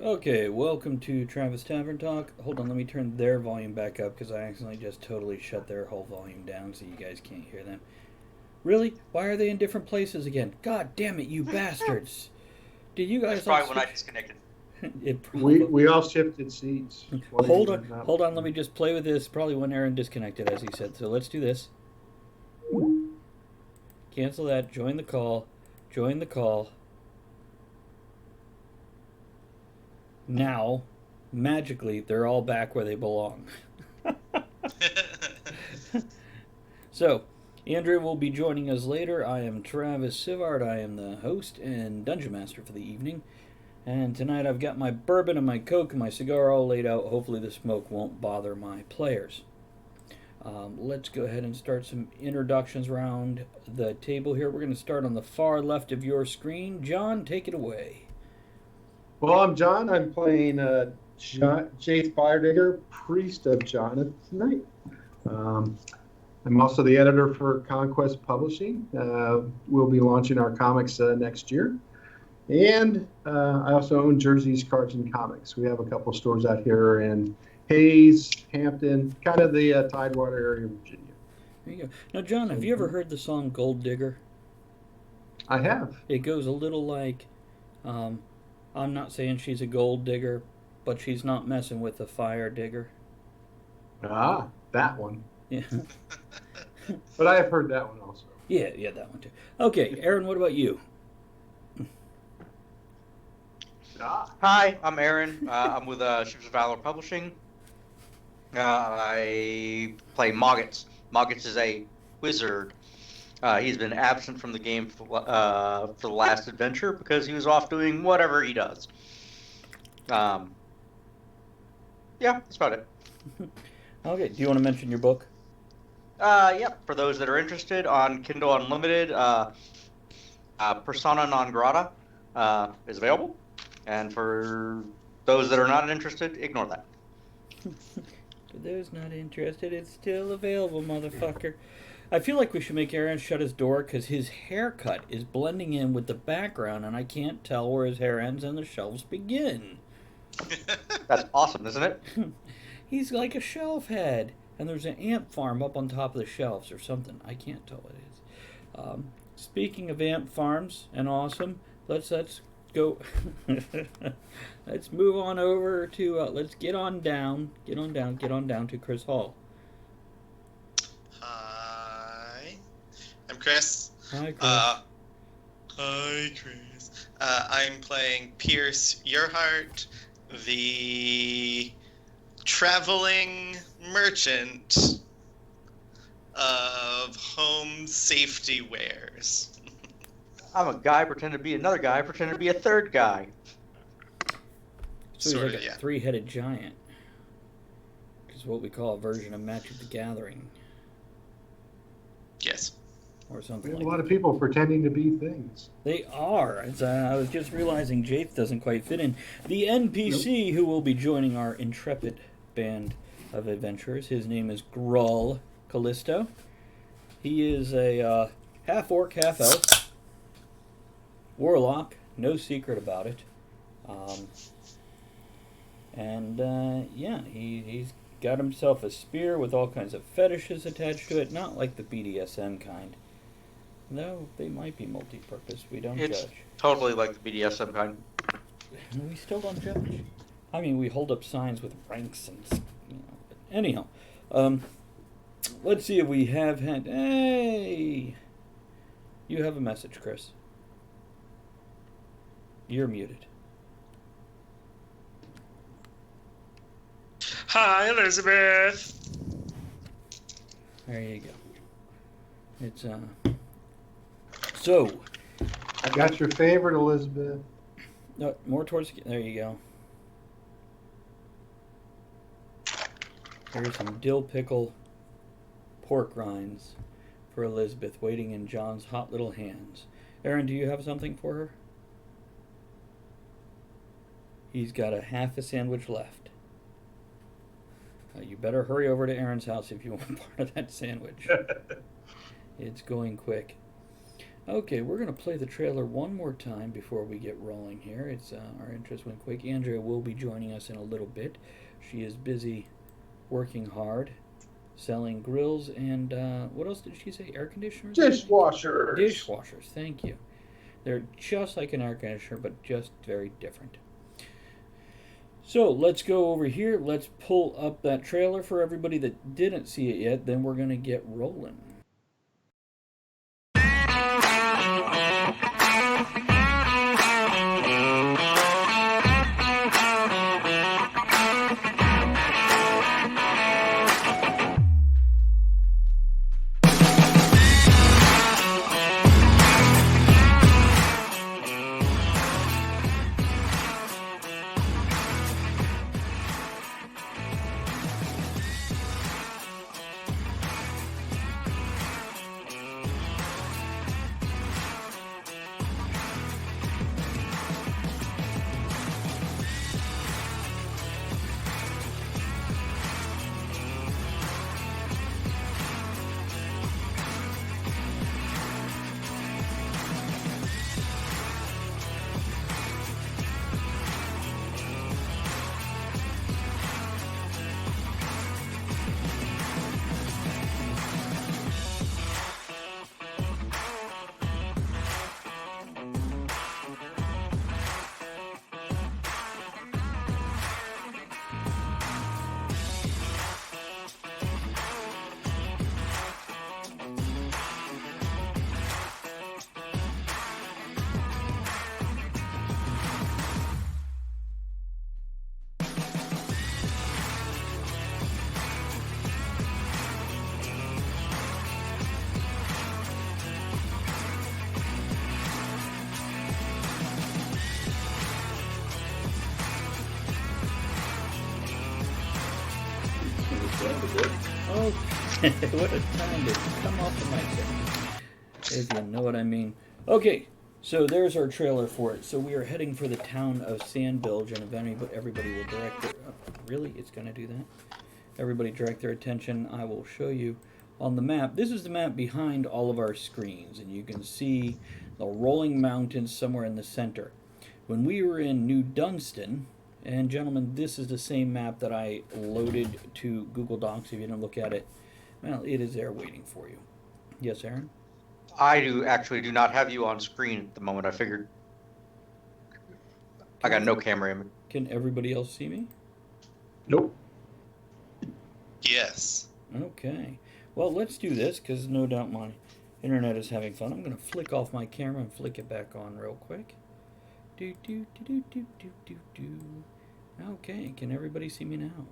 Okay, welcome to Travis Tavern Talk. Hold on, let me turn their volume back up because I accidentally just totally shut their whole volume down so you guys can't hear them. Really? Why are they in different places again? God damn it, you bastards! Did you That's guys probably when I disconnected. It probably... We all shifted seats. Hold on, let me just play with this. Probably when Aaron disconnected, as he said. So let's do this. Cancel that, join the call, join the call. Now, magically, they're all back where they belong. So, Andrew will be joining us later. I am Travis Sivard. I am the host and dungeon master for the evening. And tonight I've got my bourbon and my Coke and my cigar all laid out. Hopefully the smoke won't bother my players. Let's go ahead and start some introductions around the table here. We're going to start on the far left of your screen. John, take it away. Well, I'm John. I'm playing Jace Firedigger, Priest of Jonathan tonight. I'm also the editor for Conquest Publishing. We'll be launching our comics next year. And I also own Jersey's Cards and Comics. We have a couple stores out here in Hayes, Hampton, kind of the Tidewater area of Virginia. There you go. Now, John, have you ever heard the song Gold Digger? I have. It goes a little like, I'm not saying she's a gold digger, but she's not messing with a fire digger. Ah, that one. Yeah. But I have heard that one also. Yeah, that one too. Okay, Aaron, what about you? Hi, I'm Aaron. I'm with Ships of Valor Publishing. I play Moggitz. Moggitz is a wizard. He's been absent from the game for the last adventure because he was off doing whatever he does. Yeah, that's about it. Okay, do you want to mention your book? Yep, for those that are interested, on Kindle Unlimited, Persona Non Grata is available. And for those that are not interested, ignore that. For those not interested, it's still available, motherfucker. I feel like we should make Aaron shut his door because his haircut is blending in with the background and I can't tell where his hair ends and the shelves begin. That's awesome, isn't it? He's like a shelf head. And there's an ant farm up on top of the shelves or something. I can't tell what it is. Speaking of ant farms and awesome, let's go. Let's move on over to, let's get on down to Chris Hall. Hi, I'm Chris. Hi, Chris. Hi, Chris. I'm playing Pierce Earhart, the traveling merchant of home safety wares. I'm a guy pretending to be another guy, pretending to be a third guy. So he's like a three-headed giant. Which is what we call a version of Magic the Gathering. Yes. Or something We have like a lot that. of people pretending to be things. They are. I was just realizing Jaith doesn't quite fit in. The NPC who will be joining our intrepid band of adventurers, his name is Grull Callisto. He is a half-orc, half-elf. Warlock, no secret about it. He's got himself a spear with all kinds of fetishes attached to it, not like the BDSM kind. Though they might be multi-purpose, we don't It's judge. totally like the BDSM kind. We still don't judge. I mean, we hold up signs with ranks and, But anyhow, let's see if we have had. Hey, you have a message, Chris. You're muted. Hi, Elizabeth. There you go. It's So. I got your favorite, Elizabeth. No, more towards. There you go. There's some dill pickle pork rinds for Elizabeth waiting in John's hot little hands. Aaron, do you have something for her? He's got a half a sandwich left. You better hurry over to Aaron's house if you want part of that sandwich. It's going quick. Okay, we're going to play the trailer one more time before we get rolling here. It's our interest went quick. Andrea will be joining us in a little bit. She is busy working hard, selling grills, and what else did she say? Air conditioners? Dishwashers. Dishwashers, thank you. They're just like an air conditioner, but just very different. So let's go over here. Let's pull up that trailer for everybody that didn't see it yet. Then we're going to get rolling. Oh, what a time to come off the mic there, if you know what I mean. Okay, so there's our trailer for it. So we are heading for the town of Sandbilge, and if everybody will direct their... really? It's going to do that? Everybody direct their attention. I will show you on the map. This is the map behind all of our screens, and you can see the rolling mountains somewhere in the center. When we were in New Dunstan, and gentlemen, this is the same map that I loaded to Google Docs. If you didn't look at it, well, it is there waiting for you. Yes, Aaron? I do not have you on screen at the moment. I figured I got no camera image. Can everybody else see me? Nope. Yes. Okay. Well, let's do this, because no doubt my internet is having fun. I'm going to flick off my camera and flick it back on real quick. Do, do, do, do, do, do, do, do. Okay, can everybody see me now?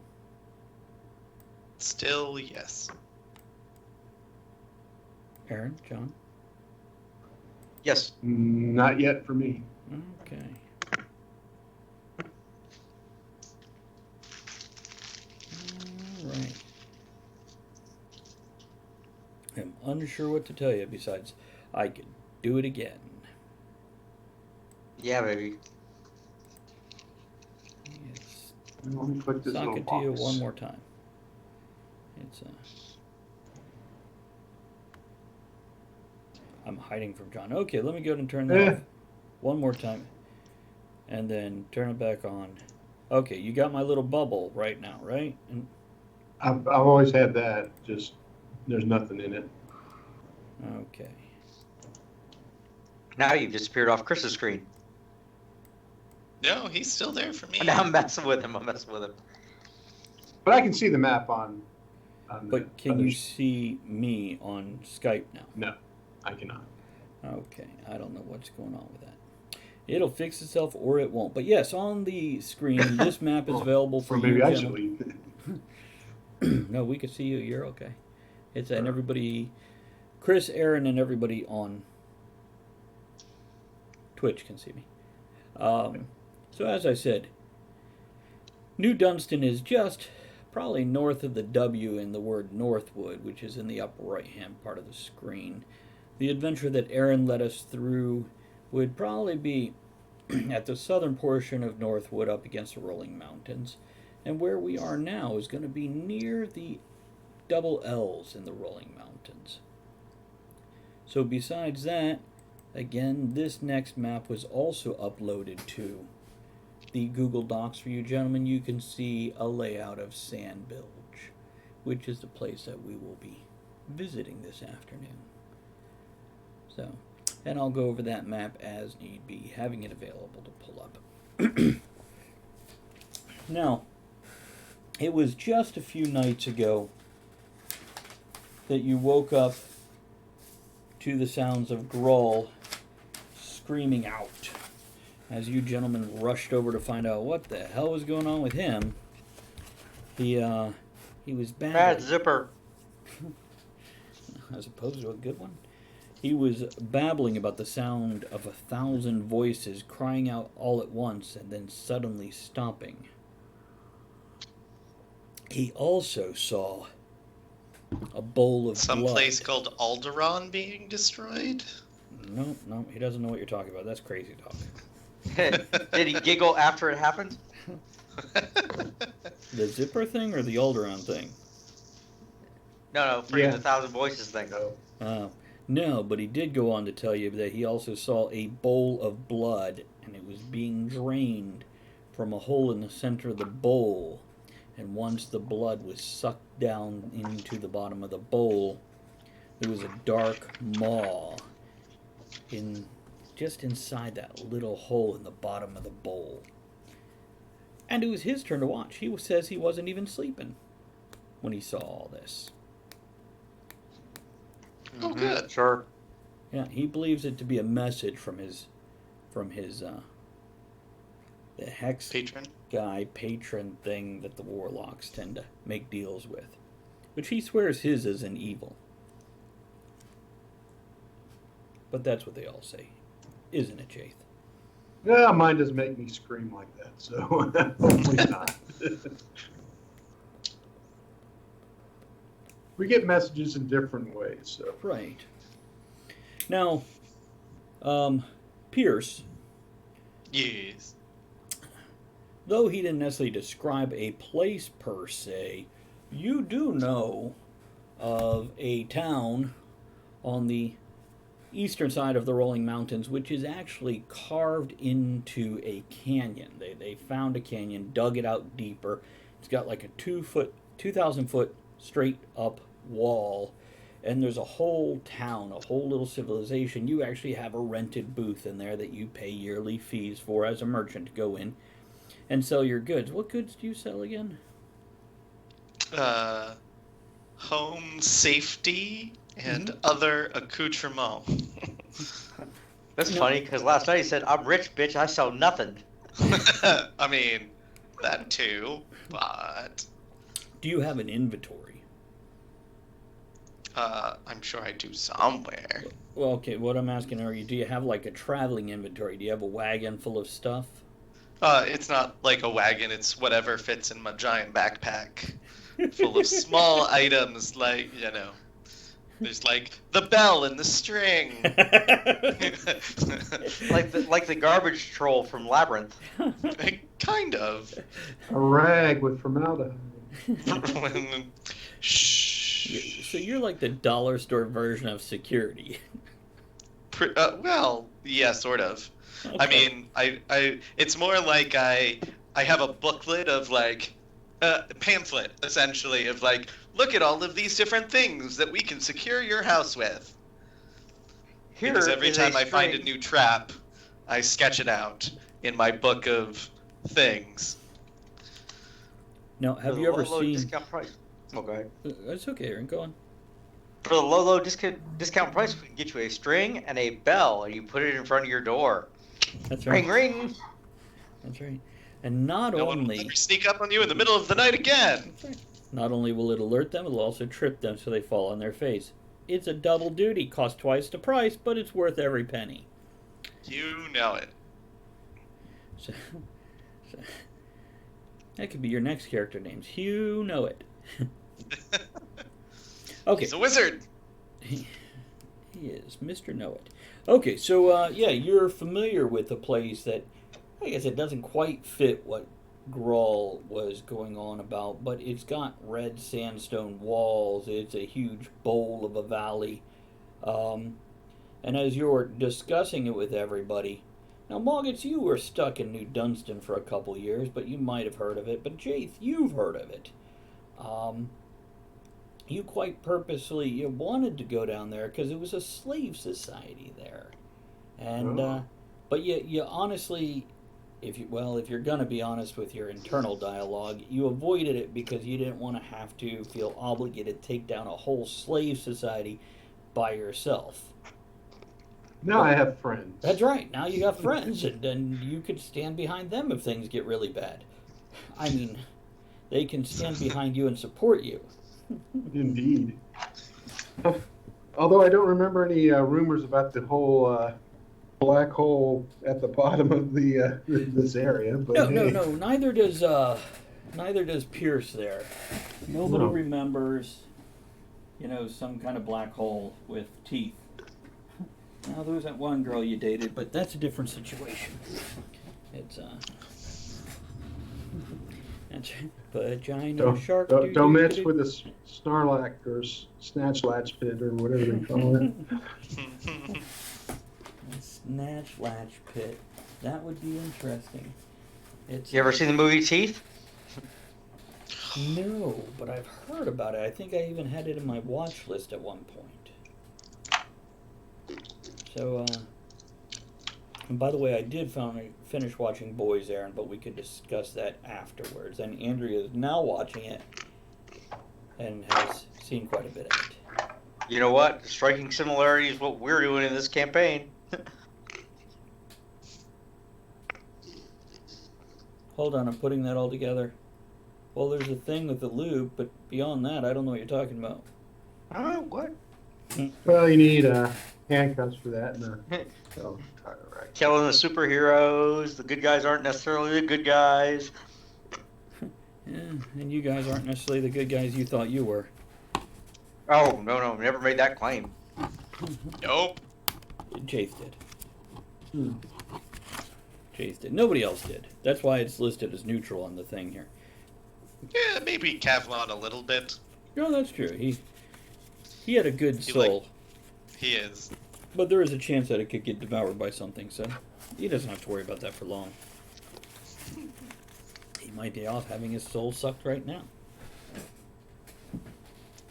Still yes. Aaron, John? Yes. Not yet for me. Okay. All right. I'm unsure what to tell you besides I can do it again. Yeah, baby. Yes. Let me click this Sock little it to you box. one more time. It's I'm hiding from John. Okay, let me go ahead and turn that off one more time. And then turn it back on. Okay, you got my little bubble right now, right? And, I've always had that. Just there's nothing in it. okay. Now you've disappeared off Chris's screen. No, he's still there for me. Now I'm messing with him. But I can see the map on But can you see me on Skype now? No, I cannot. Okay, I don't know what's going on with that. It'll fix itself or it won't. But yes, on the screen, this map is available for Or you. maybe I should leave. No, we can see you. You're okay. It's and everybody, Chris, Aaron, and everybody on Twitch can see me. So as I said, New Dunstan is just probably north of the W in the word Northwood, which is in the upper right-hand part of the screen. The adventure that Aaron led us through would probably be at the southern portion of Northwood up against the rolling mountains. And where we are now is going to be near the double L's in the rolling mountains. So besides that, Again, this next map was also uploaded to the Google Docs for you gentlemen. You can see a layout of Sandbilge, which is the place that we will be visiting this afternoon. So, and I'll go over that map as need be, having it available to pull up. Now, it was just a few nights ago that you woke up to the sounds of Groll screaming out. As you gentlemen rushed over to find out what the hell was going on with him, he was Bad bad. zipper. As opposed to a good one. He was babbling about the sound of 1,000 voices crying out all at once and then suddenly stopping. He also saw a bowl of Some blood. place called Alderaan being destroyed. No, he doesn't know what you're talking about. That's crazy talk. Did he giggle after it happened? The zipper thing or the Alderaan thing? No, freaking Yeah. the 1,000 voices thing. No. No, but he did go on to tell you that he also saw a bowl of blood, and it was being drained from a hole in the center of the bowl. And once the blood was sucked down into the bottom of the bowl, there was a dark maw just inside that little hole in the bottom of the bowl. And it was his turn to watch. He says he wasn't even sleeping when he saw all this. Oh, good. Sure. Yeah, he believes it to be a message from his the hex Patron. guy patron thing that the warlocks tend to make deals with, which he swears his is an evil. But that's what they all say, isn't it, Jaith? Yeah, mine doesn't make me scream like that, so hopefully not. We get messages in different ways, so. Right. Now, Pierce, Yes. though he didn't necessarily describe a place per se, you do know of a town on the eastern side of the Rolling Mountains, which is actually carved into a canyon. They found a canyon, dug it out deeper. It's got like a 2,000 foot straight up wall, and there's a whole town, a whole little civilization. You actually have a rented booth in there that you pay yearly fees for as a merchant to go in and sell your goods. What goods do you sell again? Home safety and Mm-hmm. other accoutrements. That's No. funny because last night he said, "I'm rich, bitch. I sell nothing." I mean, that too, but Do you have an inventory? I'm sure I do somewhere. Well, okay, what I'm asking are do you have like a traveling inventory? Do you have a wagon full of stuff? It's not like a wagon, it's whatever fits in my giant backpack. Full of small items like, there's like the bell and the string. like the garbage troll from Labyrinth. Kind of. A rag with formaldehyde. Shh. So you're like the dollar store version of security. Well, yeah, sort of. Okay. I mean, it's more like I have a booklet of like pamphlet essentially of like, look at all of these different things that we can secure your house with. Here Because every is time I find a string- new trap, I sketch it out in my book of things. Now, for have the you ever low seen? discount price? Okay. That's okay, Aaron. Go on. For the low discount price, we can get you a string and a bell, and you put it in front of your door. That's right. Ring, ring. That's right. And not No one will only ever sneak up on you in the middle of the night again. That's right. Not only will it alert them, it'll also trip them so they fall on their face. It's a double duty. Costs twice the price, but it's worth every penny. You know it. So that could be your next character names. You know it. Okay. He's a wizard. He is Mr. Know It. Okay, so yeah, you're familiar with a place that I guess it doesn't quite fit what Grawl was going on about, but it's got red sandstone walls. It's a huge bowl of a valley. And as you're discussing it with everybody, now Moggits, you were stuck in New Dunstan for a couple years, but you might have heard of it. But Jaith, you've heard of it. You quite purposely you wanted to go down there because it was a slave society there, and but you honestly, if you're gonna be honest with your internal dialogue, you avoided it because you didn't want to have to feel obligated to take down a whole slave society by yourself. Now I have friends. That's right. Now you got friends, and you could stand behind them if things get really bad. I mean, they can stand behind you and support you. Indeed. Although I don't remember any rumors about the whole black hole at the bottom of the this area. But No. Neither does Pierce there. Nobody No. remembers, some kind of black hole with teeth. Now there was that one girl you dated, but that's a different situation. It's that's vagina shark. Don't mess with the Snarlack or Snatchlatch pit or whatever they call it. Snatch latch pit. That would be interesting. It's You ever seen the movie Teeth? No, but I've heard about it. I think I even had it in my watch list at one point. So, and by the way, I did finally finish watching Boys Errand, but we could discuss that afterwards. And Andrea is now watching it and has seen quite a bit of it. You know what? Striking similarities what we're doing in this campaign. Hold on, I'm putting that all together. Well, there's a thing with the loop, but beyond that, I don't know what you're talking about. Oh, what? Well, you need handcuffs for that. Killing the superheroes. The good guys aren't necessarily the good guys. Yeah, and you guys aren't necessarily the good guys you thought you were. Oh, no, never made that claim. Nope. Jaith did. Jaith did. Nobody else did. That's why it's listed as neutral on the thing here. Yeah, maybe Kavlon a little bit. No, that's true. He had a good soul. He is. But there is a chance that it could get devoured by something, so he doesn't have to worry about that for long. He might be off having his soul sucked right now.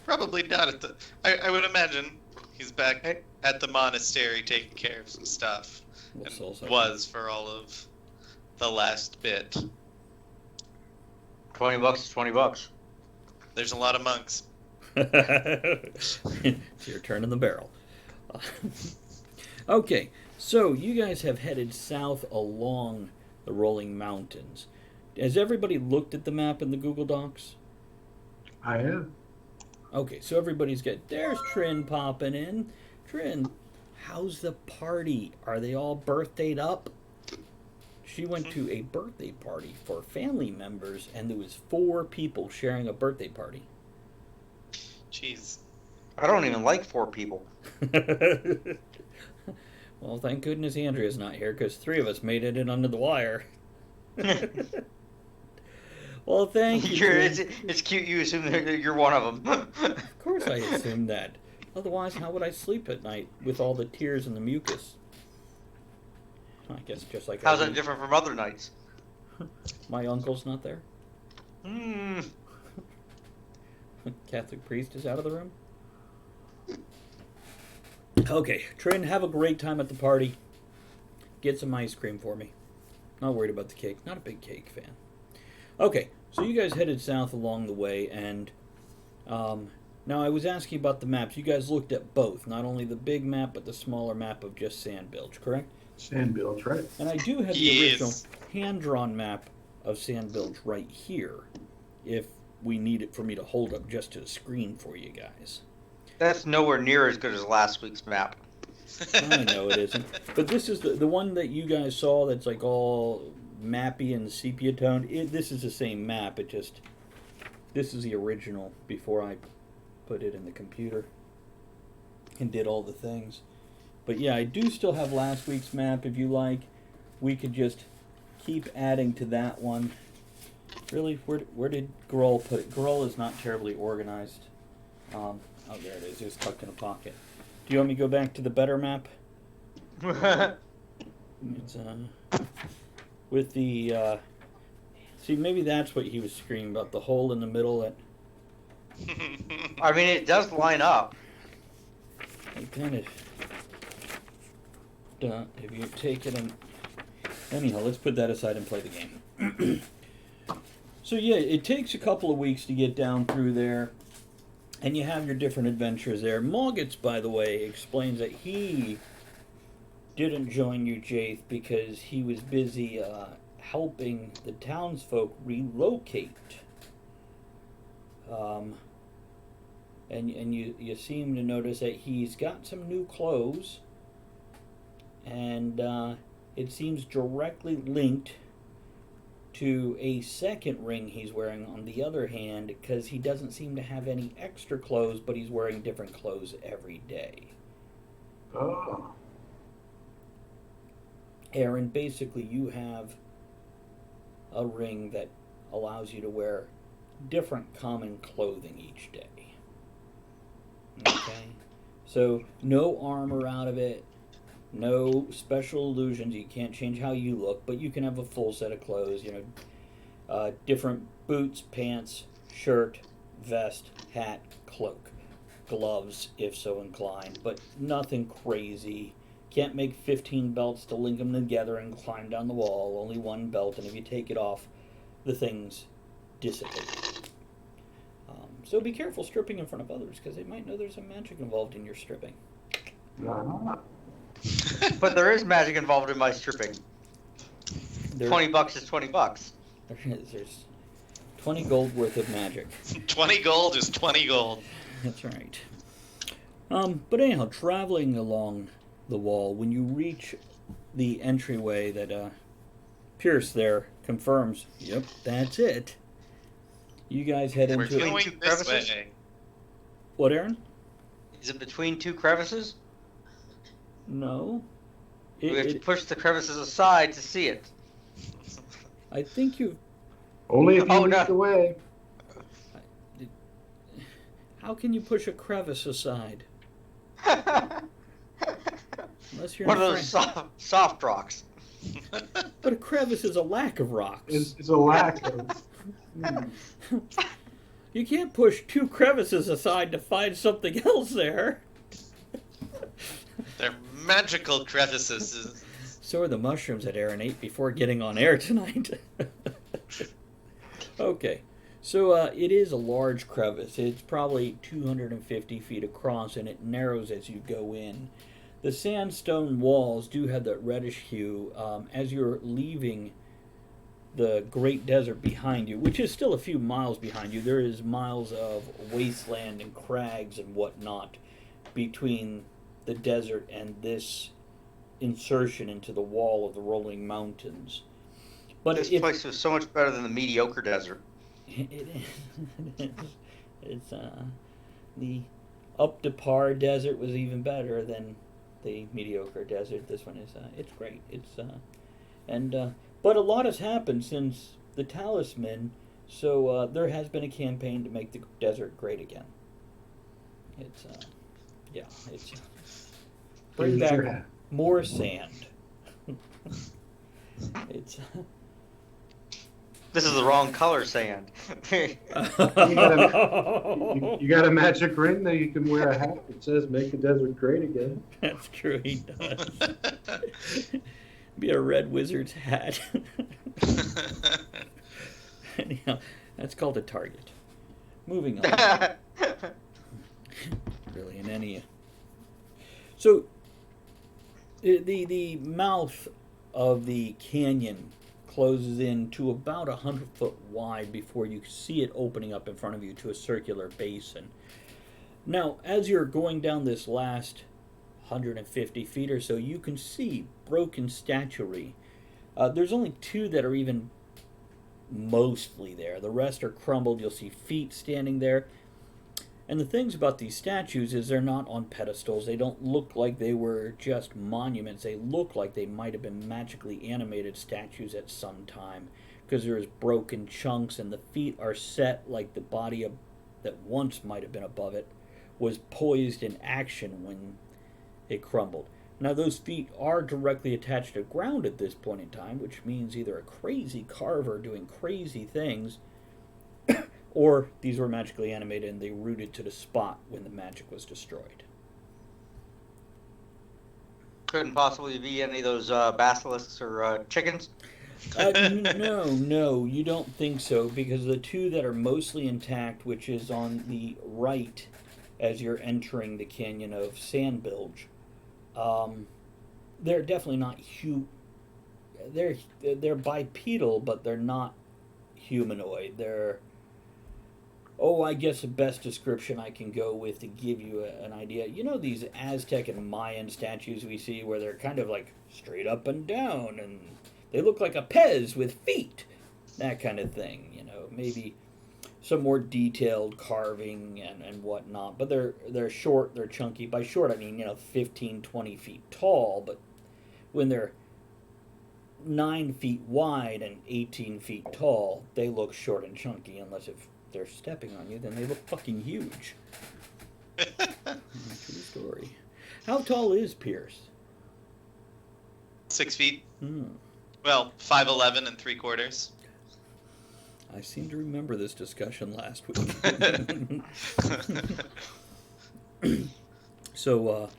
Probably not at the... I would imagine he's back at the monastery taking care of some stuff. Well, soul And sucking. was for all of the last bit. $20 is $20. There's a lot of monks. It's your turn in the barrel. Okay, so you guys have headed south along the rolling mountains. Has everybody looked at the map in the Google Docs? I am. Okay, so everybody's got... There's Trin popping in. Trin, how's the party? Are they all birthdayed up? She went to a birthday party for family members, and there was 4 people sharing a birthday party. Jeez. I don't even like 4 people. Well, thank goodness Andrea's not here, because 3 of us made it in under the wire. Well, thank you. It's cute you assume that you're one of them. Of course I assumed that. Otherwise, how would I sleep at night with all the tears and the mucus? I guess just like How's that different from other nights? My uncle's not there. Hmm. Catholic priest is out of the room. Okay, Trin, have a great time at the party. Get some ice cream for me. Not worried about the cake. Not a big cake fan. Okay, so you guys headed south along the way, and now I was asking about the maps. You guys looked at both, not only the big map, but the smaller map of just Sandbilge, correct? Sandbilge, right? And I do have the original hand-drawn map of Sandbilge right here, if we need it for me to hold up just to the screen for you guys. That's nowhere near as good as last week's map. I know it isn't. But this is the one that you guys saw that's like all mappy and sepia toned. This is the same map. This is the original before I put it in the computer and did all the things. But yeah, I do still have last week's map if you like. We could just keep adding to that one. Really, where did Grull put it? Grull is not terribly organized. Oh, there it is. It was tucked in a pocket. Do you want me to go back to the better map? It's with the see, maybe that's what he was screaming about, the hole in the middle. That I mean, it does line up. I kind of if you take it and anyhow, let's put that aside and play the game. So yeah, it takes a couple of weeks to get down through there, and you have your different adventures there. Moggets, by the way, explains that he didn't join you, Jaith, because he was busy helping the townsfolk relocate. And you seem to notice that he's got some new clothes, and it seems directly linked to a second ring he's wearing on the other hand, because he doesn't seem to have any extra clothes, but he's wearing different clothes every day. Oh. Aaron, basically you have a ring that allows you to wear different common clothing each day. Okay? So no armor out of it, no special illusions. You can't change how you look, but you can have a full set of clothes, different boots, pants, shirt, vest, hat, cloak, gloves if so inclined, but nothing crazy. Can't make 15 belts to link them together and climb down the wall. Only one belt, and if you take it off, the things dissipate. So be careful stripping in front of others, because they might know there's some magic involved in your stripping. But there is magic involved in my stripping. $20 is $20. There's 20 gold worth of magic. 20 gold is 20 gold. That's right. But anyhow, traveling along the wall, when you reach the entryway that Pierce there confirms, yep, that's it. You guys head We're into it. going two this crevices? way. What, Aaron? Is it between two crevices? No. We have to push the crevices aside to see it. I think you. Only if you Oh, lead no. the way. How can you push a crevice aside? Unless you're One in of those soft rocks. But a crevice is a lack of rocks. It's a lack of. You can't push two crevices aside to find something else there. They're magical crevices. So are the mushrooms that Aaron ate before getting on air tonight. Okay, so it is a large crevice. It's probably 250 feet across, and it narrows as you go in. The sandstone walls do have that reddish hue. As you're leaving the great desert behind you, which is still a few miles behind you, there is miles of wasteland and crags and whatnot between the desert and this insertion into the wall of the rolling mountains. But This place was so much better than the mediocre desert. It is. It's the up to par desert was even better than the mediocre desert. This one is it's great. It's but a lot has happened since the talisman, so there has been a campaign to make the desert great again. It's it's bring Raise your back hand. more sand. It's This is the wrong color sand. You got a magic ring that you can wear a hat that says "Make the desert great again." That's true, he does. Be a red wizard's hat. Anyhow, that's called a target. Moving on. Really, in any. So, the mouth of the canyon closes in to about 100 foot wide before you see it opening up in front of you to a circular basin. Now, as you're going down this last 150 feet or so, you can see broken statuary. There's only two that are even mostly there. The rest are crumbled. You'll see feet standing there. And the things about these statues is they're not on pedestals. They don't look like they were just monuments. They look like they might have been magically animated statues at some time, because there's broken chunks and the feet are set like the body that once might have been above it was poised in action when it crumbled. Now, those feet are directly attached to ground at this point in time, which means either a crazy carver doing crazy things, or these were magically animated and they rooted to the spot when the magic was destroyed. Couldn't possibly be any of those basilisks or chickens. No, you don't think so, because the two that are mostly intact, which is on the right as you're entering the canyon of Sandbilge, they're definitely not they're bipedal, but they're not humanoid. They're, I guess the best description I can go with to give you an idea. You know these Aztec and Mayan statues we see where they're kind of like straight up and down, and they look like a Pez with feet, that kind of thing. Maybe some more detailed carving and whatnot. But they're short, they're chunky. By short, I mean 15, 20 feet tall. But when they're 9 feet wide and 18 feet tall, they look short and chunky. Unless if they're stepping on you, then they look fucking huge. True story. How tall is Pierce? 6 feet. Well, 5'11" and 3/4. I seem to remember this discussion last week. So,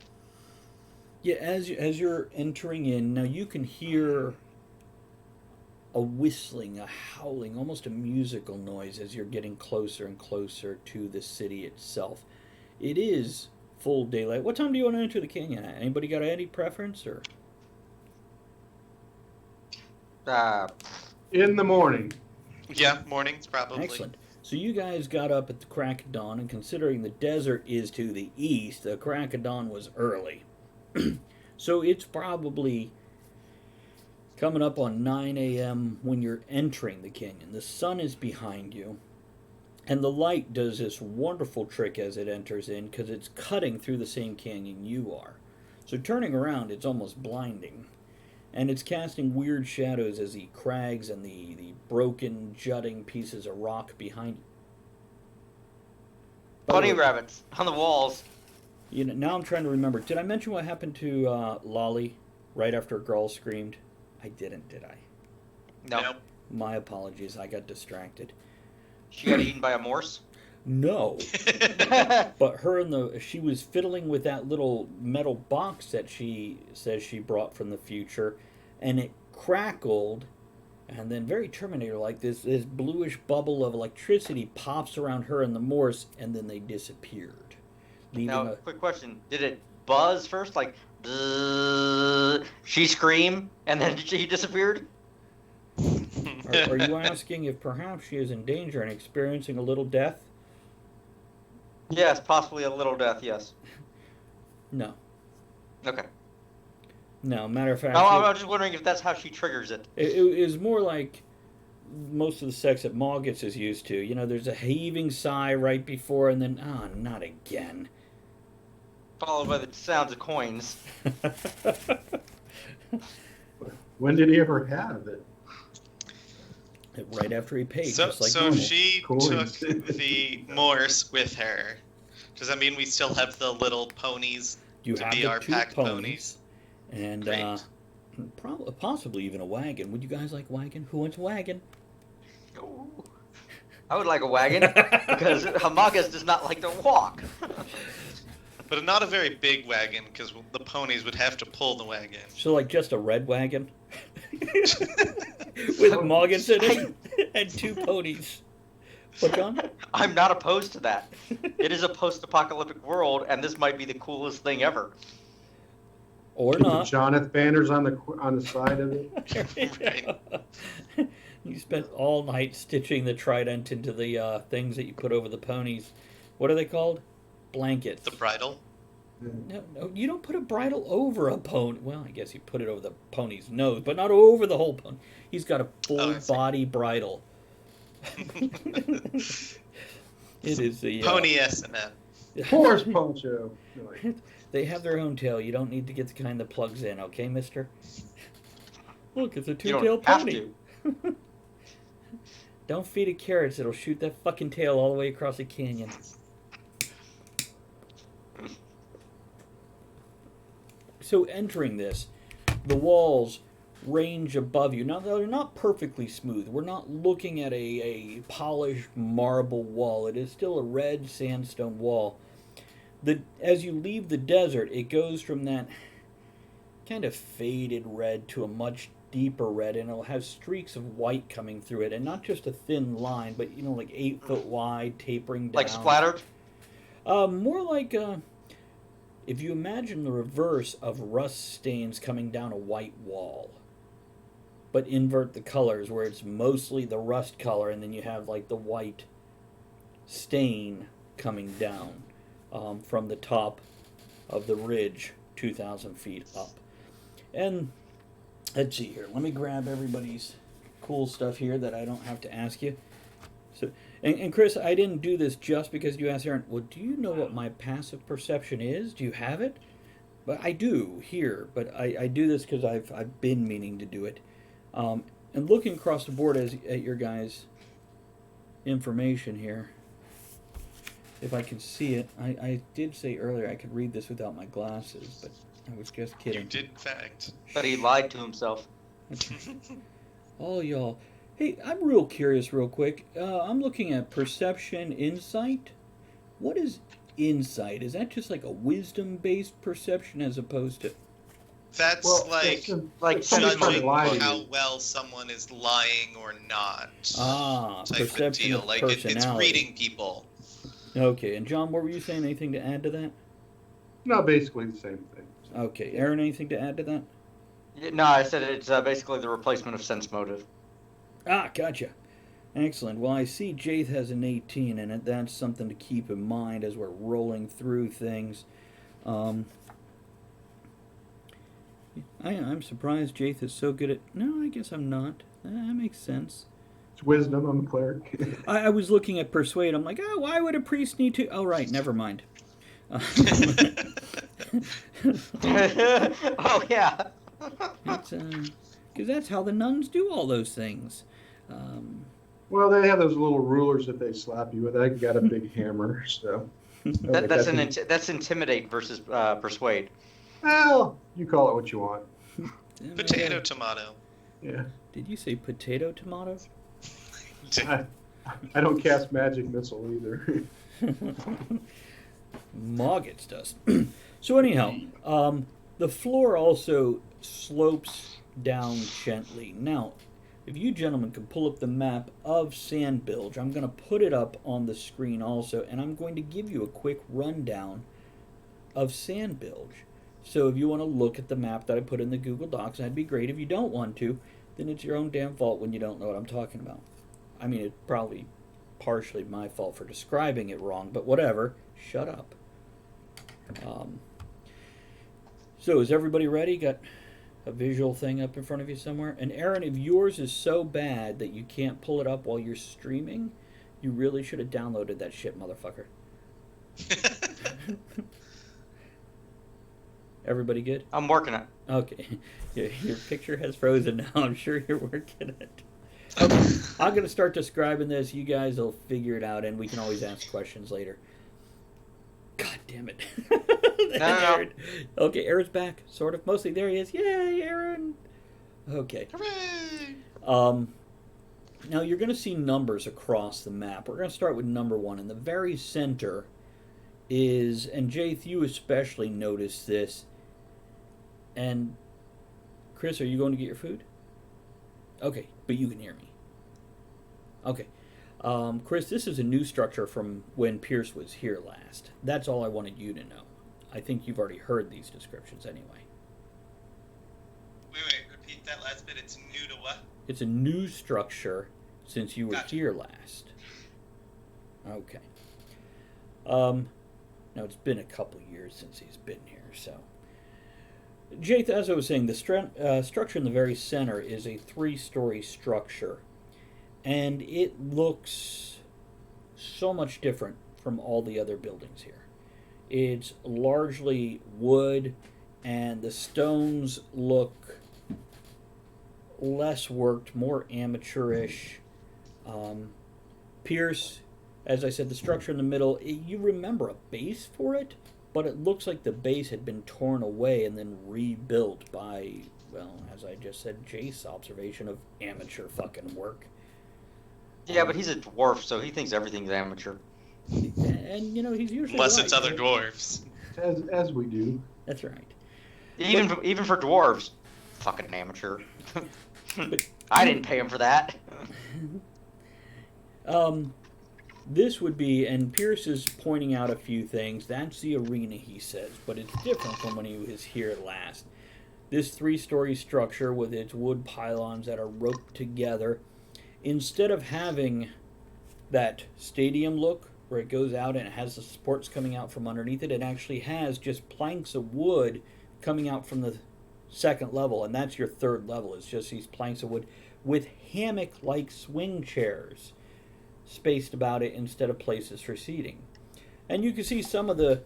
as you're entering in, now you can hear a whistling, a howling, almost a musical noise as you're getting closer and closer to the city itself. It is full daylight. What time do you want to enter the canyon at? Anybody got any preference, or? In the morning. Yeah, mornings probably. Excellent. So you guys got up at the crack of dawn, and considering the desert is to the east, the crack of dawn was early. So it's probably coming up on 9 a.m. when you're entering the canyon. The sun is behind you, and the light does this wonderful trick as it enters in, because it's cutting through the same canyon you are. So turning around, it's almost blinding. And it's casting weird shadows as the crags and the broken, jutting pieces of rock behind you. Bunny rabbits on the walls. Now I'm trying to remember. Did I mention what happened to Lolly right after a girl screamed? I didn't, did I? No. Nope. My apologies. I got distracted. She got eaten by a morse? No. But she was fiddling with that little metal box that she says she brought from the future, and it crackled, and then very Terminator-like, this bluish bubble of electricity pops around her and the Morse, and then they disappeared. Now, quick question. Did it buzz first? Like, bzzz, she screamed, and then she disappeared? Are you asking if perhaps she is in danger and experiencing a little death? Yes, possibly a little death, yes. No. Okay. No, matter of fact... I'm just wondering if that's how she triggers it. It is more like most of the sex that Maul gets is used to. There's a heaving sigh right before, and then, not again. Followed by the sounds of coins. When did he ever have it? Right after he paid, So just like if normal. she Coins. took the Morse with her, does that mean we still have the little ponies You to have be the our two pack ponies, and Great. possibly even a wagon. Would you guys like wagon? Who wants a wagon? Ooh. I would like a wagon, because Hamagas does not like to walk. But not a very big wagon, because the ponies would have to pull the wagon. So like just a red wagon? With Moggins in it and two ponies. What, John? I'm not opposed to that. It is a post-apocalyptic world, and this might be the coolest thing ever. Or not. Jonathan banners on the side of it. Right. You spent all night stitching the trident into the things that you put over the ponies. What are they called? Blankets. The bridle. No, you don't put a bridle over a pony. Well, I guess you put it over the pony's nose, but not over the whole pony. He's got a full body bridle. It is the Pony S&M. Horse poncho. They have their own tail. You don't need to get the kind that plugs in, okay, mister? Look, it's a You two-tailed don't have pony. to. Don't feed it carrots. It'll shoot that fucking tail all the way across the canyon. So entering this, the walls range above you. Now, they're not perfectly smooth. We're not looking at a polished marble wall. It is still a red sandstone wall. As you leave the desert, it goes from that kind of faded red to a much deeper red, and it'll have streaks of white coming through it, and not just a thin line, but like 8 foot wide, tapering down. Like splattered? More like if you imagine the reverse of rust stains coming down a white wall, but invert the colors where it's mostly the rust color, and then you have like the white stain coming down from the top of the ridge 2,000 feet up. And let's see here. Let me grab everybody's cool stuff here that I don't have to ask you. So, and Chris, I didn't do this just because you asked Aaron. Well, do you know what my passive perception is? Do you have it? But I do here. But I do this because I've been meaning to do it. And looking across the board at your guys' information here, if I can see it, I did say earlier I could read this without my glasses, but I was just kidding. You did, in fact. But he lied to himself. Oh, y'all. Hey, I'm real curious real quick. I'm looking at perception insight. What is insight? Is that just like a wisdom-based perception as opposed to... That's like judging lying. how well someone is lying or not. Type of perception deal. of Like personality. it's reading people. Okay, and John, what were you saying? Anything to add to that? No, basically the same thing. Okay, Aaron, anything to add to that? No, I said it's basically the replacement of sense motive. Ah, gotcha. Excellent. Well, I see Jaith has an 18 in it. That's something to keep in mind as we're rolling through things. I'm surprised Jaith is so good at... No, I guess I'm not. That makes sense. It's wisdom. I'm a cleric. I was looking at Persuade. I'm like, oh, why would a priest need to... Oh, right, never mind. Oh, yeah. Because that's how the nuns do all those things. Well, they have those little rulers that they slap you with. I got a big hammer, so. That's intimidate versus persuade. Well, you call it what you want. Potato, tomato. Yeah. Did you say potato tomato? I don't cast magic missile either. Moggets does. So anyhow, the floor also slopes down gently. Now, if you gentlemen can pull up the map of Sandbilge, I'm going to put it up on the screen also, and I'm going to give you a quick rundown of Sandbilge. So if you want to look at the map that I put in the Google Docs, that'd be great. If you don't want to, then it's your own damn fault when you don't know what I'm talking about. I mean, it's probably partially my fault for describing it wrong, but whatever. Shut up. So is everybody ready? Got a visual thing up in front of you somewhere? And Aaron, if yours is so bad that you can't pull it up while you're streaming, you really should have downloaded that shit, motherfucker. Everybody good? I'm working it. Okay. Your picture has frozen now. I'm sure you're working it. Okay. I'm going to start describing this. You guys will figure it out, and we can always ask questions later. God damn it. No. Okay, Aaron's back. Sort of. Mostly. There he is. Yay, Aaron. Okay. Hooray! Now, you're going to see numbers across the map. We're going to start with number 1. In the very center is, and Jaith, you especially noticed this, and Chris, are you going to get your food? Okay, but you can hear me. Okay. Chris, this is a new structure from when Pierce was here last. That's all I wanted you to know. I think you've already heard these descriptions anyway. Wait, repeat that last bit. It's new to what? It's a new structure since you were Gotcha. here last. Okay. Now, it's been a couple years since he's been here, so... Jaith, as I was saying, the structure in the very center is a 3-story structure. And it looks so much different from all the other buildings here. It's largely wood, and the stones look less worked, more amateurish. Pierce, as I said, the structure in the middle, you remember a base for it, but it looks like the base had been torn away and then rebuilt by, well, as I just said, Jace's observation of amateur fucking work. Yeah, but he's a dwarf, so he thinks everything's amateur. And you know, he's usually Unless right. it's other dwarves. As we do. That's right. Even for dwarves, fucking amateur. But I didn't pay him for that. This would be, and Pierce is pointing out a few things. That's the arena, he says, but it's different from when he was here last. This 3-story structure with its wood pylons that are roped together, instead of having that stadium look where it goes out and it has the supports coming out from underneath it, it actually has just planks of wood coming out from the second level, and that's your third level. It's just these planks of wood with hammock-like swing chairs spaced about it instead of places for seating. And you can see some of the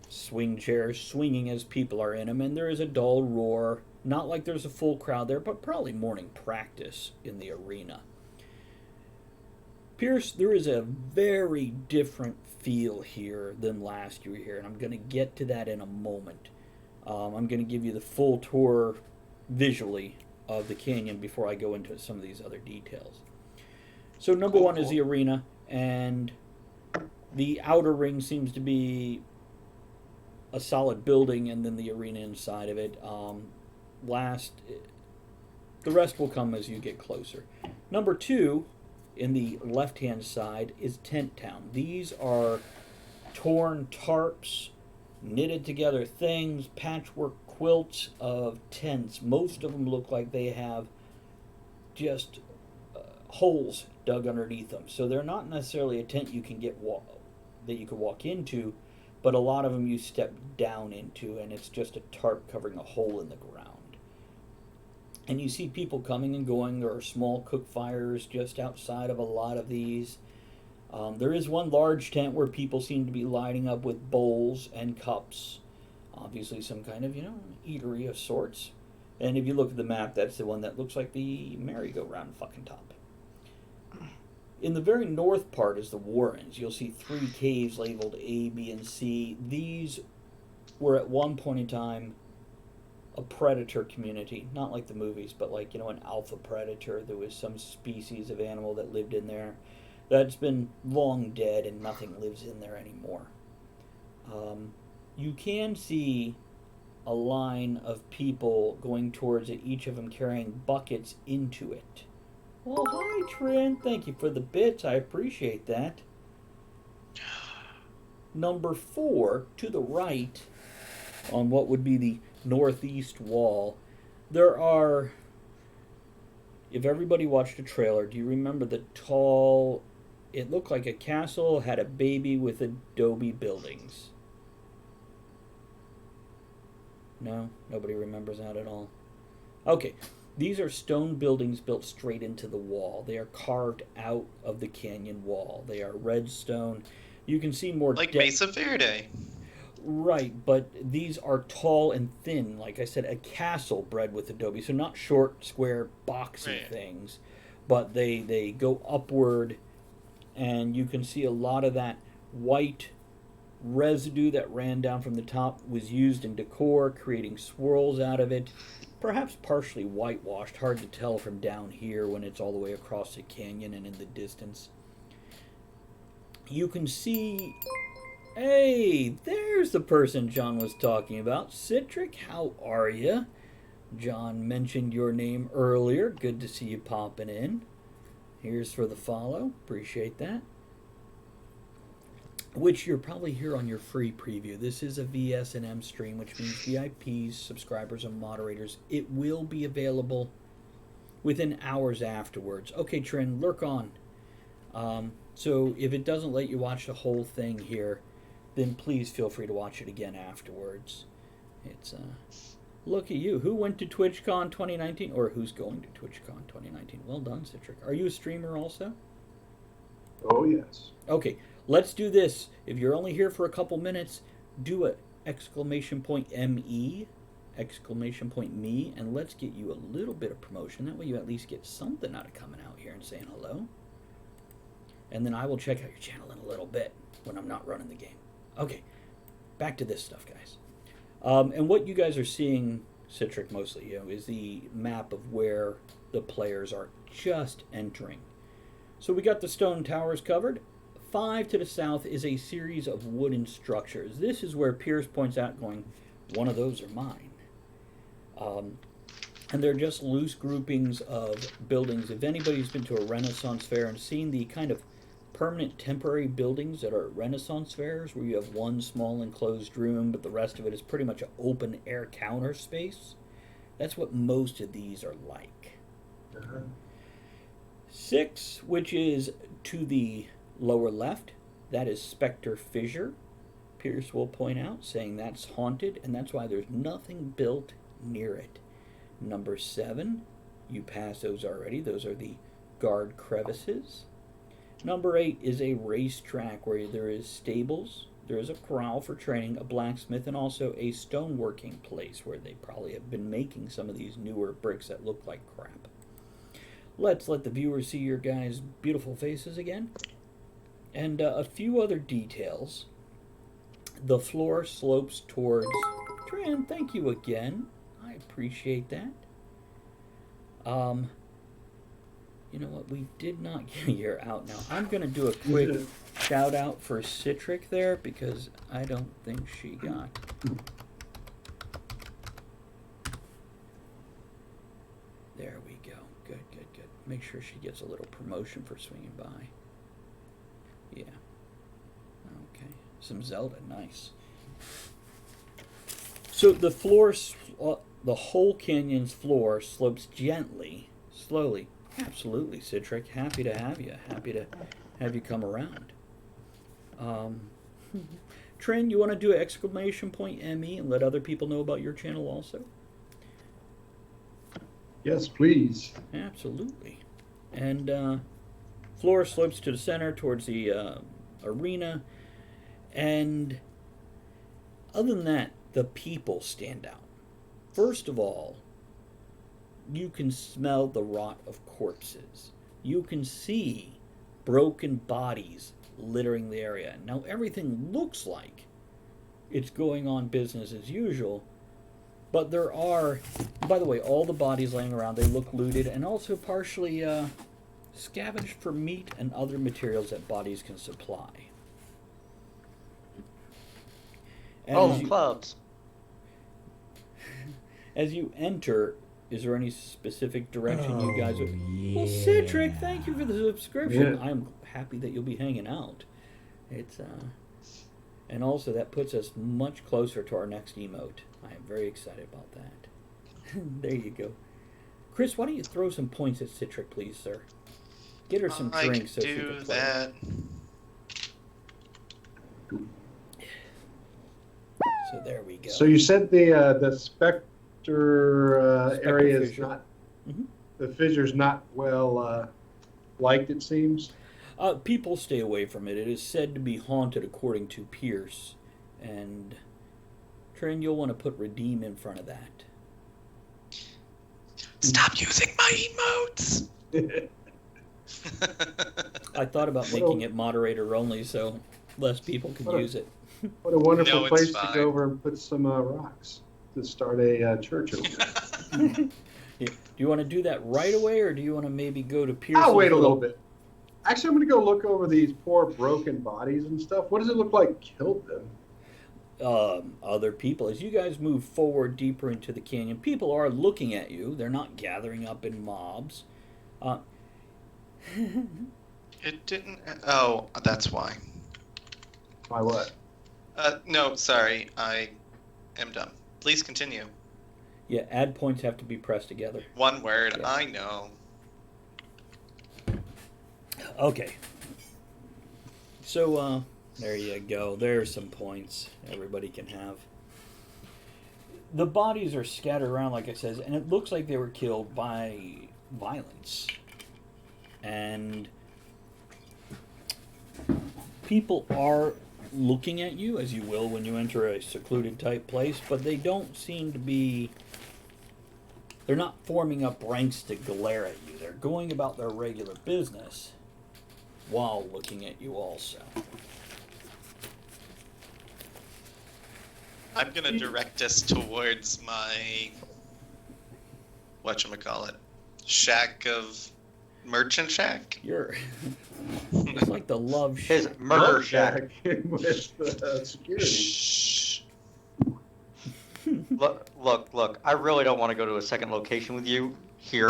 swing chairs swinging as people are in them, and there is a dull roar. Not like there's a full crowd there, but probably morning practice in the arena. Pierce, there is a very different feel here than last you were here, and I'm going to get to that in a moment. I'm going to give you the full tour visually of the canyon before I go into some of these other details. So number one is the arena, and the outer ring seems to be a solid building, and then the arena inside of it. The rest will come as you get closer. Number two, in the left-hand side, is Tent Town. These are torn tarps, knitted together things, patchwork quilts of tents. Most of them look like they have just holes dug underneath them. So they're not necessarily a tent you can that you could walk into, but a lot of them you step down into, and it's just a tarp covering a hole in the ground. And you see people coming and going. There are small cook fires just outside of a lot of these. There is one large tent where people seem to be lining up with bowls and cups. Obviously some kind of, eatery of sorts. And if you look at the map, that's the one that looks like the merry-go-round fucking top. In the very north part is the Warrens. You'll see 3 caves labeled A, B, and C. These were at one point in time a predator community. Not like the movies, but like, an alpha predator. There was some species of animal that lived in there that's been long dead, and nothing lives in there anymore. You can see a line of people going towards it, each of them carrying buckets into it. Well, hi, Trent. Thank you for the bits. I appreciate that. Number 4, to the right, on what would be the northeast wall, there are... If everybody watched a trailer, do you remember the tall... It looked like a castle, had a baby with adobe buildings. No? Nobody remembers that at all? Okay. These are stone buildings built straight into the wall. They are carved out of the canyon wall. They are red stone. You can see more... Like Mesa Verde. Right, but these are tall and thin. Like I said, a castle bred with adobe. So not short, square, boxy things. But they go upward, and you can see a lot of that white residue that ran down from the top was used in decor, creating swirls out of it. Perhaps partially whitewashed, hard to tell from down here when it's all the way across the canyon and in the distance. You can see... Hey, there's the person John was talking about. Citric, how are you? John mentioned your name earlier. Good to see you popping in. Here's for the follow. Appreciate that. Which you're probably here on your free preview. This is a VS&M stream, which means VIPs, subscribers, and moderators. It will be available within hours afterwards. Okay, Trin, lurk on. So if it doesn't let you watch the whole thing here, then please feel free to watch it again afterwards. It's look at you. Who went to TwitchCon 2019? Or who's going to TwitchCon 2019? Well done, Citric. Are you a streamer also? Oh, yes. Okay. Let's do this. If you're only here for a couple minutes, do it! !ME, !me, and let's get you a little bit of promotion. That way you at least get something out of coming out here and saying hello. And then I will check out your channel in a little bit when I'm not running the game. Okay. back to this stuff, guys. And what you guys are seeing, Citric mostly, is the map of where the players are just entering. So we got the stone towers covered. 5 to the south is a series of wooden structures. This is where Pierce points out, going, one of those are mine. And they're just loose groupings of buildings. If anybody's been to a Renaissance fair and seen the kind of permanent temporary buildings that are at Renaissance fairs, where you have one small enclosed room, but the rest of it is pretty much an open air counter space, that's what most of these are like. 6, which is to the lower left, that is Spectre Fissure. Pierce will point out, saying that's haunted, and that's why there's nothing built near it. Number 7, you passed those already. Those are the guard crevices. Number 8 is a racetrack where there is stables, there is a corral for training, a blacksmith, and also a stoneworking place where they probably have been making some of these newer bricks that look like crap. Let's let the viewers see your guys' beautiful faces again. And a few other details. The floor slopes towards... Tran, thank you again. I appreciate that. You know what? We did not get your out now. I'm going to do a quick shout out for Citric there because I don't think she got. There we go. Good, good, good. Make sure she gets a little promotion for swinging by. Yeah. Okay. Some Zelda. Nice. So the floor, the whole canyon's floor slopes gently, slowly. Absolutely, Citric. Happy to have you. Happy to have you come around. Trin, you want to do an exclamation point ME and let other people know about your channel also? Yes, please. Absolutely. And floor slopes to the center towards the arena. And other than that, the people stand out. First of all, you can smell the rot of corpses. You can see broken bodies littering the area. Now everything looks like it's going on business as usual, but there are, by the way, all the bodies laying around, they look looted and also partially scavenged for meat and other materials that bodies can supply. And clubs. As you enter, is there any specific direction you guys would... Well, Citric, thank you for the subscription. Yeah. I'm happy that you'll be hanging out. It's and also that puts us much closer to our next emote. I am very excited about that. There you go. Chris, why don't you throw some points at Citric, please, sir? Get her some drinks so she can play. That. So there we go. So you said the Spectre area is fissure. not, the fissure's not well liked, it seems. People stay away from it. It is said to be haunted according to Pierce. And Trin, you'll want to put redeem in front of that. Stop using my emotes! I thought about making it moderator only so less people could use it. What a wonderful No, place fine. to go over and put some rocks to start a church over there. Yeah. Do you want to do that right away, or do you want to maybe go to Pierce? I'll wait a little bit. Actually, I'm going to go look over these poor broken bodies and stuff. What does it look like killed them? Other people. As you guys move forward deeper into the canyon, people are looking at you. They're not gathering up in mobs. It didn't... Oh, that's why. By what? No, sorry. I am dumb. Please continue. Yeah, add points have to be pressed together. One word. Yeah. I know. Okay. So, there you go. There's some points everybody can have. The bodies are scattered around, like I said, and it looks like they were killed by violence. And people are looking at you, as you will when you enter a secluded type place, but they don't seem to be... They're not forming up ranks to glare at you. They're going about their regular business while looking at you also. I'm gonna direct us towards my whatchamacallit, shack of merchant shack. You're. It's like the love His shack. murder shack. with security. Shh. Look. I really don't want to go to a second location with you here.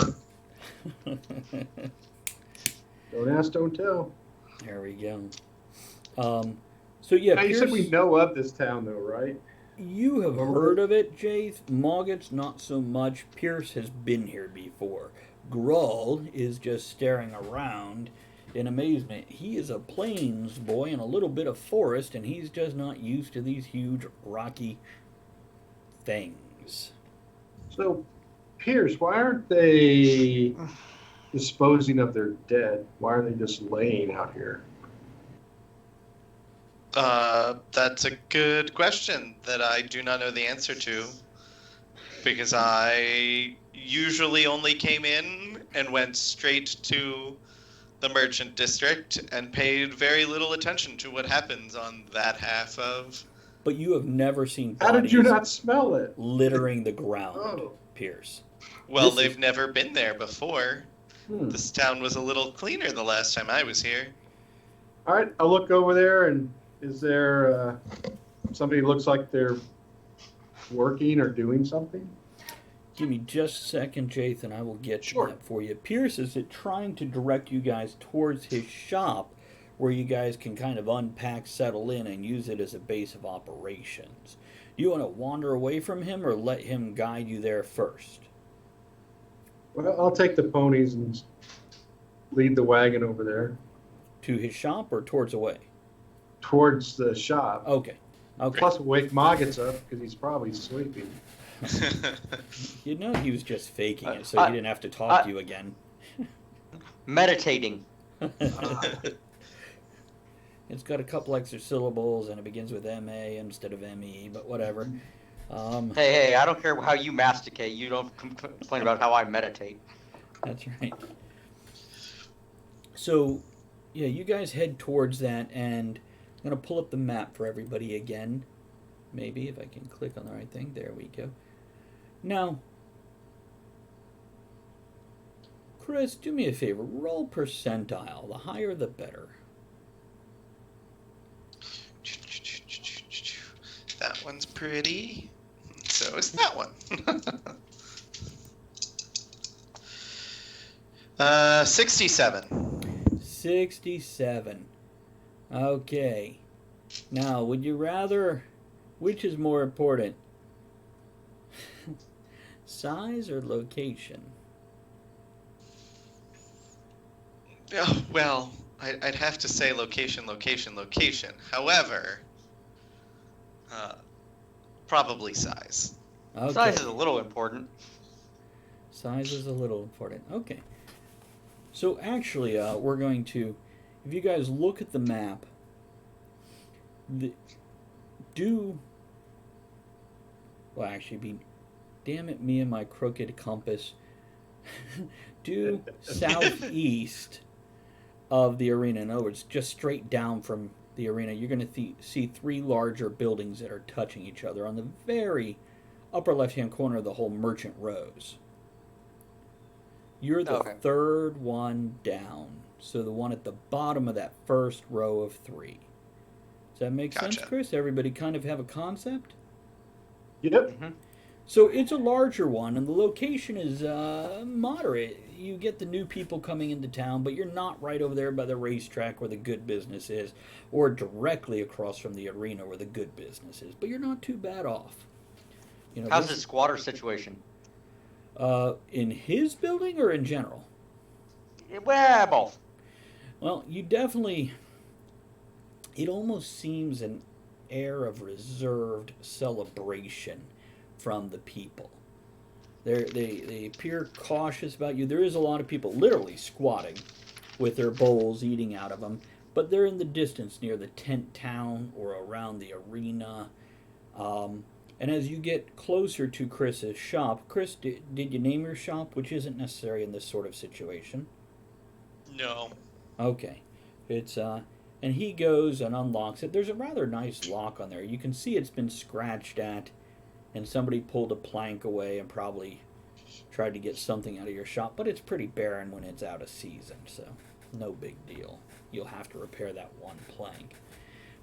Don't ask, don't tell. There we go. So yeah, Now, you said we Pierce, know of this town, though, right? you have heard of it, Jace. Mogget's not so much. Pierce has been here before. Grull is just staring around in amazement. He is a plains boy in a little bit of forest, and he's just not used to these huge rocky things. So, Pierce, why aren't they disposing of their dead? Why are they just laying out here? That's a good question that I do not know the answer to, because I usually only came in and went straight to the merchant district and paid very little attention to what happens on that half of. But you have never seen How bodies did you not smell it? littering the ground, Oh. Pierce. Well, This they've is- never been there before. This town was a little cleaner the last time I was here. All right, I'll look over there, and is there somebody who looks like they're working or doing something? Give me just a second, Jathan. I will get Sure. that for you. Pierce is trying to direct you guys towards his shop where you guys can kind of unpack, settle in, and use it as a base of operations. Do you want to wander away from him or let him guide you there first? Well, I'll take the ponies and lead the wagon over there To his shop or towards away? towards the shop. Okay. Okay. Plus, wake Moggets up because he's probably sleeping. You know he was just faking it, so he didn't have to talk to you again. Meditating. It's got a couple extra syllables and it begins with M-A instead of M-E, but whatever. Hey, I don't care how you masticate. You don't complain about how I meditate. That's right. So, yeah, you guys head towards that, and I'm going to pull up the map for everybody again. Maybe, if I can click on the right thing. There we go. Now, Chris, do me a favor. Roll percentile. The higher, the better. That one's pretty. So is that one. 67. 67. Okay. Now, would you rather... Which is more important? Size or location? Oh, well, I'd have to say location. However, probably size. Okay. Size is a little important. Size is a little important. Okay. So actually, we're going to, if you guys look at the map, damn it, me and my crooked compass, due southeast of the arena. In other words, just straight down from the arena, you're going to see three larger buildings that are touching each other on the very upper left-hand corner of the whole merchant rows. You're the third one down, so the one at the bottom of that first row of three. Does that make sense, Chris? Everybody kind of have a concept? Yep. Mm-hmm. So it's a larger one, and the location is moderate. You get the new people coming into town, but you're not right over there by the racetrack where the good business is, or directly across from the arena where the good business is. But you're not too bad off. You know, how's the squatter situation? In his building or in general? Well, both. Well, you definitely... It almost seems an air of reserved celebration from the people. They appear cautious about you. There is a lot of people literally squatting with their bowls, eating out of them, but they're in the distance near the tent town or around the arena. And as you get closer to Chris's shop, Chris, did you name your shop, which isn't necessary in this sort of situation? No. Okay. It's And he goes and unlocks it. There's a rather nice lock on there. You can see it's been scratched at, and somebody pulled a plank away and probably tried to get something out of your shop, but it's pretty barren when it's out of season, so no big deal. You'll have to repair that one plank.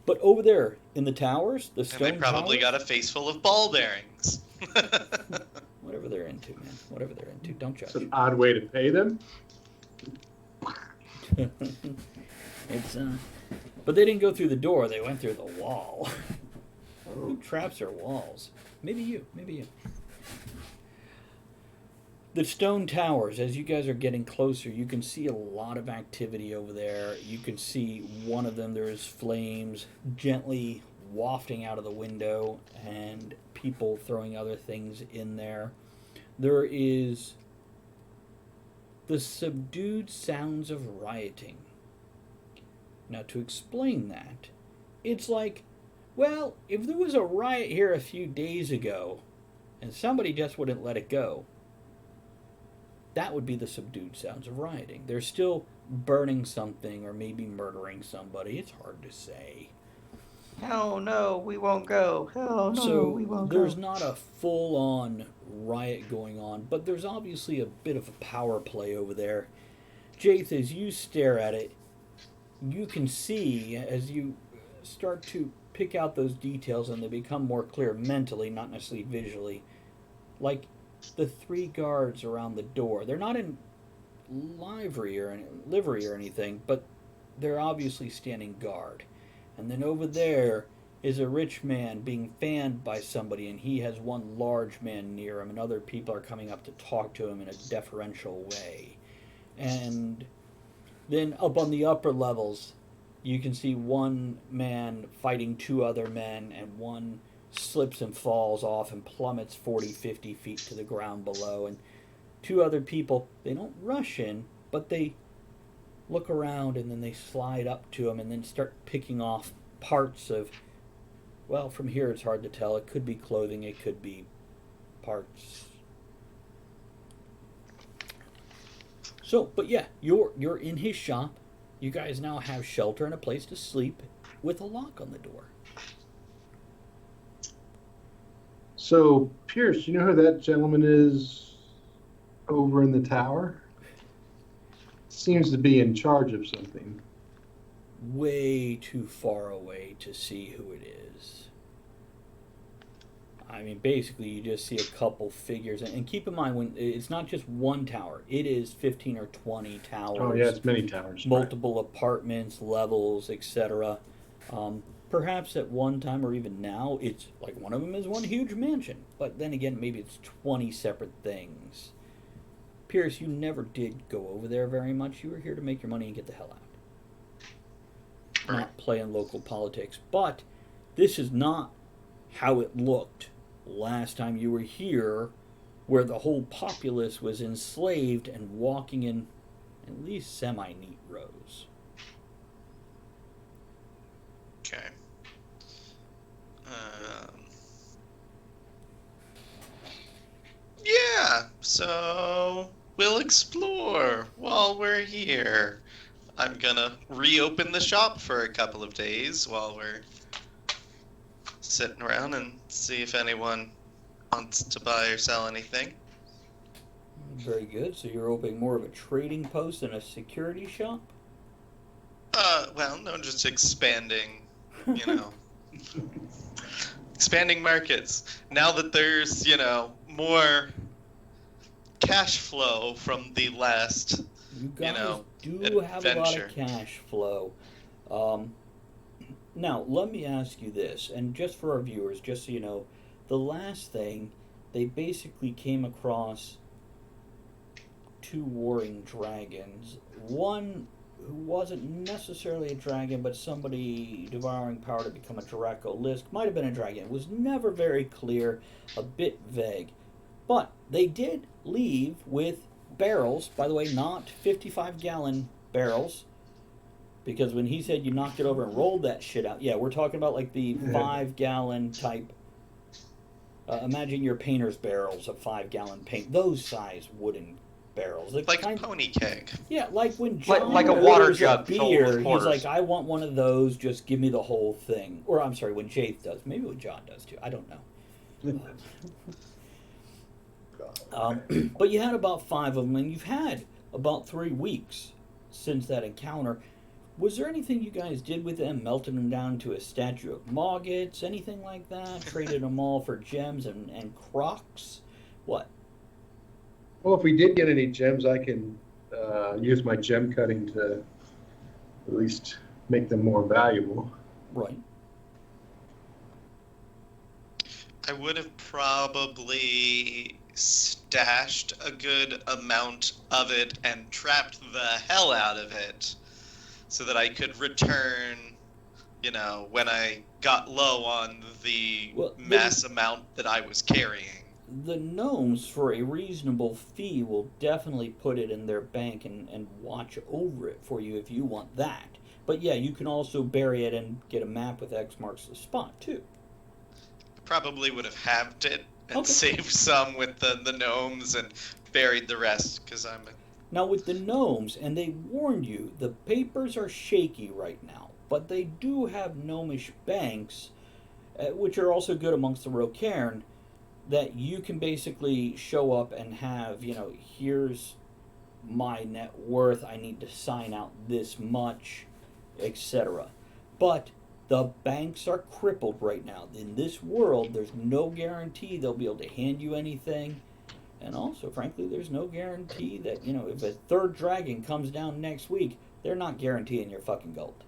But over there in the towers, the stone And they probably towers, got a face full of ball bearings. whatever they're into, man. Whatever they're into. Don't judge. It's an odd way to pay them. It's but they didn't go through the door, they went through the wall. Who traps their walls? Maybe you. The stone towers, as you guys are getting closer, you can see a lot of activity over there. You can see one of them, there's flames gently wafting out of the window and people throwing other things in there. There is the subdued sounds of rioting. Now, to explain that, it's like, well, if there was a riot here a few days ago and somebody just wouldn't let it go, that would be the subdued sounds of rioting. They're still burning something or maybe murdering somebody. It's hard to say. Hell no, we won't go. Hell no, we won't there's go. not a full-on riot going on, but there's obviously a bit of a power play over there. Jaith, as you stare at it, you can see, as you start to pick out those details and they become more clear mentally, not necessarily visually, like the 3 guards around the door. They're not in livery or anything, but they're obviously standing guard. And then over there is a rich man being fanned by somebody, and he has one large man near him, and other people are coming up to talk to him in a deferential way. And then up on the upper levels, you can see one man fighting 2 other men, and one slips and falls off and plummets 40, 50 feet to the ground below. And 2 other people, they don't rush in, but they look around and then they slide up to him and then start picking off parts of, well, from here it's hard to tell. It could be clothing, it could be parts. So, but yeah, you're in his shop. You guys now have shelter and a place to sleep with a lock on the door. So, Pierce, you know who that gentleman is over in the tower? Seems to be in charge of something. Way too far away to see who it is. I mean, basically, you just see a couple figures. And keep in mind, when it's not just one tower. It is 15 or 20 towers. Oh, yeah, it's many towers. Multiple apartments, levels, etc. Perhaps at one time or even now, it's like one of them is one huge mansion. But then again, maybe it's 20 separate things. Pierce, you never did go over there very much. You were here to make your money and get the hell out. Not play in local politics. But this is not how it looked last time you were here, where the whole populace was enslaved and walking in at least semi-neat rows. Okay. Yeah, so we'll explore while we're here. I'm gonna reopen the shop for a couple of days while we're sitting around and see if anyone wants to buy or sell anything. Very good. So you're opening more of a trading post than a security shop? Well, no, just expanding, you know. Expanding markets. Now that there's, more cash flow from the last, You guys do have a lot adventure. of cash flow. Now, let me ask you this, and just for our viewers, just so you know, the last thing, they basically came across 2 warring dragons. One who wasn't necessarily a dragon, but somebody devouring power to become a Dracolisk. Might have been a dragon. It was never very clear, a bit vague. But they did leave with barrels, by the way, not 55-gallon barrels, because when he said you knocked it over and rolled that shit out, yeah, we're talking about like the 5-gallon type. Imagine your painter's barrels of 5-gallon paint, those size wooden barrels. Like a pony keg. Yeah, like when John Like a water orders jug a filled with beer, he's quarters. like, I want one of those, just give me the whole thing. Or, I'm sorry, when Jaith does. Maybe when John does, too. I don't know. But you had about 5 of them, and you've had about 3 weeks since that encounter. Was there anything you guys did with them? Melted them down to a statue of Moggets? Anything like that? Traded them all for gems and crocs? What? Well, if we did get any gems, I can use my gem cutting to at least make them more valuable. Right. I would have probably stashed a good amount of it and trapped the hell out of it so that I could return, when I got low on the mass amount that I was carrying. The gnomes, for a reasonable fee, will definitely put it in their bank and watch over it for you if you want that. But yeah, you can also bury it and get a map with X marks the spot, too. Probably would have halved it and Okay. saved some with the gnomes and buried the rest, because I'm a... Now, with the gnomes, and they warned you, the papers are shaky right now, but they do have gnomish banks, which are also good amongst the Rocairn, that you can basically show up and have, here's my net worth, I need to sign out this much, etc. But the banks are crippled right now. In this world, there's no guarantee they'll be able to hand you anything. And also, frankly, there's no guarantee that, if a 3rd dragon comes down next week, they're not guaranteeing your fucking gold.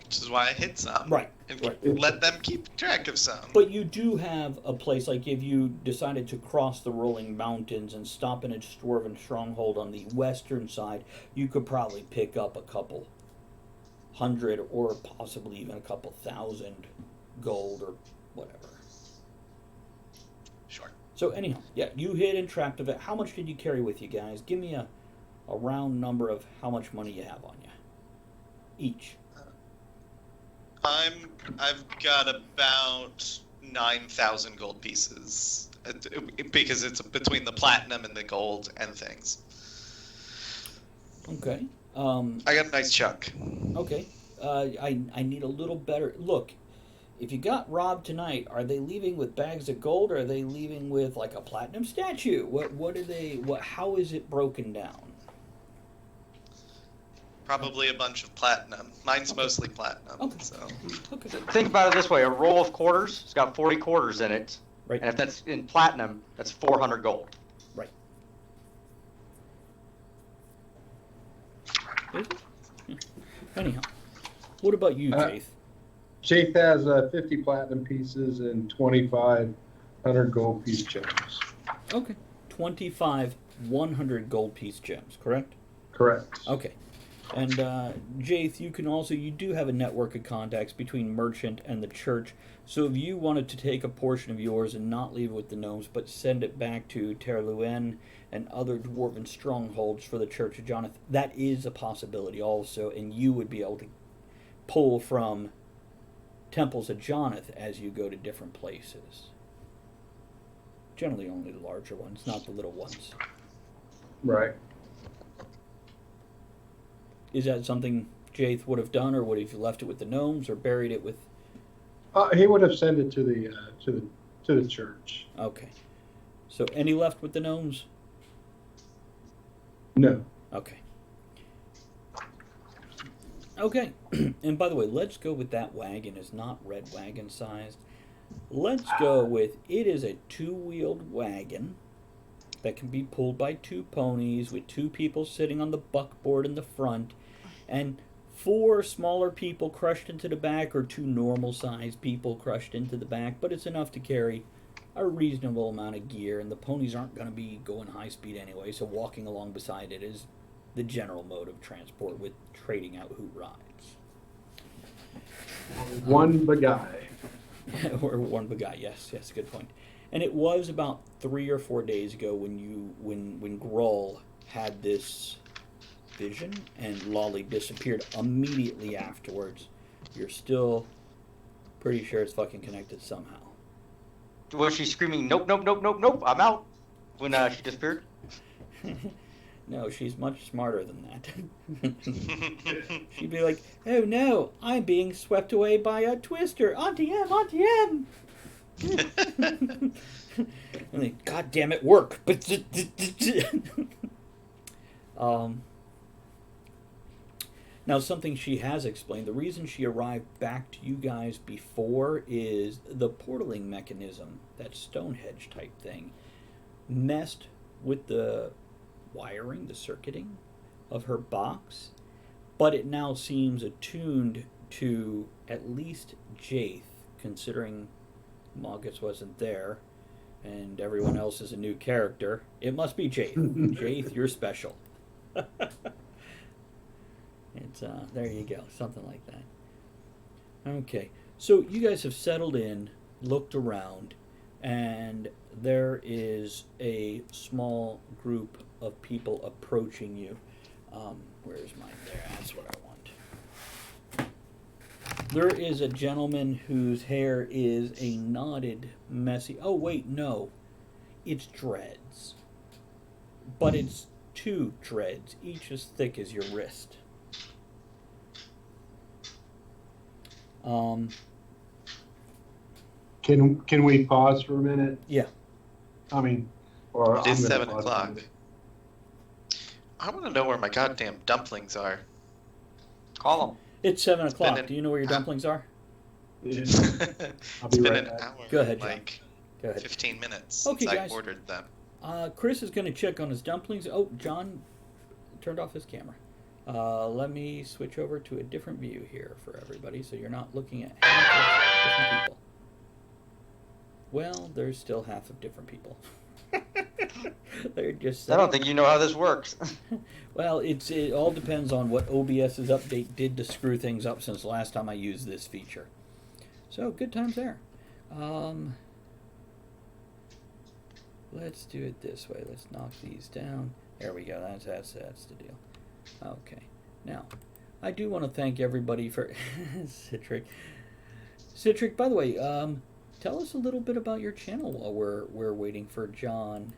Which is why I hit some. Right. And Right. let them keep track of some. But you do have a place, like if you decided to cross the rolling mountains and stop in a dwarven stronghold on the western side, you could probably pick up a couple 100 or possibly even a couple 1,000 gold or whatever. Sure. So anyhow, yeah, you hid and trapped of it. How much did you carry with you guys? Give me a round number of how much money you have on you. Each. I've got about 9,000 gold pieces because it's between the platinum and the gold and things. Okay. I got a nice chunk. Okay. I need a little better look. If you got robbed tonight, are they leaving with bags of gold, or are they leaving with like a platinum statue? What are they? How is it broken down? Probably a bunch of platinum. Mine's mostly platinum. Okay. So. Okay. Think about it this way: a roll of quarters, it's got 40 quarters in it, Right. and if that's in platinum, that's 400 gold. Right. Is it? Anyhow, what about you, Jaith? Jaith has 50 platinum pieces and 2,500 gold piece gems. Okay. 25 100 gold piece gems, correct? Correct. Okay. And Jaith, you do have a network of contacts between merchant and the church. So if you wanted to take a portion of yours and not leave it with the gnomes, but send it back to Terluen and other dwarven strongholds for the Church of Jonathan, that is a possibility also, and you would be able to pull from temples of Jonathan as you go to different places. Generally only the larger ones, not the little ones. Right. Is that something Jaith would have done, or would he have left it with the gnomes, or buried it with? He would have sent it to the church. Okay. So any left with the gnomes? No. Okay. Okay. And by the way, let's go with that wagon is not red wagon sized. Let's go with it is a 2-wheeled wagon that can be pulled by 2 ponies with 2 people sitting on the buckboard in the front and 4 smaller people crushed into the back, or 2 normal sized people crushed into the back, but it's enough to carry a reasonable amount of gear, and the ponies aren't going to be going high speed anyway, so walking along beside it is the general mode of transport, with trading out who rides. One guy. Or one guy, yes, good point. And it was about 3 or 4 days ago when Grohl had this vision and Lolly disappeared immediately afterwards. You're still pretty sure it's fucking connected somehow. Was she screaming, nope, nope, nope, nope, nope, I'm out, when she disappeared? No, she's much smarter than that. She'd be like, "Oh no, I'm being swept away by a twister. Auntie M, Auntie M." And then, God damn it, work. Now, something she has explained, the reason she arrived back to you guys before is the portaling mechanism, that Stonehenge type thing, messed with the wiring, the circuiting of her box, but it now seems attuned to at least Jaith, considering Mogget's wasn't there and everyone else is a new character. It must be Jaith. Jaith, you're special. It's there you go, something like that. Okay, so you guys have settled in, looked around, and there is a small group of people approaching you. Where's mine? There, that's what I want. There is a gentleman whose hair is a knotted, messy. Oh wait, no, it's dreads, but it's two dreads, each as thick as your wrist. Can we pause for a minute? Yeah. I mean, or It is I'm gonna 7 pause for a o'clock. minute. I want to know where my goddamn dumplings are. Call them. It's 7 o'clock. been an Do you know where your dumplings are? Yeah. I'll It's be been right an back. hour. Go ahead, John. Like Go ahead. 15 minutes Okay, since I guys. ordered them. Chris is going to check on his dumplings. Oh, John turned off his camera. Let me switch over to a different view here for everybody, so you're not looking at half of different people. Well, there's still half of different people. They're just. I don't think you know how this works. Well, it all depends on what OBS's update did to screw things up since the last time I used this feature. So good times there. Let's do it this way. Let's knock these down. There we go. That's the deal. Okay. Now, I do want to thank everybody for Citric. Citric, by the way, tell us a little bit about your channel while we're waiting for John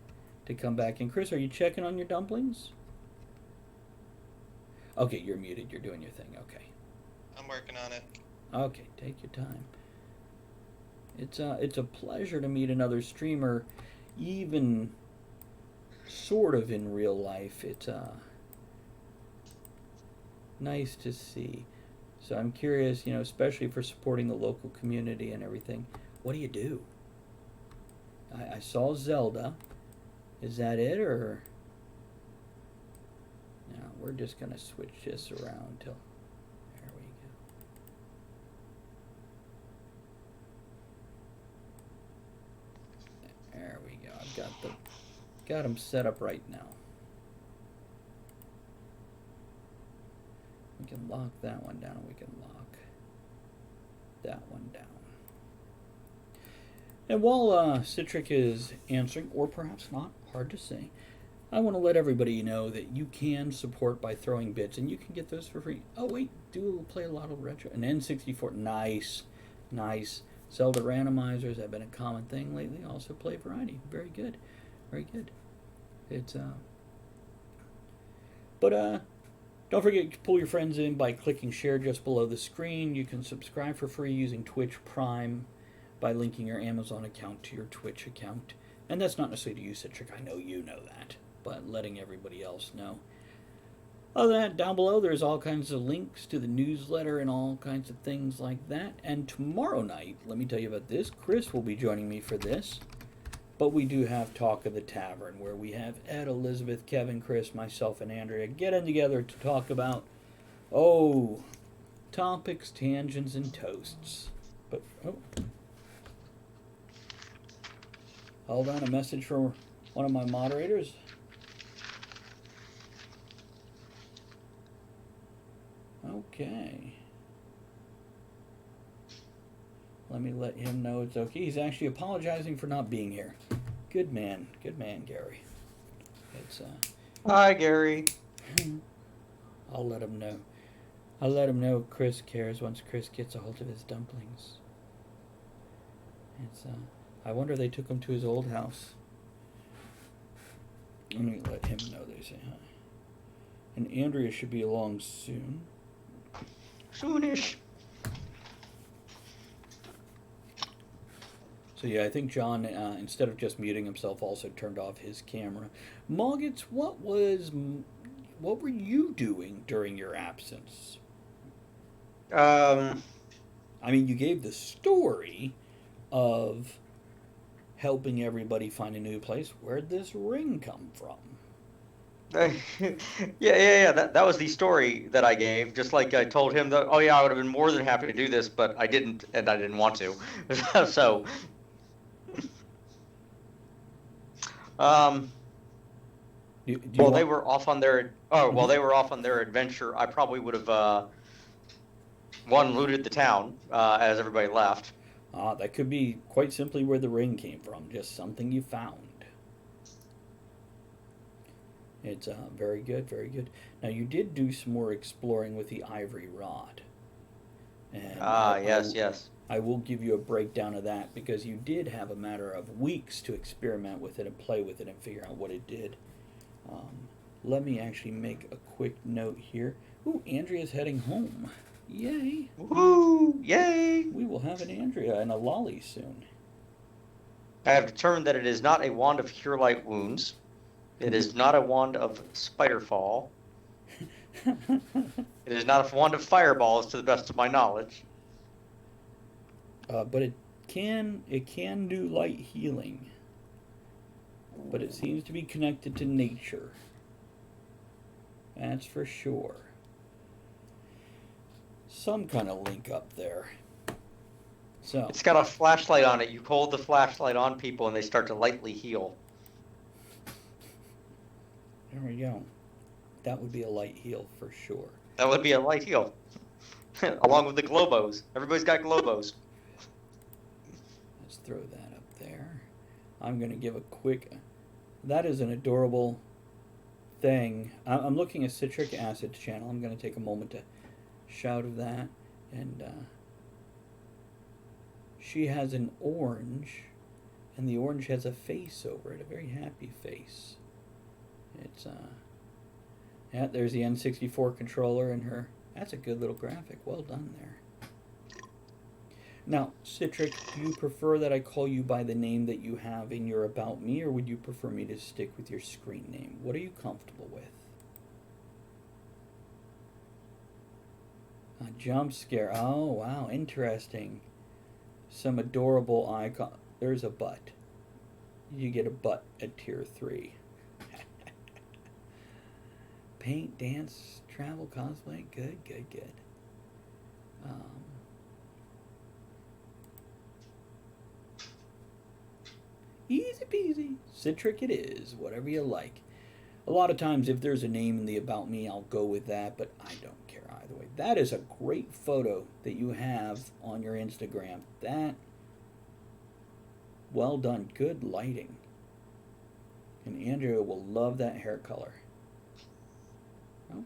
to come back. And Chris, are you checking on your dumplings? Okay, you're muted. You're doing your thing. Okay. I'm working on it. Okay, take your time. It's a pleasure to meet another streamer, even sort of in real life. It's nice to see. So I'm curious, especially for supporting the local community and everything. What do you do? I saw Zelda. Is that it, or? No, we're just gonna switch this around till. There we go. There we go. I've got them set up right now. We can lock that one down. We can lock that one down. And while Citric is answering, or perhaps not, hard to say, I want to let everybody know that you can support by throwing bits, and you can get those for free. Oh wait, play a lot of retro. An N64, nice. Zelda randomizers have been a common thing lately. Also play variety, very good. It's but don't forget to pull your friends in by clicking share just below the screen. You can subscribe for free using Twitch Prime by linking your Amazon account to your Twitch account. And that's not necessarily to you, Citric. I know you know that, but letting everybody else know. Other than that, down below there's all kinds of links to the newsletter and all kinds of things like that. And tomorrow night, let me tell you about this. Chris will be joining me for this. But we do have Talk of the Tavern, where we have Ed, Elizabeth, Kevin, Chris, myself, and Andrea getting together to talk about, topics, tangents, and toasts. But, hold on, a message from one of my moderators. Okay. Let me let him know it's okay. He's actually apologizing for not being here. Good man, Gary. It's Hi, Gary. I'll let him know. I'll let him know Chris cares once Chris gets a hold of his dumplings. It's I wonder if they took him to his old house. Let me let him know they say hi. And Andrea should be along soon. Soonish. So yeah, I think John, instead of just muting himself, also turned off his camera. Moggets, what were you doing during your absence? Um, I mean, you gave the story of helping everybody find a new place. Where'd this ring come from? yeah. That was the story that I gave. Just like I told him that, oh yeah, I would have been more than happy to do this, but I didn't, and I didn't want to. So, um, Do you while they want- were off on their while they were off on their adventure, I probably would have one looted the town as everybody left. That could be quite simply where the ring came from. Just something you found. It's very good, very good. Now, you did do some more exploring with the Ivory Rod. And Yes. I will give you a breakdown of that because you did have a matter of weeks to experiment with it and play with it and figure out what it did. Let me actually make a quick note here. Ooh, Andrea's heading home. Yay! Woo! Yay! We will have an Andrea and a Lolly soon. I have determined that it is not a wand of cure light wounds. It is not a wand of spiderfall. It is not a wand of fireballs, to the best of my knowledge. But it can do light healing. But it seems to be connected to nature. That's for sure. Some kind of link up there. So It's got a flashlight on it. You hold the flashlight on people and they start to lightly heal. there we go. That would be a light heal for sure. That would be a light heal. Along with the globos. Everybody's got globos. Let's throw that up there. I'm going to give a quick... That is an adorable thing. I'm looking at Citric Acid's channel. I'm going to take a moment to shout of that. And she has an orange, and the orange has a face over it, a very happy face. It's, yeah, there's the N64 controller and her... That's a good little graphic. Well done there. Now, Citric, do you prefer that I call you by the name that you have in your About Me, or would you prefer me to stick with your screen name? What are you comfortable with? A jump scare. Oh, wow, interesting. Some adorable icon. There's a butt. You get a butt at tier 3. Paint, dance, travel, cosplay. Good. Easy peasy. Citric it is, whatever you like. A lot of times if there's a name in the About Me, I'll go with that, but I don't care either way. That is a great photo that you have on your Instagram. That, well done. Good lighting. And Andrea will love that hair color.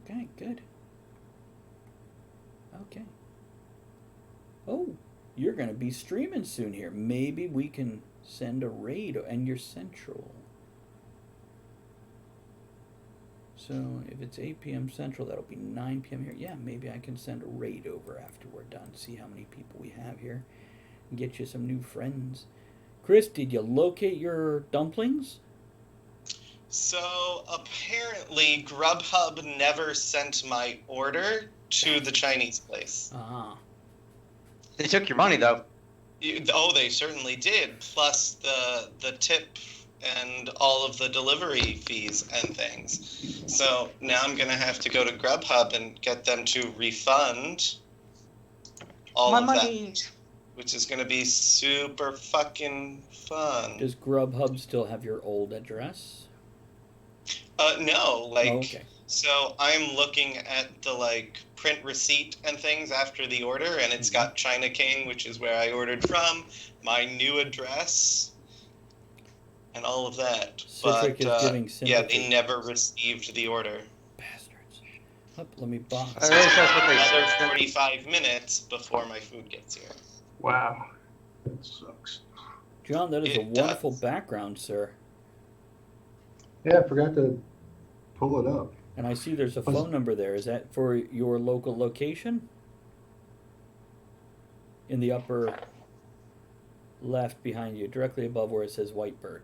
Okay, good. Okay. Oh, you're going to be streaming soon here. Maybe we can send a raid, and you're central. So if it's 8 p.m. central, that'll be 9 p.m. here. Yeah, maybe I can send a raid over after we're done. See how many people we have here. And get you some new friends. Chris, did you locate your dumplings? So apparently Grubhub never sent my order to the Chinese place. Ah. They took your money, though. Oh, they certainly did. Plus the tip and all of the delivery fees and things. So now I'm going to have to go to Grubhub and get them to refund all My of money. that, which is going to be super fucking fun. Does Grubhub still have your old address? No, like, Oh, okay. so I'm looking at the, print receipt and things after the order, and it's got China King, which is where I ordered from, my new address, and all of that. Citric is giving yeah, sympathy. they never received the order. Bastards. Up, let me box. I think that's what they Another said. 45 minutes before my food gets here. Wow. That sucks. John, that is a It wonderful does. background, sir. Yeah, I forgot to pull it up. And I see there's a Was- phone number there. Is that for your local location? In the upper left behind you, directly above where it says Whitebird.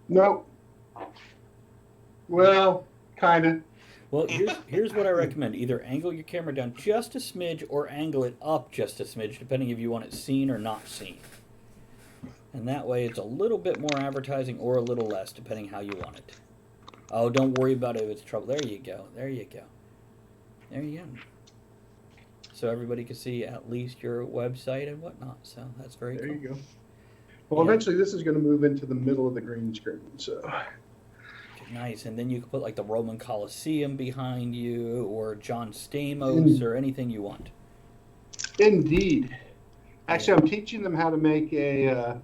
Nope. Well, kind of. Well, here's what I recommend. Either angle your camera down just a smidge or angle it up just a smidge, depending if you want it seen or not seen. And that way it's a little bit more advertising or a little less, depending how you want it. Oh, don't worry about it if it's trouble. There you go. There you go. There you go. So everybody can see at least your website and whatnot. So that's very There cool. you go. Well, Yeah. eventually this is going to move into the middle of the green screen. So Nice. And then you can put like the Roman Colosseum behind you or John Stamos or anything you want. indeed. Actually, I'm teaching them how to make a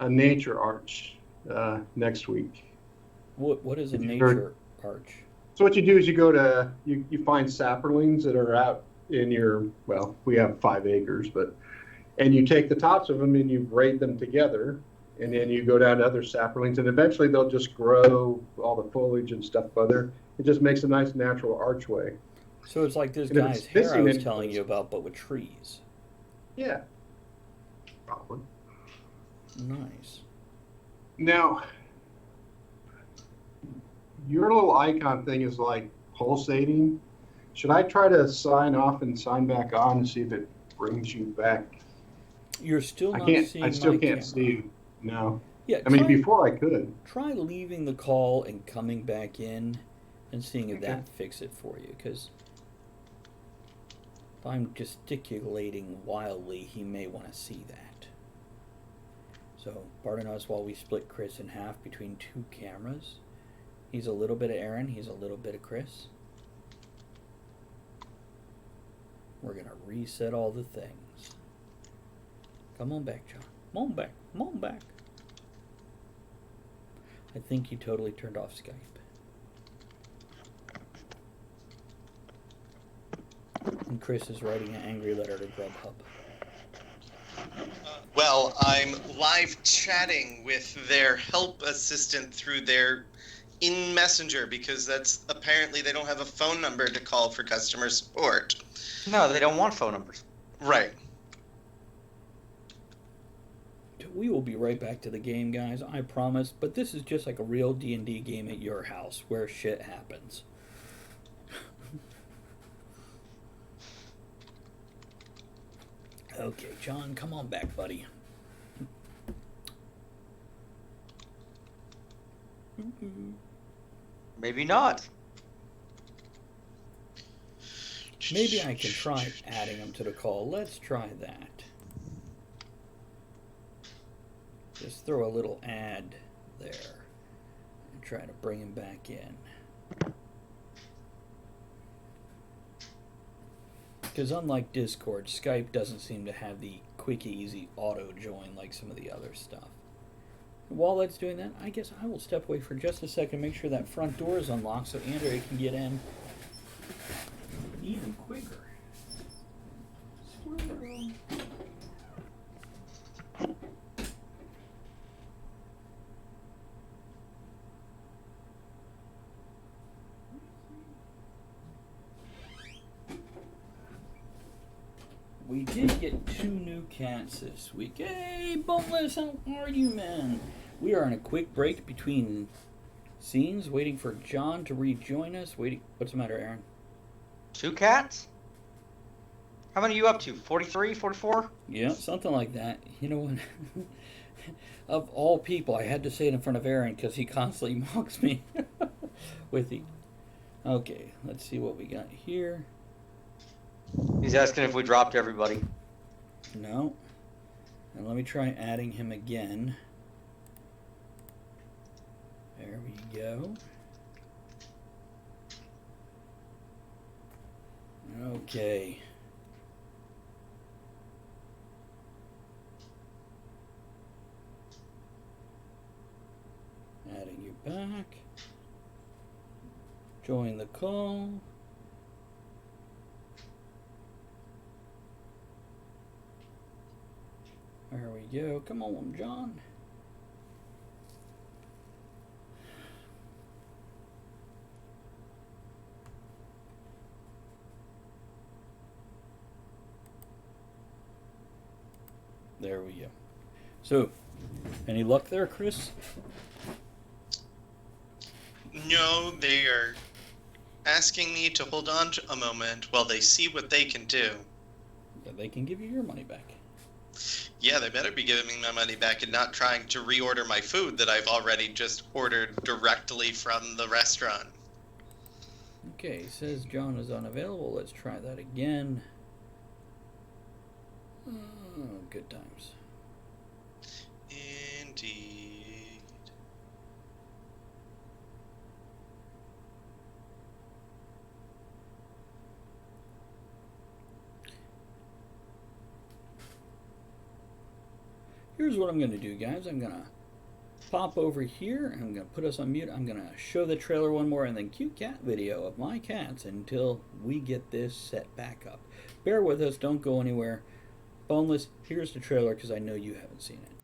nature arch next week. What is a Have you nature arch? So what you do is you go to you find sapperlings that are out in your, well, we have 5 acres, and you take the tops of them and you braid them together, and then you go down to other sapperlings, and eventually they'll just grow all the foliage and stuff by there. It just makes a nice natural archway. So it's like this And if guy's it's hair I missing was any telling place- you about, but with trees. Yeah, probably. Nice. Now, your little icon thing is like pulsating. Should I try to sign off and sign back on and see if it brings you back? You're still I not can't. seeing I still my can't camera. see you. No. Yeah, I mean, try, before I could. try leaving the call and coming back in and seeing if Okay. that fix it for you. Because if I'm gesticulating wildly, he may want to see that. So pardon us while we split Chris in half between 2 cameras. He's a little bit of Aaron. He's a little bit of Chris. We're going to reset all the things. Come on back, John. Come on back. Come on back. I think you totally turned off Skype. And Chris is writing an angry letter to Grubhub. Well, I'm live chatting with their help assistant through their in Messenger because that's apparently they don't have a phone number to call for customer support. No, they don't want phone numbers. Right. We will be right back to the game, guys, I promise. But this is just like a real D&D game at your house where shit happens. Okay, John, come on back, buddy. Maybe not. Maybe I can try adding him to the call. Let's try that. Just throw a little ad there and try to bring him back in. Because unlike Discord, Skype doesn't seem to have the quick, easy auto join like some of the other stuff. While that's doing that, I guess I will step away for just a second, make sure that front door is unlocked so Andrea can get in even quicker. Squirrel. We did get 2 new cats this week. Hey, Boneless, how are you, man? We are on a quick break between scenes, waiting for John to rejoin us. What's the matter, Aaron? 2 cats? How many are you up to? 43, 44? Yeah, something like that. You know what? Of all people, I had to say it in front of Aaron because he constantly mocks me with the. Okay, let's see what we got here. He's asking if we dropped everybody. No. And let me try adding him again. There we go. Okay. Adding you back. Join the call. There we go. Come on, John. There we go. So, any luck there, Chris? No, they are asking me to hold on to a moment while they see what they can do. That they can give you your money back. Yeah, they better be giving me my money back and not trying to reorder my food that I've already just ordered directly from the restaurant. Okay, he says John is unavailable. Let's try that again. Oh, good times. Indeed. Here's what I'm going to do, guys. I'm going to pop over here. I'm going to put us on mute. I'm going to show the trailer one more and then cute cat video of my cats until we get this set back up. Bear with us. Don't go anywhere. Boneless, here's the trailer because I know you haven't seen it.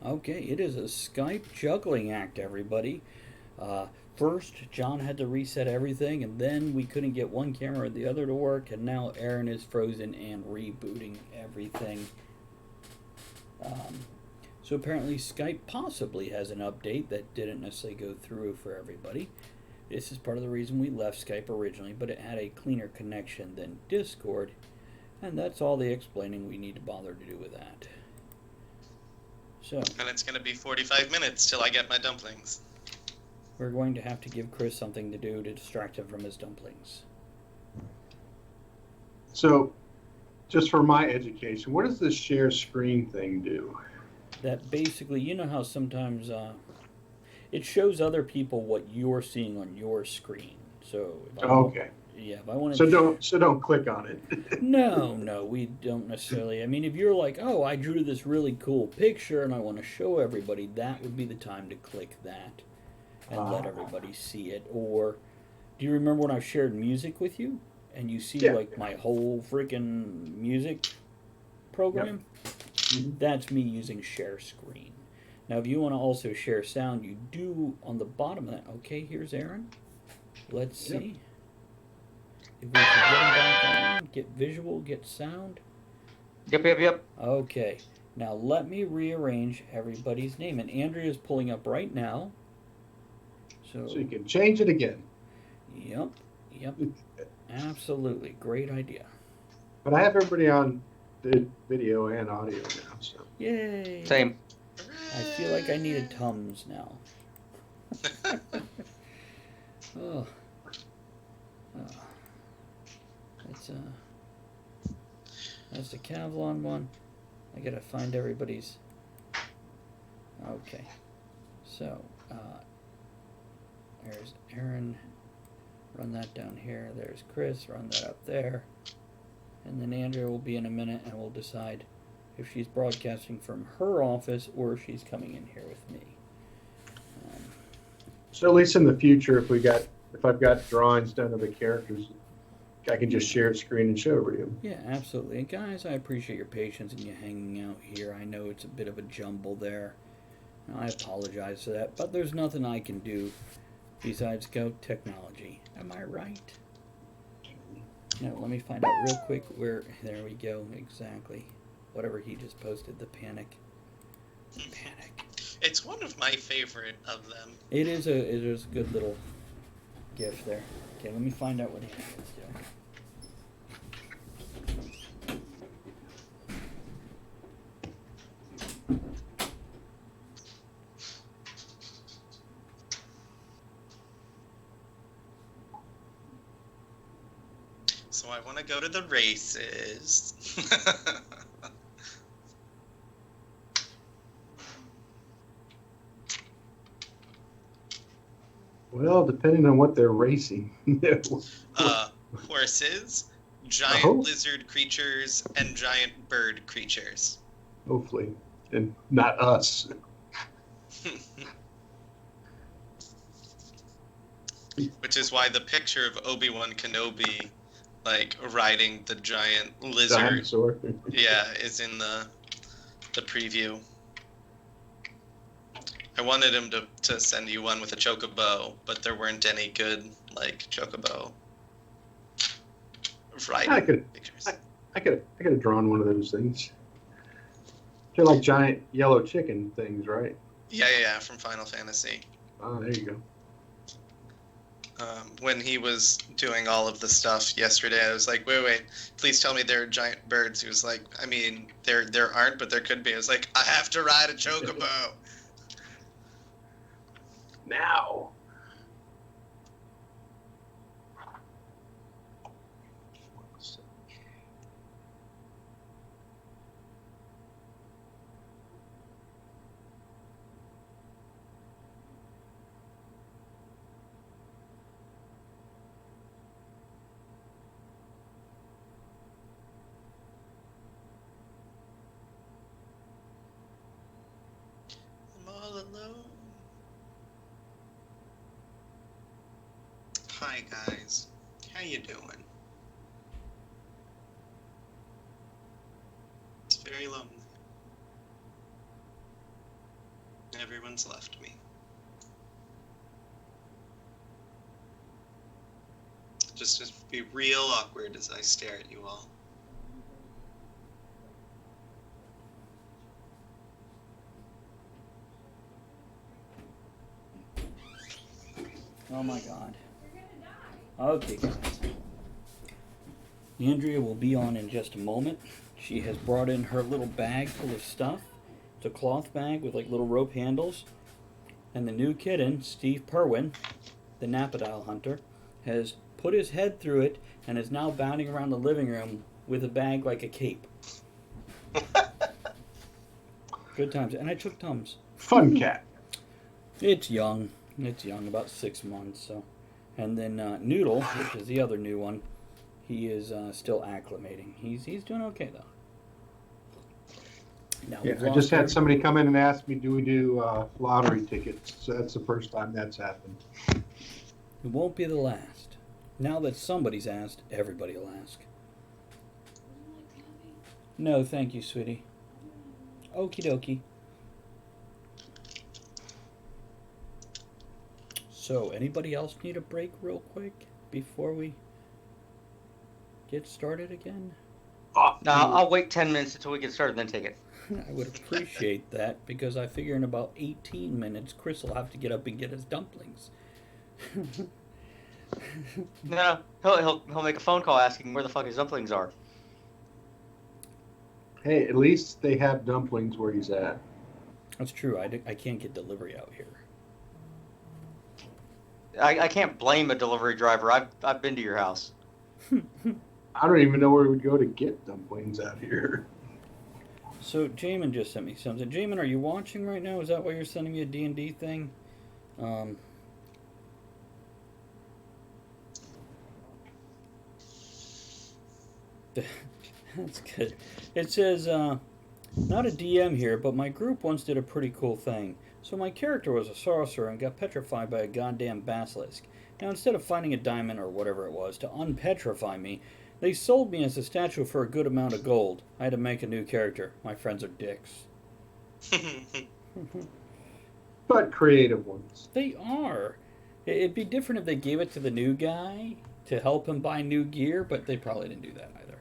Okay, it is a Skype juggling act, everybody. First, John had to reset everything, and then we couldn't get one camera or the other to work, and now Aaron is frozen and rebooting everything. So apparently Skype possibly has an update that didn't necessarily go through for everybody. This is part of the reason we left Skype originally, but it had a cleaner connection than Discord, and that's all the explaining we need to bother to do with that. So, And it's going to be 45 minutes till I get my dumplings. we're going to have to give Chris something to do to distract him from his dumplings. So, just for my education, what does this share screen thing do? That basically, you know how sometimes it shows other people what you're seeing on your screen. So, if I Okay. if I want So to. don't click on it. No, we don't necessarily. I mean, if you're like, oh, I drew this really cool picture and I want to show everybody, that would be the time to click that and let everybody see it. Or, do you remember when I shared music with you and you see like my whole freaking music program? Yep. That's me using share screen. Now, if you want to also share sound, you do on the bottom of that. Okay, here's Aaron. Let's see. If we can get him back on, get visual, get sound. Yep. Okay, now let me rearrange everybody's name. And Andrea's pulling up right now. So you can change it again. Yep. Absolutely. Great idea. But I have everybody on the video and audio now. So. Yay. Same. I feel like I need a Tums now. Oh. That's the Kavlon one. I gotta find everybody's. Okay. So, there's Aaron. Run that down here. There's Chris. Run that up there. And then Andrea will be in a minute, and we'll decide if she's broadcasting from her office or if she's coming in here with me. So at least in the future, if I've got drawings done of the characters, I can just share a screen and show everybody them. Yeah, absolutely. And guys, I appreciate your patience and you hanging out here. I know it's a bit of a jumble there. I apologize for that, but there's nothing I can do besides go technology. Am I right? Now, let me find out real quick where. There we go. Exactly. Whatever he just posted, the panic. It's one of my favorite of them. It is a good little gift there. Okay, let me find out what he has doing. So I want to go to the races. Well, depending on what they're racing. Horses, giant lizard creatures, and giant bird creatures. Hopefully. And not us. Which is why the picture of Obi-Wan Kenobi, like, riding the giant lizard, Dinosaur. yeah, is in the preview. I wanted him to send you one with a chocobo, but there weren't any good, like, chocobo riding pictures. I could have drawn one of those things. They're like giant yellow chicken things, right? Yeah, from Final Fantasy. Oh, there you go. When he was doing all of the stuff yesterday, I was like, wait, please tell me there are giant birds. He was like, I mean, there aren't, but there could be. I was like, I have to ride a chocobo. Now. I'm all alone. Hi guys, how you doing? It's very lonely. Everyone's left me. Just be real awkward as I stare at you all. Oh my god. Okay, guys. Andrea will be on in just a moment. She has brought in her little bag full of stuff. It's a cloth bag with like little rope handles. And the new kitten, Steve Perwin, the Napadile hunter, has put his head through it and is now bounding around the living room with a bag like a cape. Good times. And I took Tums. Fun cat. It's young. It's young, about 6 months. So, and then Noodle, which is the other new one, he is still acclimating. He's doing okay though. Now, Yeah, I just had somebody come in and ask me, do we do lottery tickets? So that's the first time that's happened. It won't be the last. Now that somebody's asked, everybody will ask. No, thank you, sweetie. Okie dokie. So, anybody else need a break real quick before we get started again? No, I'll wait 10 minutes until we get started, then take it. I would appreciate that, because I figure in about 18 minutes, Chris will have to get up and get his dumplings. No, he'll make a phone call asking where the fuck his dumplings are. Hey, at least they have dumplings where he's at. That's true. I can't get delivery out here. I can't blame a delivery driver. I've been to your house. I don't even know where we would go to get dumplings out here. So Jamin just sent me something. Jamin, are you watching right now? Is that why you're sending me a D&D thing? That's good. It says, not a DM here, but my group once did a pretty cool thing. So my character was a sorcerer and got petrified by a goddamn basilisk. Now instead of finding a diamond or whatever it was to unpetrify me, they sold me as a statue for a good amount of gold. I had to make a new character. My friends are dicks. But creative ones. They are. It'd be different if they gave it to the new guy to help him buy new gear, but they probably didn't do that either.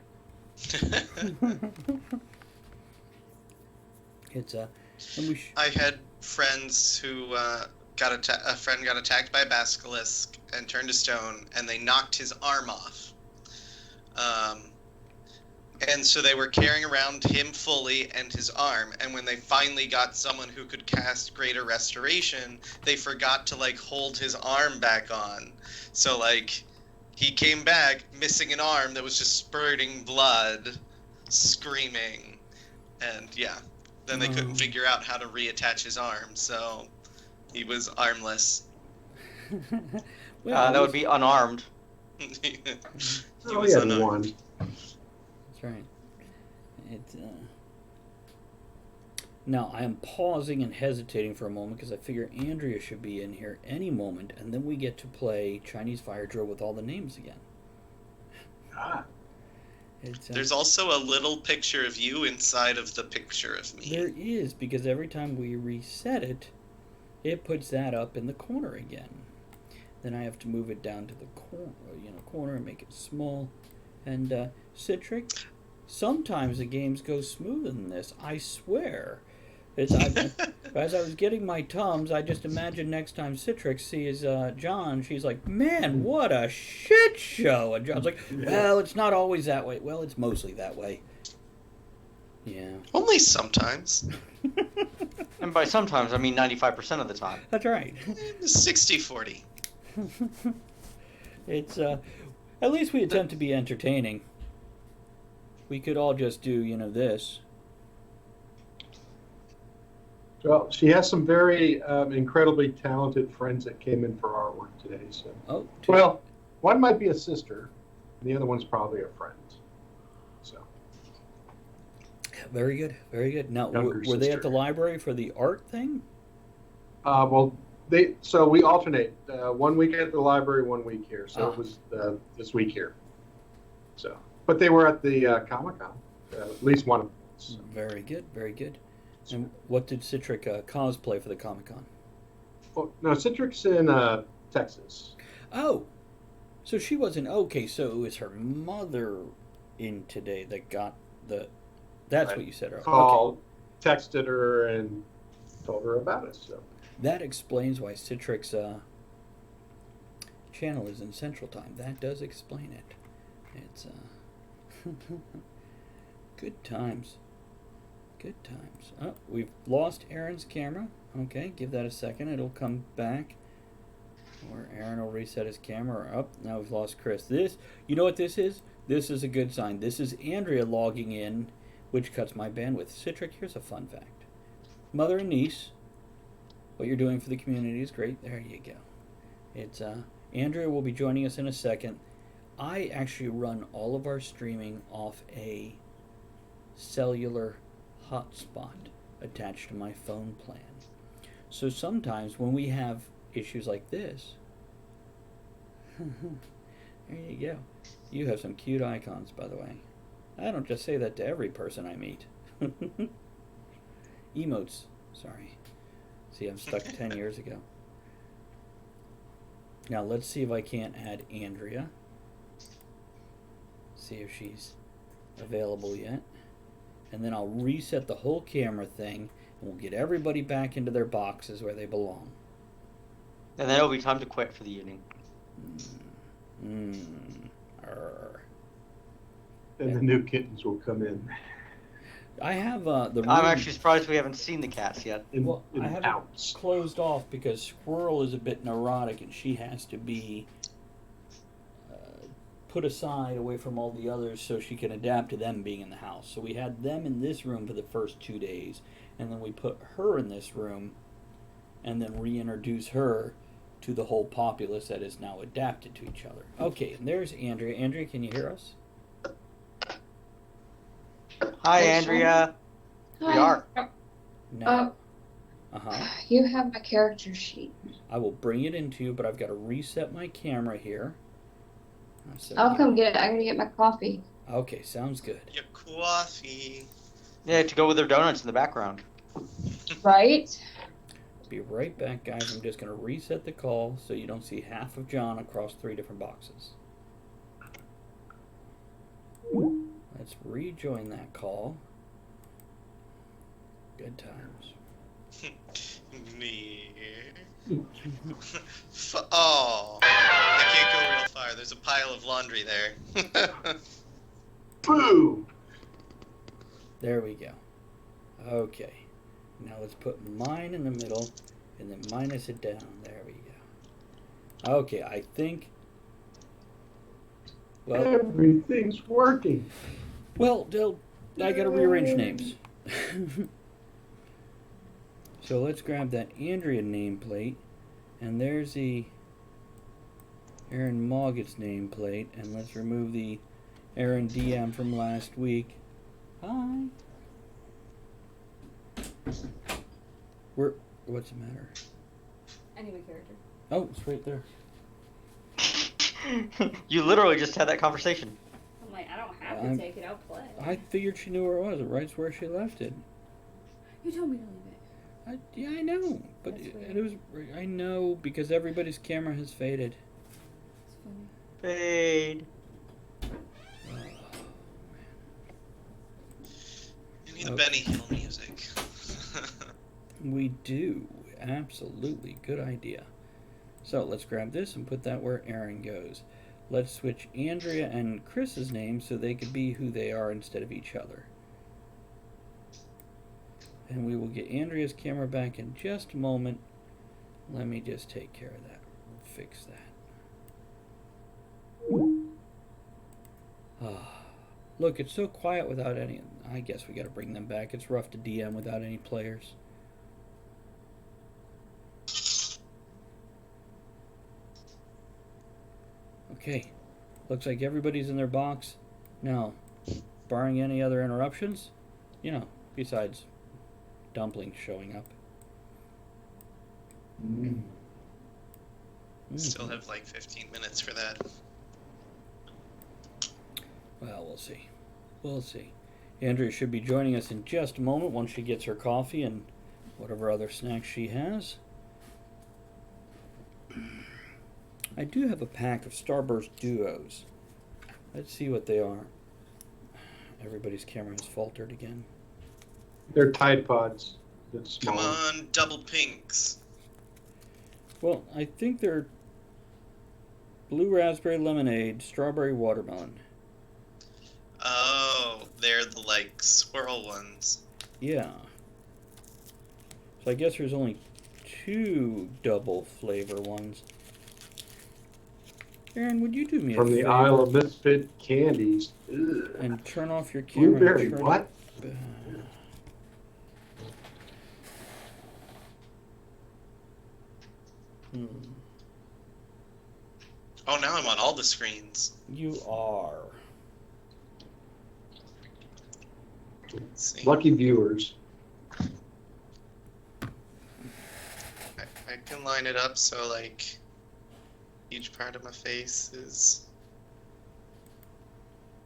It's I had friends who a friend got attacked by a basilisk and turned to stone, and they knocked his arm off. And so they were carrying around him fully and his arm, and when they finally got someone who could cast Greater Restoration, they forgot to hold his arm back on. So he came back missing an arm that was just spurting blood, screaming, and yeah. Then they couldn't figure out how to reattach his arm, so he was armless. That would be unarmed. He was unarmed. One. That's right. Now, I am pausing and hesitating for a moment because I figure Andrea should be in here any moment, and then we get to play Chinese Fire Drill with all the names again. Ah. There's also a little picture of you inside of the picture of me. There is, because every time we reset it, it puts that up in the corner again. Then I have to move it down to the corner and make it small. And Citric, sometimes the games go smoother than this. I swear. As I was getting my Tums, I just imagined next time Citrix sees John, she's like, "Man, what a shit show!" And John's like, "Well, it's not always that way." Well, it's mostly that way. Yeah. Only sometimes. And by sometimes, I mean 95% of the time. That's right. 60-40. It's at least we attempt to be entertaining. We could all just do, this. Well, she has some very incredibly talented friends that came in for artwork today. So, well, one might be a sister, and the other one's probably a friend. So, very good, very good. Now, Younger were they at sister. the library for the art thing? Well, we alternate. 1 week at the library, 1 week here. So it was this week here. So, but they were at the Comic-Con, at least one of them. So. Very good, very good. And what did Citric cosplay for the Comic-Con? Oh, no, Citric's in Texas. Oh, so she wasn't okay. So it was her mother in today that got the. That's Right. what you said earlier. Called, texted her, and told her about us. So That explains why Citric's channel is in Central Time. That does explain it. It's good times. Good times. Oh, we've lost Aaron's camera. Okay, give that a second. It'll come back. Or Aaron will reset his camera. Up. Now we've lost Chris. You know what this is? This is a good sign. This is Andrea logging in, which cuts my bandwidth. Citric, here's a fun fact. Mother and niece, what you're doing for the community is great. There you go. It's Andrea will be joining us in a second. I actually run all of our streaming off a cellular hotspot attached to my phone plan. So sometimes when we have issues like this, there you go. You have some cute icons, by the way. I don't just say that to every person I meet. Emotes, sorry. See, I'm stuck 10 years ago. Now let's see if I can't add Andrea. See if she's available yet. And then I'll reset the whole camera thing, and we'll get everybody back into their boxes where they belong. And then it'll be time to quit for the evening. and the new kittens will come in. I have the room. I'm actually surprised we haven't seen the cats yet. Well, in I have pouts. it closed off because Squirrel is a bit neurotic and she has to be put aside away from all the others so she can adapt to them being in the house. So we had them in this room for the first 2 days, and then we put her in this room and then reintroduce her to the whole populace that is now adapted to each other. Okay, and there's Andrea. Andrea, can you hear us? Hi, Andrea. We are. No. You have my character sheet. I will bring it into you, but I've got to reset my camera here. So I'll come get it. I'm gonna get my coffee. Okay, sounds good. Your coffee. Yeah, to go with their donuts in the background. Right? Be right back, guys. I'm just going to reset the call so you don't see half of John across 3 different boxes. Let's rejoin that call. Good times. Me. Oh, I can't go real far. There's a pile of laundry there. Boo! There we go. Okay. Now let's put mine in the middle and then minus it down. There we go. Okay, I think... Well, Everything's working. well, I gotta rearrange names. So let's grab that Andrea nameplate, and there's the Aaron Moggett's nameplate, and let's remove the Aaron DM from last week. Hi. What's the matter? I need my character. Oh, it's right there. You literally just had that conversation. I'm like, I don't have to take it, I'll play. I figured she knew where it was. It right's where she left it. You told me to leave it. Yeah, I know, but That's it weird. was. I know because everybody's camera has faded. It's funny. Fade. Oh, You need the Benny Hill music. we do. Absolutely. Good idea. So let's grab this and put that where Aaron goes. Let's switch Andrea and Chris's names so they could be who they are instead of each other. And we will get Andrea's camera back in just a moment. Let me just take care of that. Fix that. Look, it's so quiet without any... I guess we got to bring them back. It's rough to DM without any players. Okay. Looks like everybody's in their box. Now, barring any other interruptions, besides Dumpling showing up. Still have like 15 minutes for that. Well, we'll see. We'll see. Andrea should be joining us in just a moment once she gets her coffee and whatever other snacks she has. I do have a pack of Starburst Duos. Let's see what they are. Everybody's camera has faltered again. They're Tide Pods. That's Come small. on, double pinks. Well, I think they're blue raspberry lemonade, strawberry watermelon. Oh, they're the like swirl ones. Yeah. So I guess there's only 2 double flavor ones. Aaron, would you do me From a the favor Isle of Misfit Candies. Ugh. and turn off your camera? Blueberry, and turn what? Hmm. Oh, now I'm on all the screens. You are. Let's see. Lucky viewers. I can line it up so like each part of my face is.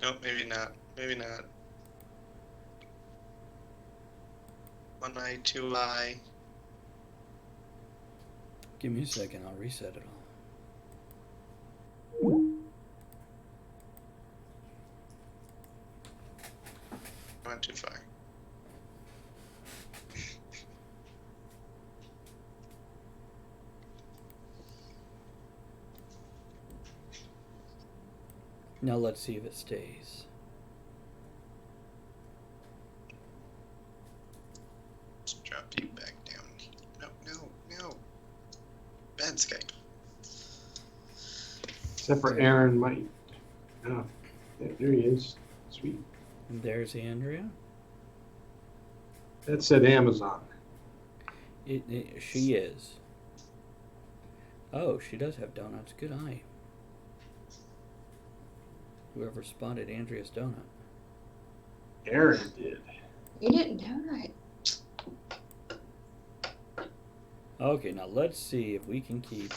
Nope, maybe not. Maybe not. One eye, two eye. Give me a second, I'll reset it all. I went too far. Now let's see if it stays. Let's drop you back down. No. Bad Skype. Except for Aaron might. Oh, there he is. Sweet. And there's Andrea. That said Amazon. She is. Oh, she does have donuts. Good eye. Whoever spotted Andrea's donut. Aaron did. You didn't know it. Okay, now let's see if we can keep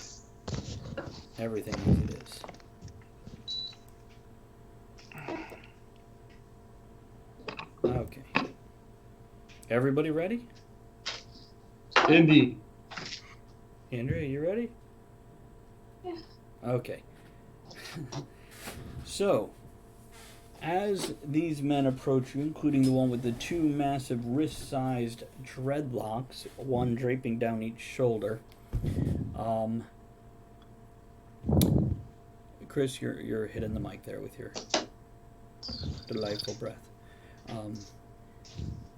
everything as it is. Okay. Everybody ready? Indeed. Andrea, you ready? Yeah. Okay. So, as these men approach you, including the one with the 2 massive wrist-sized dreadlocks, one draping down each shoulder, Chris, you're hitting the mic there with your delightful breath.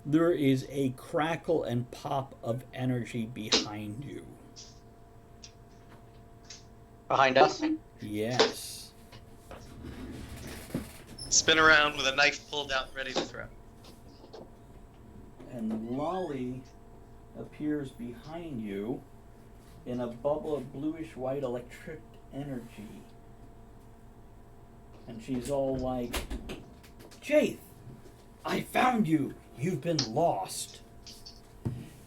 There is a crackle and pop of energy behind you. Behind us? Yes. Spin around with a knife pulled out, ready to throw. And Lolly appears behind you in a bubble of bluish white electric energy. And she's all like, Jaith, I found you. You've been lost.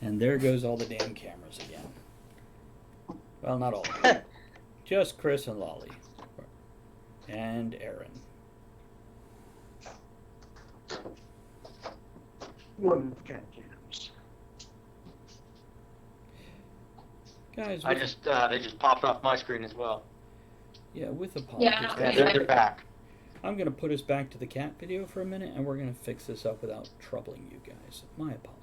And there goes all the damn cameras again. Well, not all. Just Chris and Lolly. And Aaron. One of the cat cams. Guys, I just they just popped off my screen as well. yeah, with apologies. Yeah. They're back. I'm going to put us back to the cat video for a minute, and we're going to fix this up without troubling you guys. My apologies.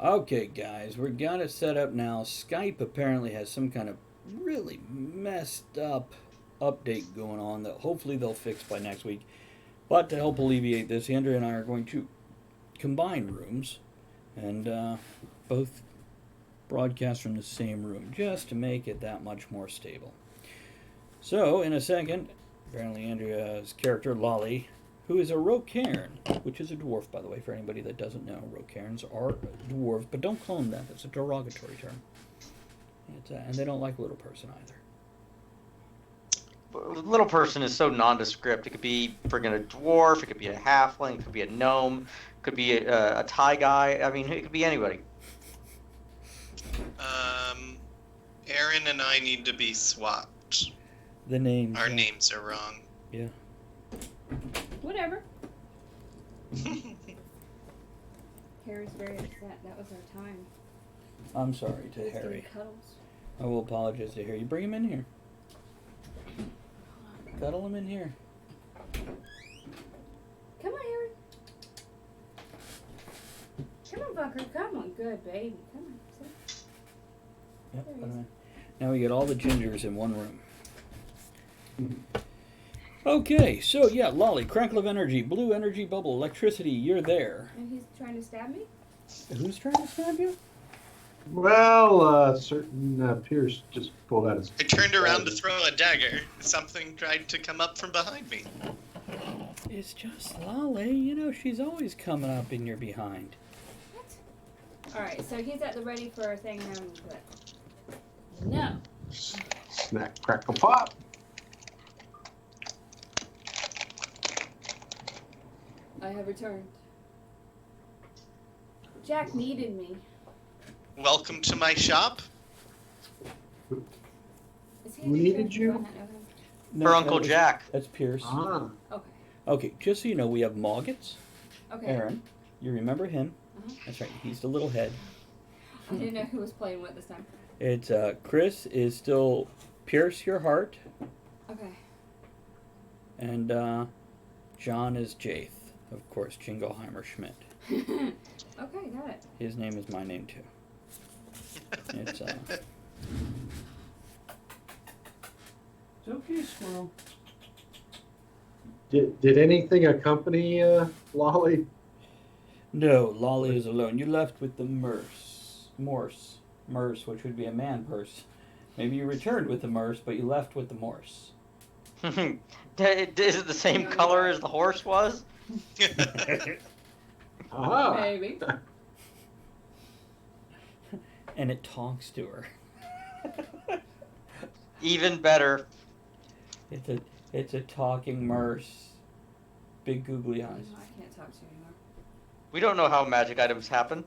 Okay, guys, we're gonna set up now. Skype apparently has some kind of really messed up update going on that hopefully they'll fix by next week. But to help alleviate this, Andrea and I are going to combine rooms and both broadcast from the same room just to make it that much more stable. So, in a second, apparently Andrea's character, Lolly, who is a Rocairn, which is a dwarf, by the way, for anybody that doesn't know. Rocairns are dwarves, but don't call them that. That's a derogatory term. And they don't like little person either. Little person is so nondescript. It could be friggin' a dwarf, it could be a halfling, it could be a gnome, it could be a Thai guy. I mean, it could be anybody. Aaron and I need to be swapped. The names. Our names are wrong. Yeah. Whatever. Harry's very upset. That was our time. I'm sorry He to was getting Harry. cuddles. I will apologize to Harry. Bring him in here. Cuddle him in here. Come on, Harry. Come on, Bucker. Come on. Good baby. Come on. Sit. Yep, There he put is. him in. Now we get all the gingers in one room. Okay, so yeah, Lolly, crackle of energy, blue energy bubble, electricity, you're there. And he's trying to stab me? Who's trying to stab you? Well, certain Pierce just pulled out his. I turned around to throw a dagger. Something tried to come up from behind me. It's just Lolly. You know, she's always coming up in your behind. What? Alright, so he's at the ready for a thing around the clip. No. Snack, crackle, pop. I have returned. Jack needed me. Welcome to my shop. Is he Who needed you? Do I not know him? No, Her Uncle that Jack. That's Pierce. Ah. Okay. Okay, just so you know, we have Moggets. Okay. Aaron, you remember him? Uh-huh. That's right. He's the little head. I didn't know who was playing what this time. It's Chris is still Pierce your heart, Okay. and John is Jaith, of course, Jingleheimer Schmidt. Okay, got it. His name is my name too. It's okay, squirrel. Did anything accompany Lolly? No, Lolly is alone. You left with the Morse, which would be a man purse. Maybe you returned with the Morse, but you left with the Morse. Is it the same color as the horse was? Ah. Maybe. And it talks to her. Even better. It's a talking Morse. Big googly eyes. I can't talk to you anymore. We don't know how magic items happen.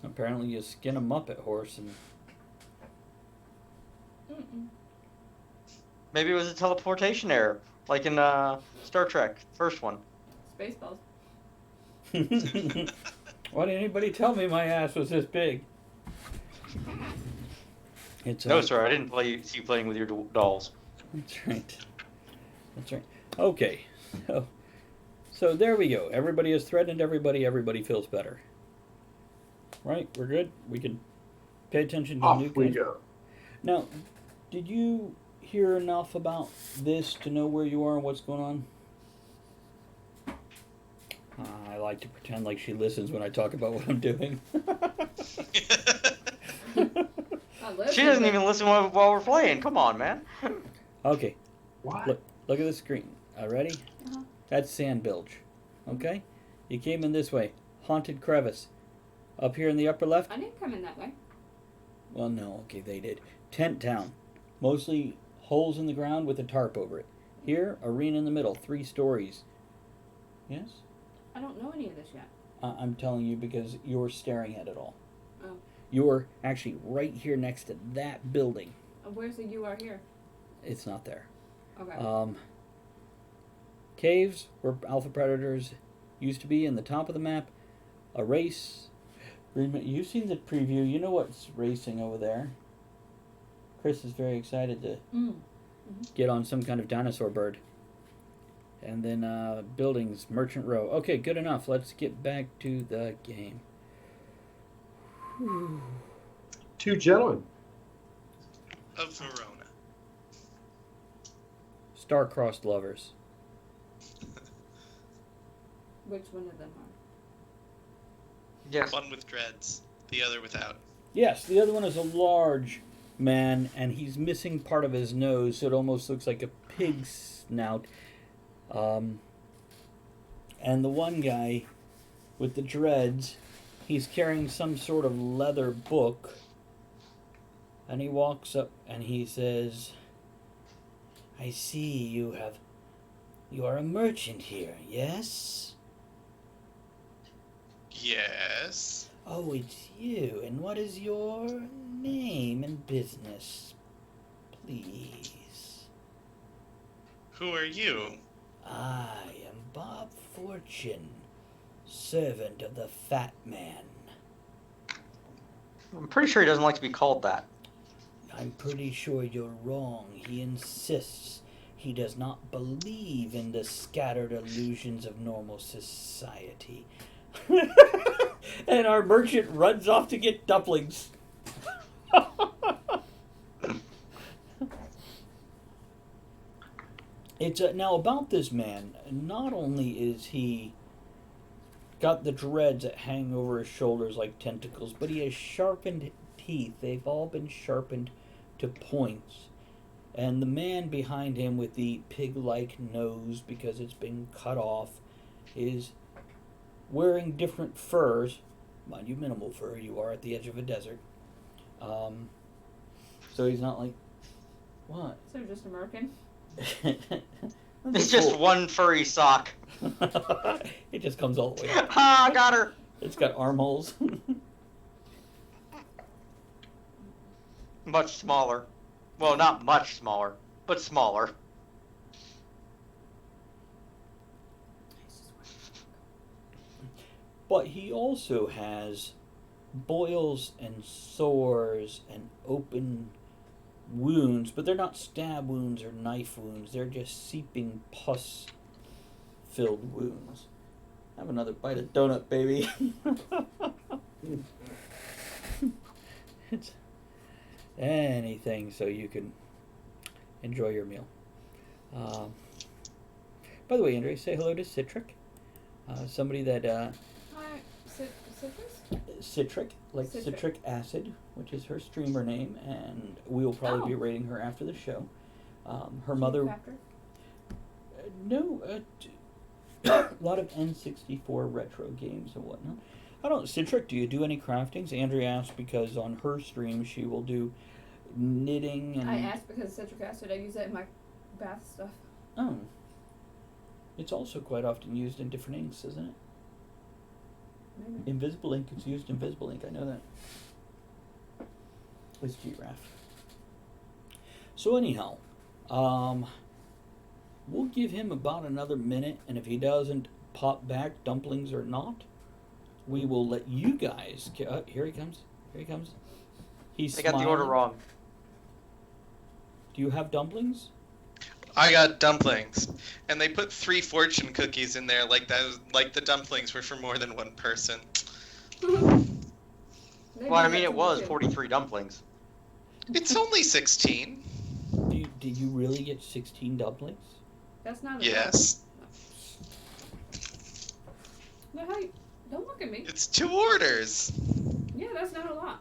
Apparently you skin a Muppet horse and Mm-mm. Maybe it was a teleportation error, like in Star Trek, first one. Spaceballs. why didn't anybody tell me my ass was this big? It's No, sir, I didn't see you playing with your dolls. That's right. That's right. Okay. So there we go. Everybody has threatened everybody. Everybody feels better. Right? We're good? We can pay attention to Off new we kids. go. Now, did you hear enough about this to know where you are and what's going on? I like to pretend like she listens when I talk about what I'm doing. She doesn't even listen while we're playing. Come on, man. Okay. What? Look at the screen. Ready? Uh-huh. That's Sandbilge. Okay? You came in this way. Haunted crevice. Up here in the upper left? I didn't come in that way. Well, no. Okay, they did. Tent town. Mostly holes in the ground with a tarp over it. Here, arena in the middle. 3 stories. Yes? I don't know any of this yet. I'm telling you because you're staring at it all. Oh. You're actually right here next to that building. Where's the you are here? It's not there. Okay. Caves where alpha predators used to be in the top of the map. A race. You've seen the preview. You know what's racing over there. Chris is very excited to get on some kind of dinosaur bird. And then buildings, Merchant Row. Okay, good enough. Let's get back to the game. Whew. 2 gentlemen. Of Verona. Star-crossed lovers. Which one of them are? Yes. One with dreads, the other without. Yes, the other one is a large man, and he's missing part of his nose, so it almost looks like a pig's snout. And the one guy with the dreads, he's carrying some sort of leather book, and he walks up and he says, "I see you are a merchant here, yes? Yes. Oh, it's you. And what is your name and business, please?" Who are you? "I am Bob Fortune, servant of the Fat Man." I'm pretty sure he doesn't like to be called that. "I'm pretty sure you're wrong. He insists he does not believe in the scattered illusions of normal society." And our merchant runs off to get dumplings. It's now about this man. Not only is he got the dreads that hang over his shoulders like tentacles, but he has sharpened teeth. They've all been sharpened to points. And the man behind him with the pig-like nose, because it's been cut off, is wearing different furs. Mind you, minimal fur. You are at the edge of a desert. So he's not like, what? So just American? It's just one furry sock. It just comes all the way up. Ha! I got her. It's got armholes. Much smaller. Well, not much smaller, but smaller. But he also has boils and sores and open wounds, but they're not stab wounds or knife wounds. They're just seeping pus-filled wounds. Have another bite of donut, baby. It's anything so you can enjoy your meal. By the way, Andre, say hello to Citric. Somebody that Hi, citrus? Citric, like citric acid, which is her streamer name, and we will probably be rating her after the show. Her mother. Chapter? No, a lot of N64 retro games and whatnot. I don't. Citric, do you do any craftings? Andrea asked because on her stream she will do knitting and. I asked because citric acid, I use that in my bath stuff. Oh. It's also quite often used in different inks, isn't it? Maybe. Invisible ink is used in Invisible ink, I know that. It's giraffe. So anyhow, we'll give him about another minute, and if he doesn't pop back, dumplings or not, we will let you guys. Here he comes. Here he comes. He's I got the order smiling. wrong. Do you have dumplings? I got dumplings, and they put 3 fortune cookies in there, like that. Like the dumplings were for more than one person. Well, I mean, it was 43 dumplings. It's only 16. Did you really get 16 dumplings? That's not a Yes, lot. No, hey, don't look at me. it's 2 orders. Yeah, that's not a lot.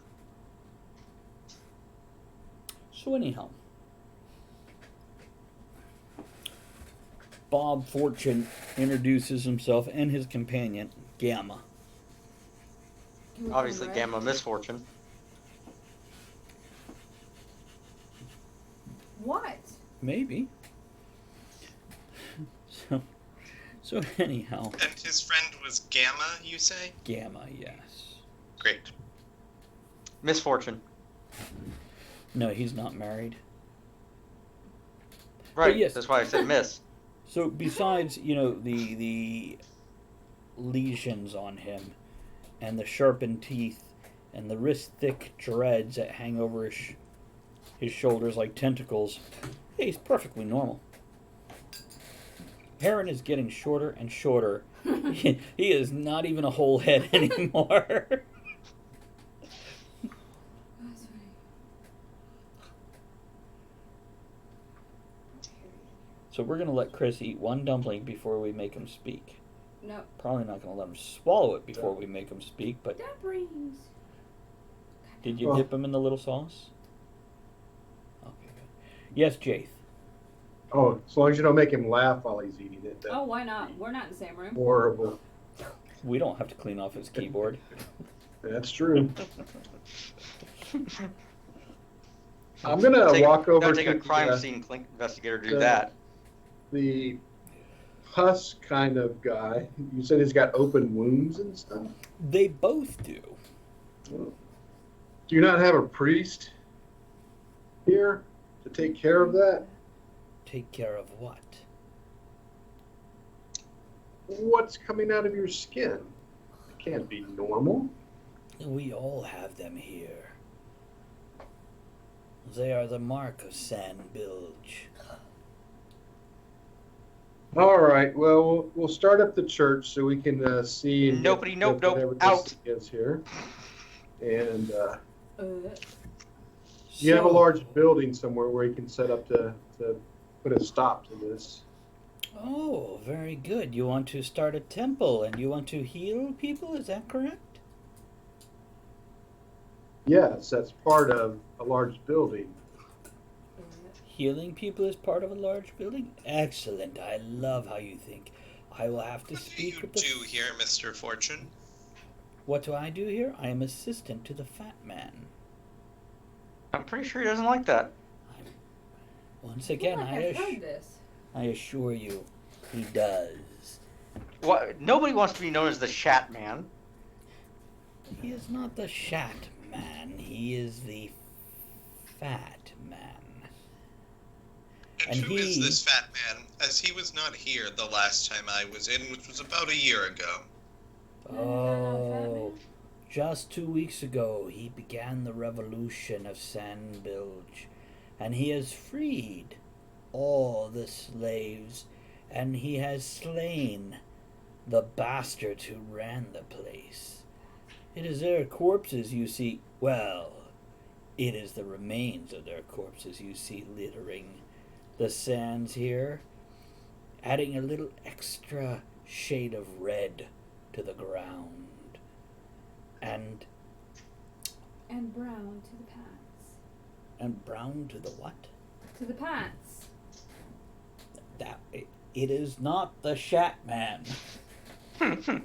So anyhow, Bob Fortune introduces himself and his companion, Gamma. You want Obviously, some Gamma red? Misfortune. What? Maybe. So anyhow, And his friend was Gamma, you say? Gamma, yes. Great. Misfortune. No, he's not married. Right. yes. That's why I said miss. So besides, the lesions on him, and the sharpened teeth, and the wrist-thick dreads that hang over his shoulders like tentacles, hey, he's perfectly normal. Heron is getting shorter and shorter. He is not even a whole head anymore. So we're going to let Chris eat one dumpling before we make him speak. Nope. Probably not going to let him swallow it before we make him speak, but Dumplings. did you dip him in the little sauce? Okay, good. Yes, Jaith. Oh, as long as you don't make him laugh while he's eating it. That's Oh, why not? We're not in the same room. horrible. We don't have to clean off his keyboard. That's true. I'm going to walk over take to a crime scene investigator to do that. the pus kind of guy. You said he's got open wounds and stuff? They both do. Do you not have a priest here to take care of that? Take care of what? What's coming out of your skin? It can't be normal. We all have them here. They are the mark of Sandbilge. All right. Well, we'll start up the church so we can see. and Nobody, get nope, whatever out. this is here. And Uh, you have a large building somewhere where you can set up to put a stop to this. Oh, very good. You want to start a temple and you want to heal people, is that correct? Yes, that's part of a large building. Healing people is part of a large building? Excellent. I love how you think. I will have to What do speak you with the... do here, Mr. Fortune? What do I do here? I am assistant to the fat man. I'm pretty sure he doesn't like that. Once again, I've heard this. I assure you, he does. What? Nobody wants to be known as the Shat Man. He is not the Shat Man. He is the Fat Man. And And who is he- this fat man, as he was not here the last time I was in, which was about a year ago? Oh, just 2 weeks ago he began the revolution of Sandbilge, and he has freed all the slaves, and he has slain the bastards who ran the place. It is their corpses you see, well, it is the remains of their corpses you see littering the sands here, adding a little extra shade of red to the ground. And brown to the pants. and brown to the what? To the pants. That it is not the Shat Man. No.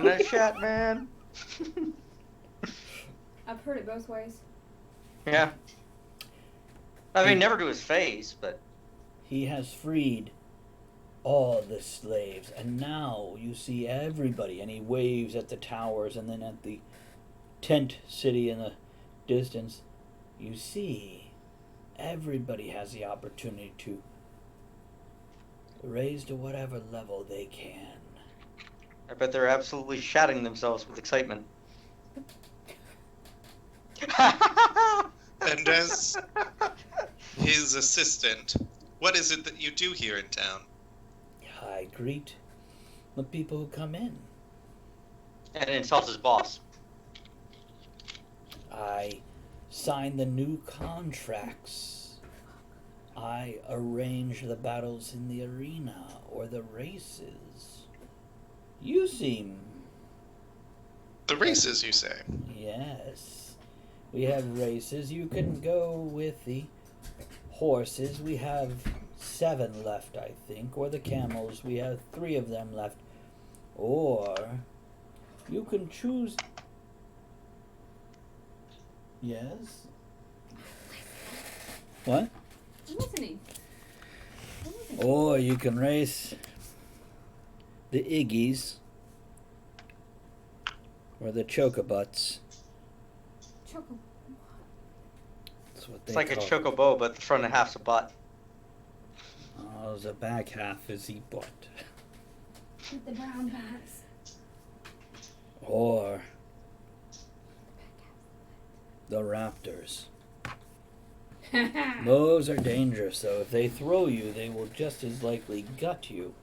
No, Shat Man. I've heard it both ways. Yeah. I mean, never to his face, but He has freed all the slaves, and now you see everybody, and he waves at the towers, and then at the tent city in the distance. You see, everybody has the opportunity to raise to whatever level they can. I bet they're absolutely shatting themselves with excitement. And as his assistant, what is it that you do here in town? I greet the people who come in. And insult his boss. I sign the new contracts. I arrange the battles in the arena or the races. You seem... The races, you say? Yes. We have races. You can go with the horses. We have 7 left, I think. Or the camels. We have 3 of them left. Or you can choose... Yes? What? I'm listening. Or you can race the Iggies or the Chocobutts. Choco. That's what they It's like a call chocobo, but the front half's a butt. Oh, the back half is the butt. With the brown pants. Or the Raptors. MMOs are dangerous, though. If they throw you, they will just as likely gut you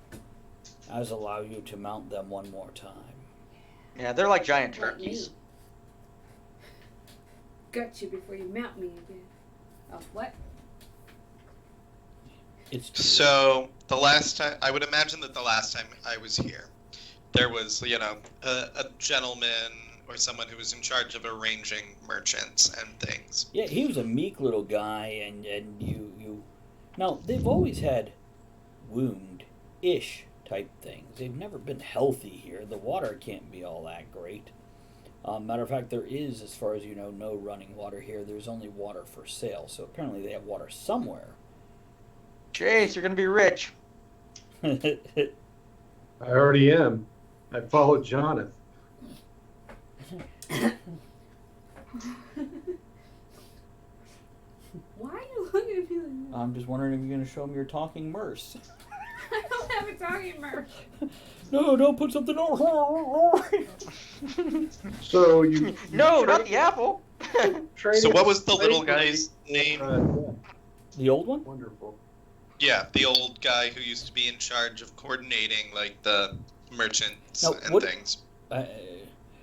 as allow you to mount them one more time. Yeah, they're like giant Like me. turkeys. Gut you before you mount me again. Oh, what? It's true. So the last time, I would imagine that the last time I was here, there was, a gentleman or someone who was in charge of arranging merchants and things. Yeah, he was a meek little guy, and you. Now, they've always had wound-ish type things. They've never been healthy here. The water can't be all that great. Matter of fact, there is, as far as you know, no running water here. There's only water for sale, so apparently they have water somewhere. Jace, you're gonna be rich. I already am. I followed Jonathan. Why are you looking at me like that? I'm just wondering if you're going to show me your talking merce. I don't have a talking merch. No, don't put something on. So you No, not the apple. So what was the little guy's name? The old one? Wonderful. Yeah, the old guy who used to be in charge of coordinating, like, the merchants Now, and what- things.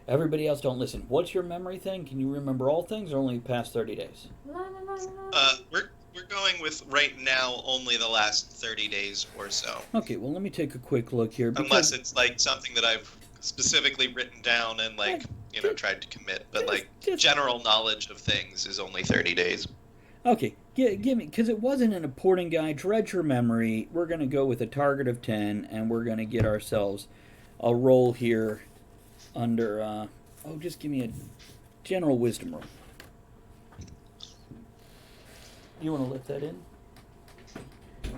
Everybody else don't listen. What's your memory thing? Can you remember all things or only past 30 days? La, la, la, la. We're going with right now only the last 30 days or so. Okay, well, let me take a quick look here. Unless it's like something that I've specifically written down and tried to commit. But like general knowledge of things is only 30 days. Okay, give me, because it wasn't an important guide. Dredge your memory. We're going to go with a target of 10, and we're going to get ourselves a roll here under, just give me a general wisdom roll. You want to lift that in?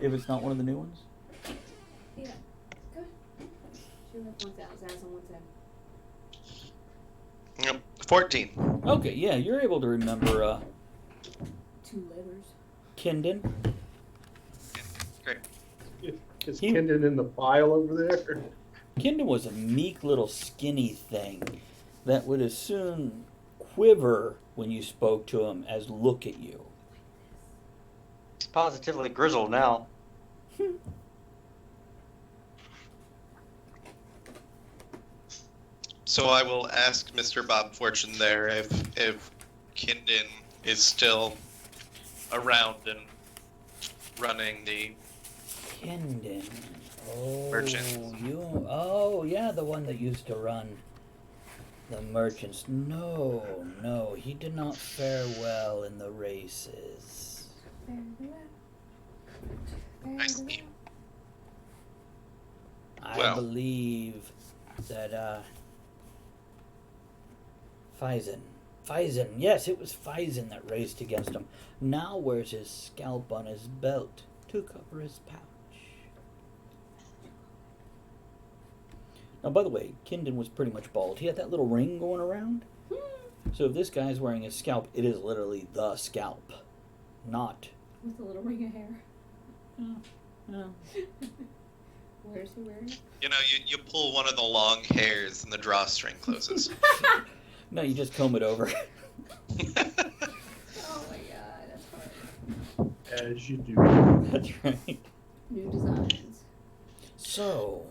If it's not one of the new ones? Yeah. Good. She left one's out. That's on one's out. Yep, 14. Okay, yeah, you're able to remember, 2 letters. Kindon. Great. Is He- Kendon in the pile over there? Kindon was a meek little skinny thing that would as soon quiver when you spoke to him as look at you. It's positively grizzled now. So I will ask Mr. Bob Fortune there if Kindon is still around and running the Kindon. Oh, merchant. Yeah, the one that used to run the merchants. No, he did not fare well in the races. I see. I Well. believe that, Phison, yes, it was Phison that raced against him. Now wears his scalp on his belt to cover his pouch. Now, by the way, Kindon was pretty much bald. He had that little ring going around. So if this guy's wearing his scalp, it is literally the scalp, not... With a little ring of hair. No. Where's he wearing it? You pull one of the long hairs and the drawstring closes. No, you just comb it over. Oh my god, that's hard. As you do. That's right. New designs. So,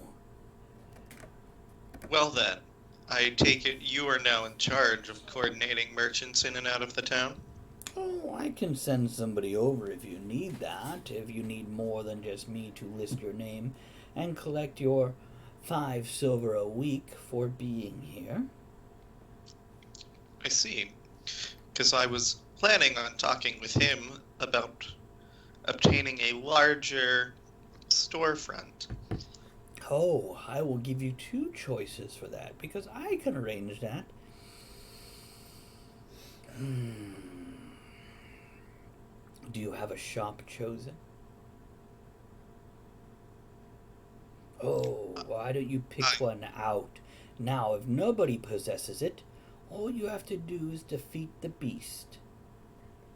Well then, I take it you are now in charge of coordinating merchants in and out of the town? I can send somebody over if you need that. If you need more than just me to list your name and collect your 5 silver a week for being here. I see. Because I was planning on talking with him about obtaining a larger storefront. Oh, I will give you 2 choices for that, because I can arrange that. Do you have a shop chosen? Oh, why don't you pick one out? Now, if nobody possesses it, all you have to do is defeat the beast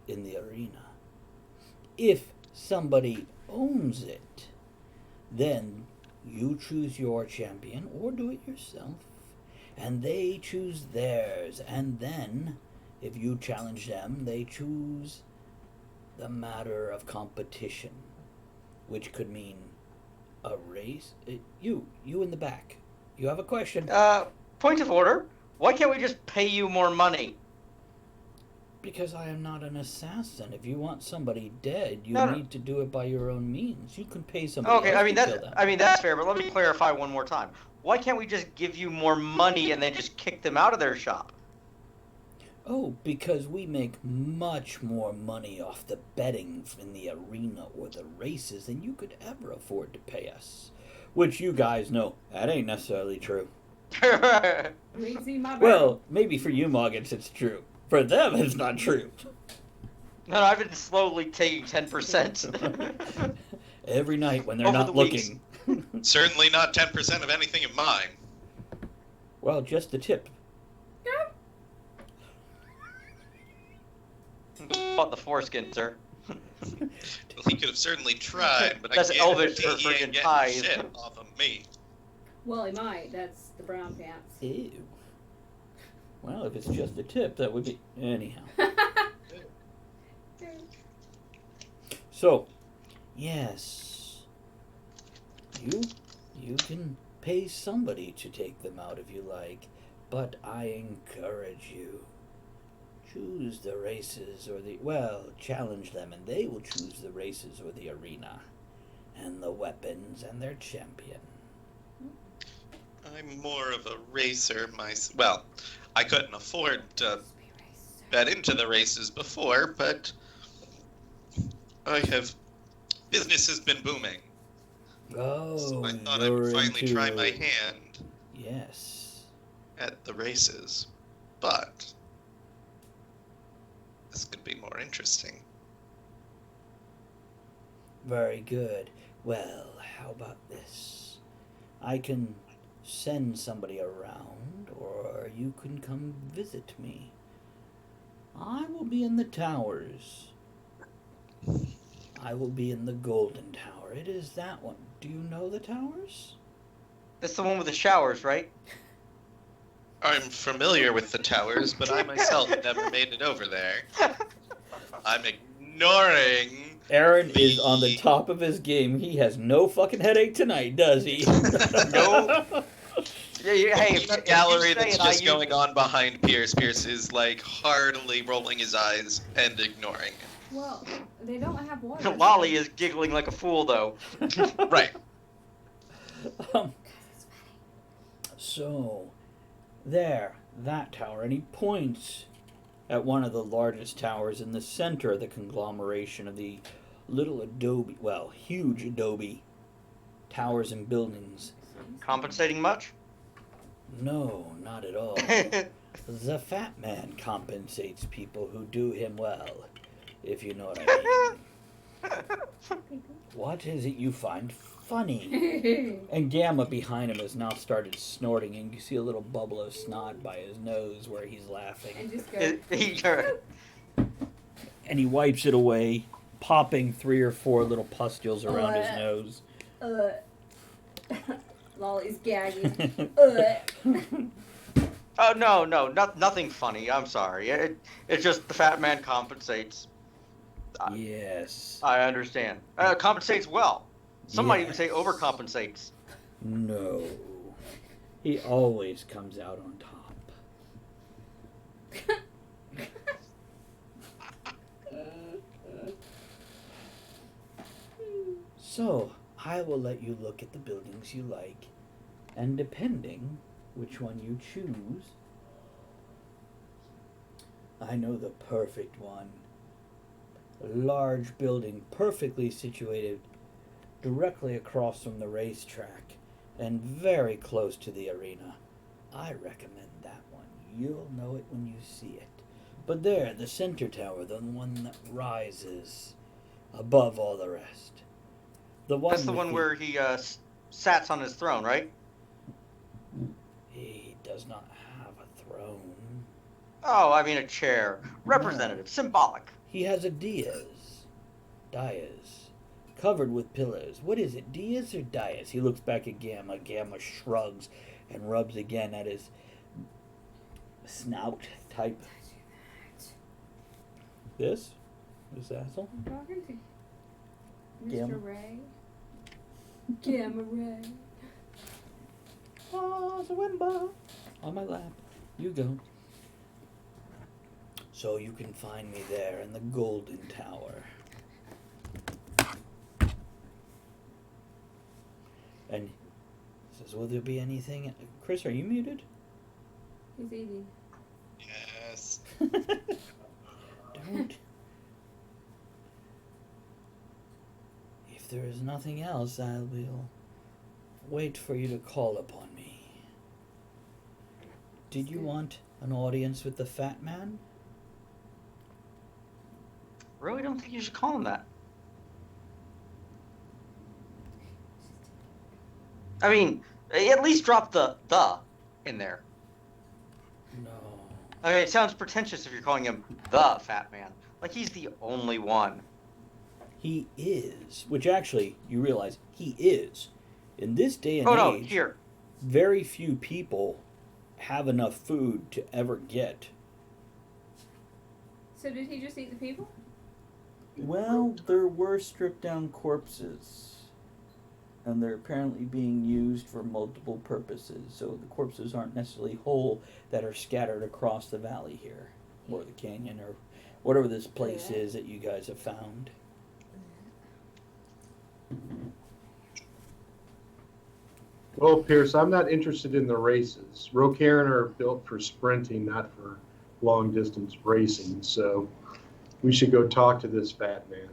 in the arena. If somebody owns it, then you choose your champion or do it yourself, and they choose theirs, and then if you challenge them, they choose the matter of competition, which could mean a race. You in the back. You have a question? Point of order. Why can't we just pay you more money? Because I am not an assassin. If you want somebody dead, you No. need to do it by your own means. You can pay somebody Okay, else I mean to kill them. that's fair, but let me clarify one more time. Why can't we just give you more money and then just kick them out of their shop? Oh, because we make much more money off the betting in the arena or the races than you could ever afford to pay us. Which you guys know, that ain't necessarily true. Greasy my Well, maybe for you Moggins it's true. For them it's not true. No, I've been slowly taking 10%. Every night when they're Over not the weeks. looking. Certainly not 10% of anything of mine. Well, just the tip. Bought the foreskin, sir. Well, he could have certainly tried, but That's I Elvish guarantee for he ain't friggin' getting tithe. shit off of me. Well, he might. That's the brown pants. Ew. Well, if it's just the tip, that would be... Anyhow. So, yes. You can pay somebody to take them out if you like, but I encourage you. Choose the races or the... Well, challenge them and they will choose the races or the arena. And the weapons and their champion. I'm more of a racer myself. Well, I couldn't afford to bet into the races before, but business has been booming. Oh, So I thought you're I'd finally into... try my hand Yes. at the races, but this could be more interesting. Very good. Well, how about this? I can send somebody around, or you can come visit me. I will be in the towers. I will be in the Golden Tower. It is that one. Do you know the towers? That's the one with the showers, right? I'm familiar with the towers, but I myself never made it over there. I'm ignoring... Aaron is on the top of his game. He has no fucking headache tonight, does he? No. Hey, The if peanut you gallery say that's it, just I going on behind Pierce. Pierce is like heartily rolling his eyes and ignoring. Well, they don't have water. Lolly is giggling like a fool, though. Right. So, there, that tower, and he points at one of the largest towers in the center of the conglomeration of the little adobe, well, huge adobe towers and buildings. Compensating much? No, not at all. The fat man compensates people who do him well, if you know what I mean. What is it you find funny? And Gamma behind him has now started snorting, and you see a little bubble of snot by his nose where he's laughing. And just go. And he wipes it away, popping 3 or 4 little pustules around his nose. Lolly's gagging. Oh, no, nothing funny. I'm sorry. It's just the fat man compensates. Yes. I understand. Compensates well. Some might even say Yes. overcompensates. No. He always comes out on top. So, I will let you look at the buildings you like, and depending which one you choose, I know the perfect one. A large building perfectly situated directly across from the racetrack and very close to the arena. I recommend that one. You'll know it when you see it. But there, the center tower, the one that rises above all the rest. That's the one where he sats on his throne, right? He does not have a throne. Oh, I mean a chair. Representative. Symbolic. He has a dais, covered with pillars. What is it, dais or dais? He looks back at Gamma. Gamma shrugs and rubs again at his snout type. This? Zazzle? I'm talking to Gamma. Mr. Ray. Gamma Ray. Oh, Zwimba! On my lap. You go. So you can find me there in the Golden Tower. And he says, will there be anything? Chris, are you muted? He's eating. Yes. Don't. If there is nothing else, I will wait for you to call upon me. Did you want an audience with the fat man? Really don't think you should call him that. I mean, at least drop the in there. No. I mean, it sounds pretentious if you're calling him the fat man. Like he's the only one. He is, which actually, you realize, he is. In this day and Oh no, age, here. very few people have enough food to ever get. So did he just eat the people? Well, there were stripped down corpses. And they're apparently being used for multiple purposes. So the corpses aren't necessarily whole that are scattered across the valley here. Or the canyon, or whatever this place is that you guys have found. Well, Pierce, I'm not interested in the races. Rokaran are built for sprinting, not for long distance racing. So we should go talk to this fat man.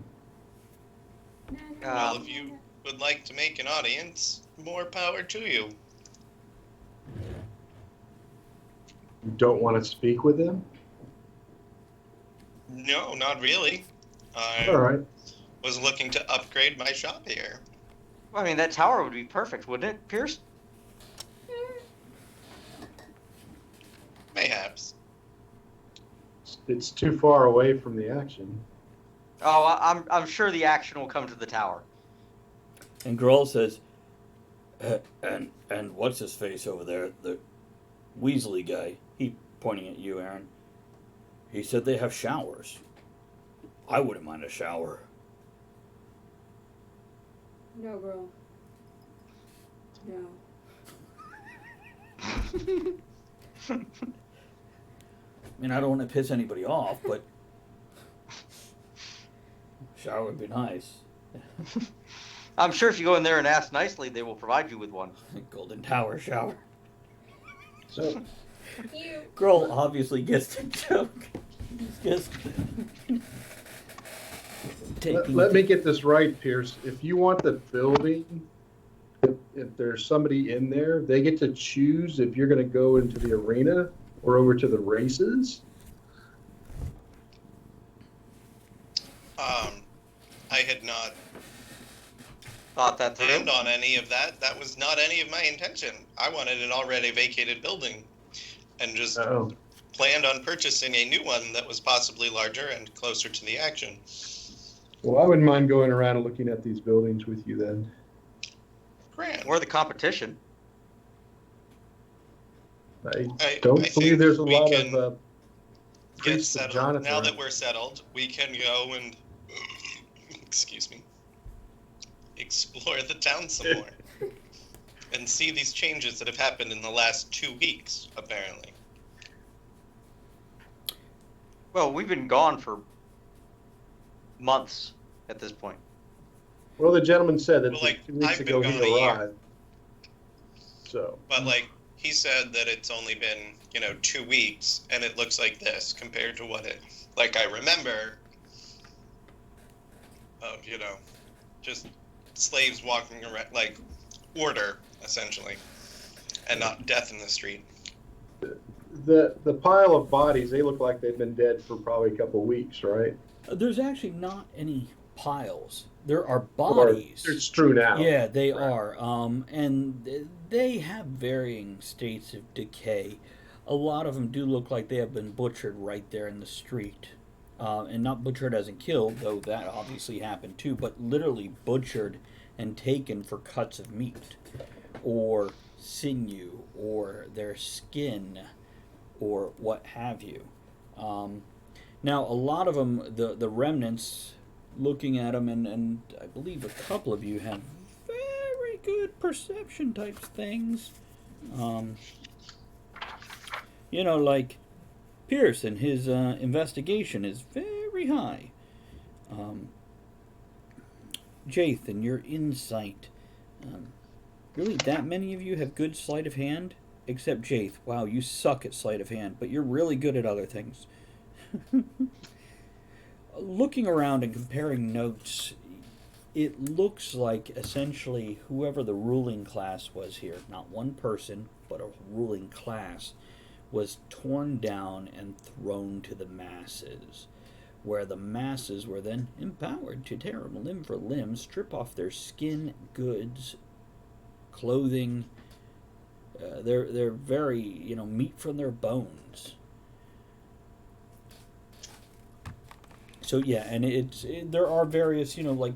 Well, if you would like to make an audience, more power to you. You don't want to speak with him? No, not really. I All right. was looking to upgrade my shop here. Well, I mean, that tower would be perfect, wouldn't it, Pierce? Mayhaps. It's too far away from the action. Oh, I'm sure the action will come to the tower. And Grohl says, and what's his face over there? The Weasley guy. He pointing at you, Aaron. He said they have showers. I wouldn't mind a shower. No, girl. No. I mean, I don't want to piss anybody off, but shower would be nice. I'm sure if you go in there and ask nicely, they will provide you with one. Golden Tower shower. So You. Grohl obviously gets the joke. He's just let me get this right, Pierce. If you want the building, if there's somebody in there, they get to choose if you're going to go into the arena or over to the races. I had not Thought that through. planned on any of that. That was not any of my intention. I wanted an already vacated building and just Oh, planned on purchasing a new one that was possibly larger and closer to the action. well, I wouldn't mind going around and looking at these buildings with you then. Grand. Or the competition. I don't think believe there's a we lot can of get priests of settled. Jonathan. Now that we're settled, we can go and excuse me, explore the town some more and see these changes that have happened in the last 2 weeks, apparently. Well, we've been gone for months at this point. Well, the gentleman said that Well, like, 2 weeks I've been ago gone he a year. arrived. So, But like he said that it's only been, 2 weeks, and it looks like this compared to what it like I remember of, just slaves walking around, like order essentially, and not death in the street. the pile of bodies, they look like they've been dead for probably a couple of weeks, right? There's actually not any piles. There are Or bodies. they're strewn out. Yeah, they Right. are. And they have varying states of decay. A lot of them do look like they have been butchered right there in the street. And not butchered as in killed, though that obviously happened too, but literally butchered and taken for cuts of meat, or sinew, or their skin, or what have you. Now, a lot of them, the remnants, looking at them, and I believe a couple of you have very good perception type things. Like Pearson, his investigation is very high. Jathan, your insight. Really, that many of you have good sleight of hand? Except Jath. Wow, you suck at sleight of hand, but you're really good at other things. Looking around and comparing notes, it looks like essentially whoever the ruling class was here, not one person, but a ruling class, was torn down and thrown to the masses, where the masses were then empowered to tear them limb for limb, strip off their skin, goods, clothing. They're very, meat from their bones. So yeah, and there are various, like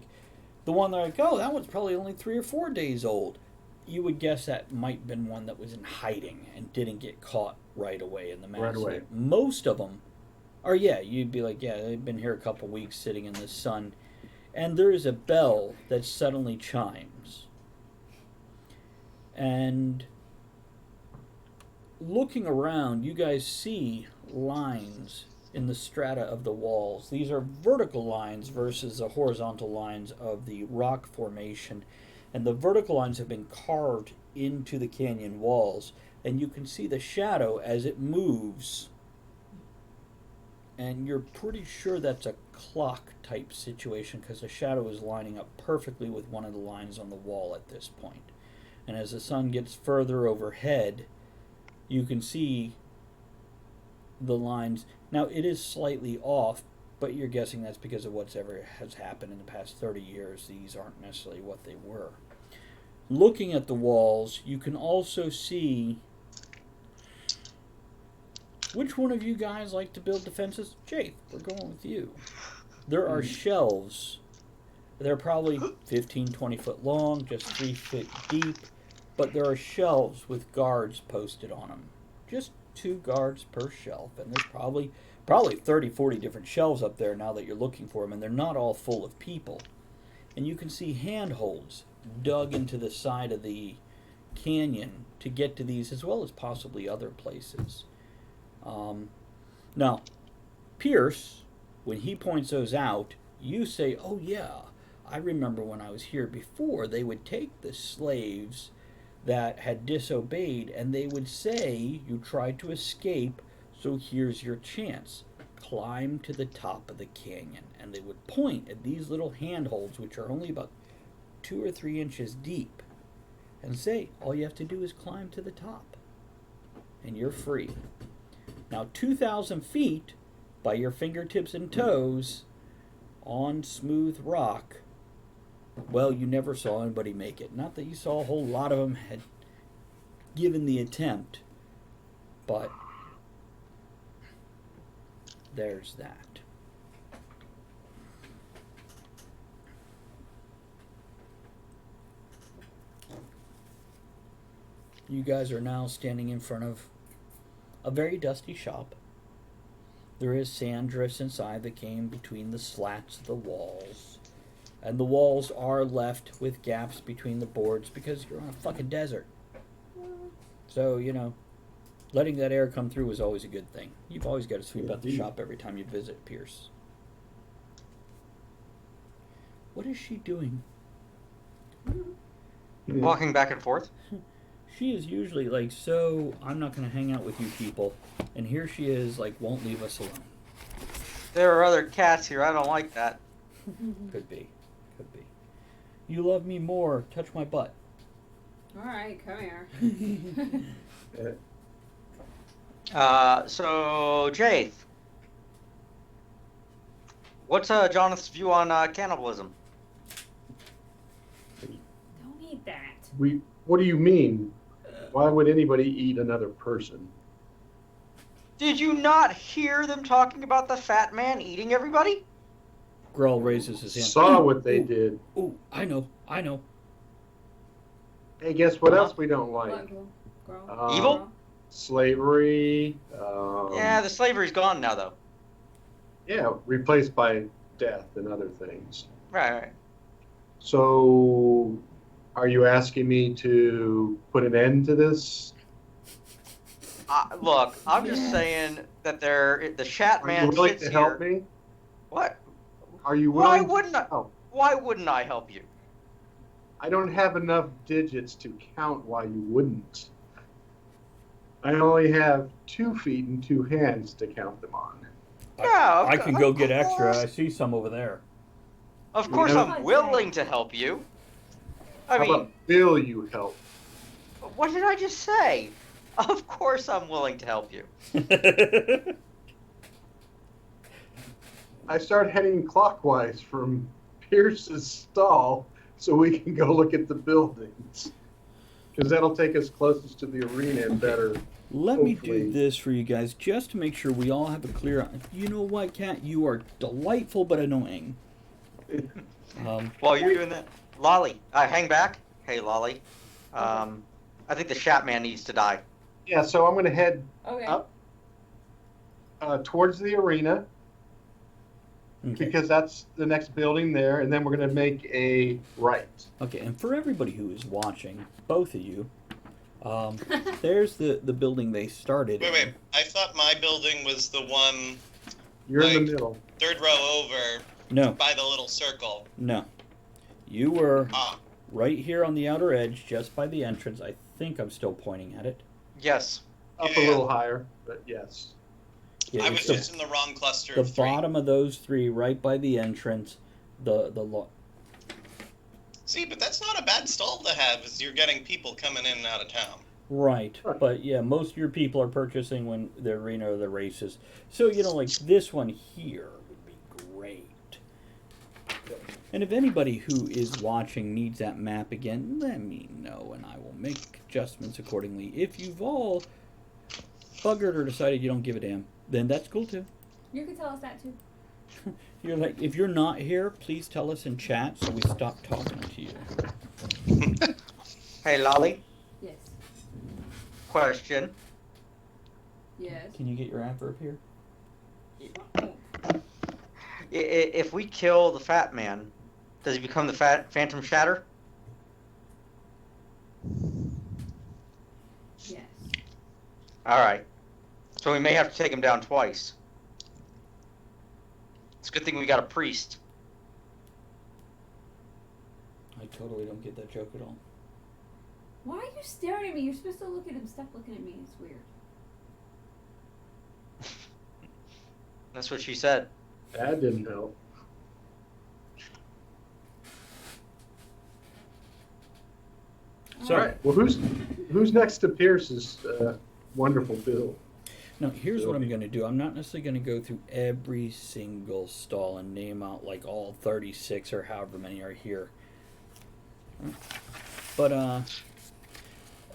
the one they're like, oh, that one's probably only 3 or 4 days old. You would guess that might have been one that was in hiding and didn't get caught right away in the mass. Right away. Most of them are, you'd be like, they've been here a couple weeks sitting in the sun. And there is a bell that suddenly chimes. And looking around, you guys see lines in the strata of the walls. These are vertical lines versus the horizontal lines of the rock formation. And the vertical lines have been carved into the canyon walls. And you can see the shadow as it moves. And you're pretty sure that's a clock type situation because the shadow is lining up perfectly with one of the lines on the wall at this point. And as the sun gets further overhead, you can see the lines. Now, it is slightly off, but you're guessing that's because of whatever has happened in the past 30 years. These aren't necessarily what they were. Looking at the walls, you can also see... Which one of you guys like to build defenses? Jake, we're going with you. There are shelves. They're probably 15, 20 foot long, just 3 feet deep. But there are shelves with guards posted on them. Just 2 guards per shelf. And there's probably 30, 40 different shelves up there now that you're looking for them. And they're not all full of people. And you can see handholds dug into the side of the canyon to get to these, as well as possibly other places. Now, Pierce, when he points those out, you say, oh yeah, I remember when I was here before, they would take the slaves that had disobeyed and they would say, you tried to escape, so here's your chance. Climb to the top of the canyon. And they would point at these little handholds, which are only about 2 or 3 inches deep, and say, all you have to do is climb to the top, and you're free. Now, 2,000 feet by your fingertips and toes on smooth rock, well, you never saw anybody make it. Not that you saw a whole lot of them had given the attempt, but there's that. You guys are now standing in front of a very dusty shop. There is sand drifts inside that came between the slats of the walls. And the walls are left with gaps between the boards because you're on a fucking desert. So, letting that air come through is always a good thing. You've always got to sweep out the shop every time you visit Pierce. What is she doing? Walking back and forth. She is usually like, so I'm not going to hang out with you people. And here she is, like, won't leave us alone. There are other cats here. I don't like that. Could be. You love me more. Touch my butt. Alright, come here. So, Jaith, what's Jonathan's view on cannibalism? Don't eat that. What do you mean? Why would anybody eat another person? Did you not hear them talking about the fat man eating everybody? Grull raises his hand. Saw what they did. Oh, I know. Hey, guess what else we don't like? What, girl? Evil? Slavery. Yeah, the slavery's gone now, though. Yeah, replaced by death and other things. Right. So, are you asking me to put an end to this? Look, I'm just Yes. saying that the Shat Are you Man willing sits to here. help me? What? Are you Why willing wouldn't to I? help? Why wouldn't I help you? I don't have enough digits to count why you wouldn't. I only have 2 feet and 2 hands to count them on. Yeah, I can go get of extra. course. I see some over there. Of course, Yeah. I'm willing to help you. I How mean, about will you help? what did I just say? Of course, I'm willing to help you. I start heading clockwise from Pierce's stall so we can go look at the buildings. Because that'll take us closest to the arena and better. Let me Hopefully. do this for you guys just to make sure we all have a clear. You know what, Cat? You are delightful but annoying. While you're doing that, Lolly, hang back. Hey, Lolly. I think the Shat Man needs to die. Yeah, so I'm going to head Okay. up towards the arena Okay. because that's the next building there, and then we're going to make a right. Okay, and for everybody who is watching, both of you, there's the building they started. Wait. I thought my building was the one You're in Like- the middle. third row over No, by the little circle. no. You were Ah, right here on the outer edge, just by the entrance. I think I'm still pointing at it. Yes. Up Yeah. a little higher, but yes. Yeah, I it's was the, just in the wrong cluster the of 3. bottom of those 3, right by the entrance. See, but that's not a bad stall to have, as you're getting people coming in and out of town. Right, Right. but yeah, most of your people are purchasing when the arena or the races. So, like this one here would be great. And if anybody who is watching needs that map again, let me know and I will make adjustments accordingly. If you've all buggered or decided you don't give a damn, then that's cool too. You can tell us that too. You're like, if you're not here, please tell us in chat so we stop talking to you. Hey, Lolly. Yes. Question. Yes. Can you get your adverb here? If we kill the Fat Man, does he become the Phantom Shatter? Yes. All right. So we may have to take him down twice. It's a good thing we got a priest. I totally don't get that joke at all. Why are you staring at me? You're supposed to look at him. Stop looking at me. It's weird. That's what she said. That didn't help. So, All right. Well, who's next to Pierce's wonderful build? now here's what I'm going to do. I'm not necessarily going to go through every single stall and name out like all 36 or however many are here. But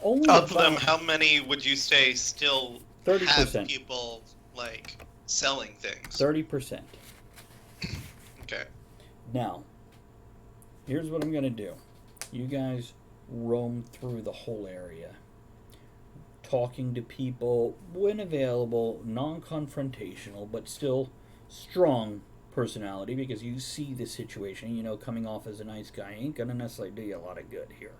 only Of them, about how many would you say still 30%. have people, like, selling things? 30%. Okay. Now, here's what I'm going to do. You guys roam through the whole area, talking to people when available, non-confrontational, but still strong personality, because you see the situation. Coming off as a nice guy ain't going to necessarily do you a lot of good here.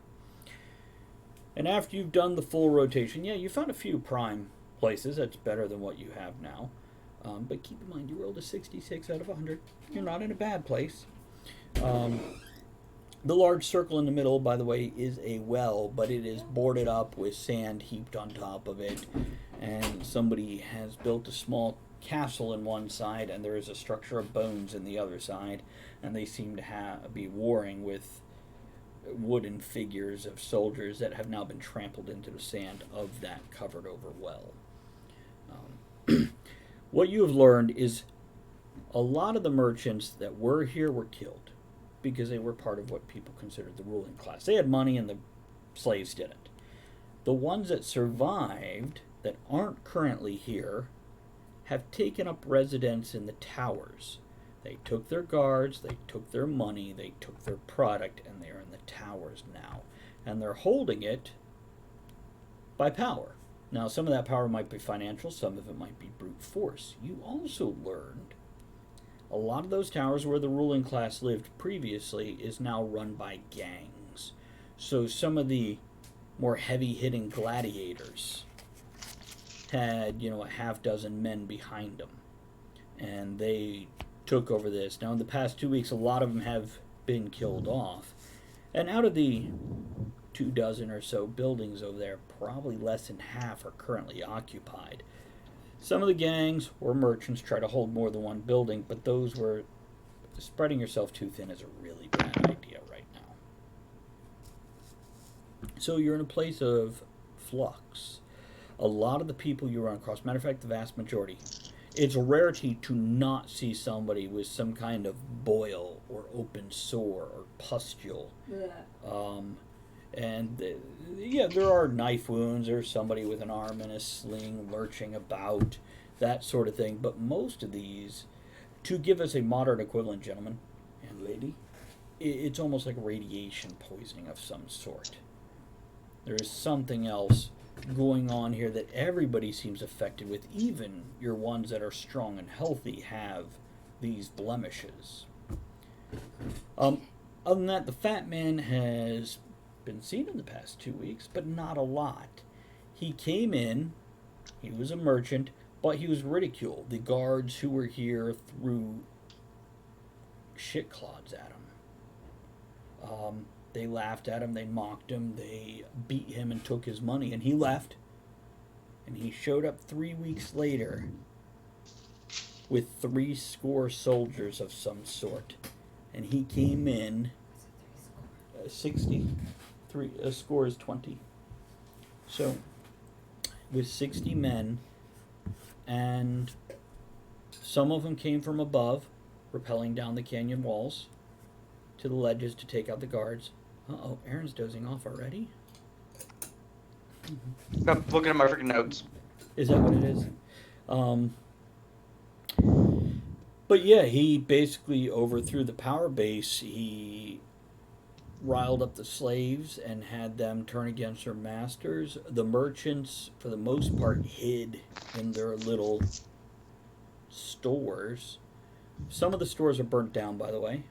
And after you've done the full rotation, yeah, you found a few prime places. That's better than what you have now. But keep in mind, you rolled a 66 out of 100. You're not in a bad place. The large circle in the middle, by the way, is a well, but it is boarded up with sand heaped on top of it. And somebody has built a small castle in one side, and there is a structure of bones in the other side. And they seem to be warring with wooden figures of soldiers that have now been trampled into the sand of that covered over well. What you have learned is a lot of the merchants that were here were killed because they were part of what people considered the ruling class. They had money and the slaves didn't. The ones that survived that aren't currently here have taken up residence in the towers. They took their guards, they took their money, they took their product, and they're in the towers now. And they're holding it by power. Now, some of that power might be financial, some of it might be brute force. You also learned a lot of those towers where the ruling class lived previously is now run by gangs. So some of the more heavy-hitting gladiators had, a half dozen men behind them. And they took over this. Now, in the past 2 weeks, a lot of them have been killed off. And out of the 24 or so buildings over there, probably less than half are currently occupied. Some of the gangs or merchants try to hold more than one building, but those were spreading yourself too thin is a really bad idea right now. So you're in a place of flux. A lot of the people you run across, matter of fact, the vast majority, it's a rarity to not see somebody with some kind of boil or open sore or pustule. There are knife wounds or somebody with an arm in a sling lurching about, that sort of thing. But most of these, to give us a modern equivalent, gentlemen and lady, it's almost like radiation poisoning of some sort. There is something else going on here that everybody seems affected with. Even your ones that are strong and healthy have these blemishes. Other than that, the fat man has been seen in the past 2 weeks, but not a lot. He came in, he was a merchant, but he was ridiculed. The guards who were here threw shit clods at him. They laughed at him, they mocked him, they beat him and took his money, and he left. And he showed up 3 weeks later with 70 soldiers of some sort. And he came in 60. A score is 20. So, with 60 men, and some of them came from above, rappelling down the canyon walls to the ledges to take out the guards. Uh-oh, Aaron's dozing off already? I'm looking at my freaking notes. Is that what it is? But yeah, he basically overthrew the power base. He riled up the slaves and had them turn against their masters. The merchants, for the most part, hid in their little stores. Some of the stores are burnt down, by the way.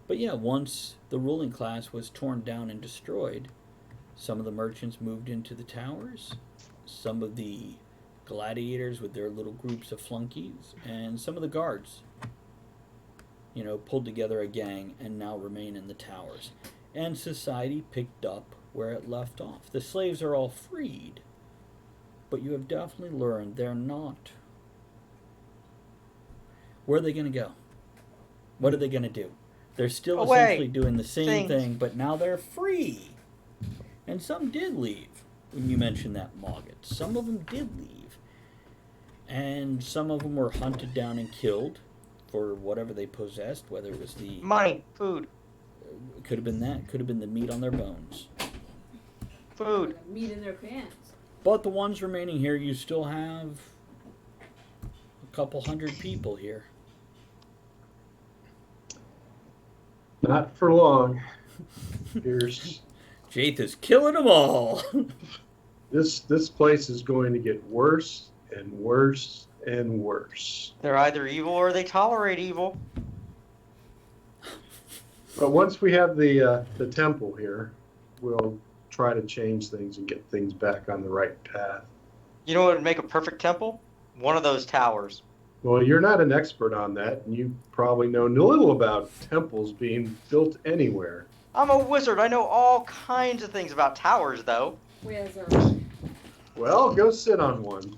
But yeah, once the ruling class was torn down and destroyed, some of the merchants moved into the towers, some of the gladiators with their little groups of flunkies, and some of the guards, pulled together a gang and now remain in the towers. And society picked up where it left off. The slaves are all freed, but you have definitely learned they're not. Where are they going to go? What are they going to do? They're still essentially doing the same thing, but now they're free. And some did leave. When you mentioned that, Mogget, some of them did leave. And some of them were hunted down and killed for whatever they possessed, whether it was the Money, food. Could have been that. Could have been the meat on their bones. Food. Meat in their pants. But the ones remaining here, you still have a couple hundred people here. Not for long. Here's Jaith is killing them all. this place is going to get worse and worse and worse. They're either evil or they tolerate evil. But once we have the temple here, we'll try to change things and get things back on the right path. You know what would make a perfect temple? One of those towers. Well, you're not an expert on that, and you probably know little about temples being built anywhere. I'm a wizard. I know all kinds of things about towers, though. Wizard. Well, go sit on one.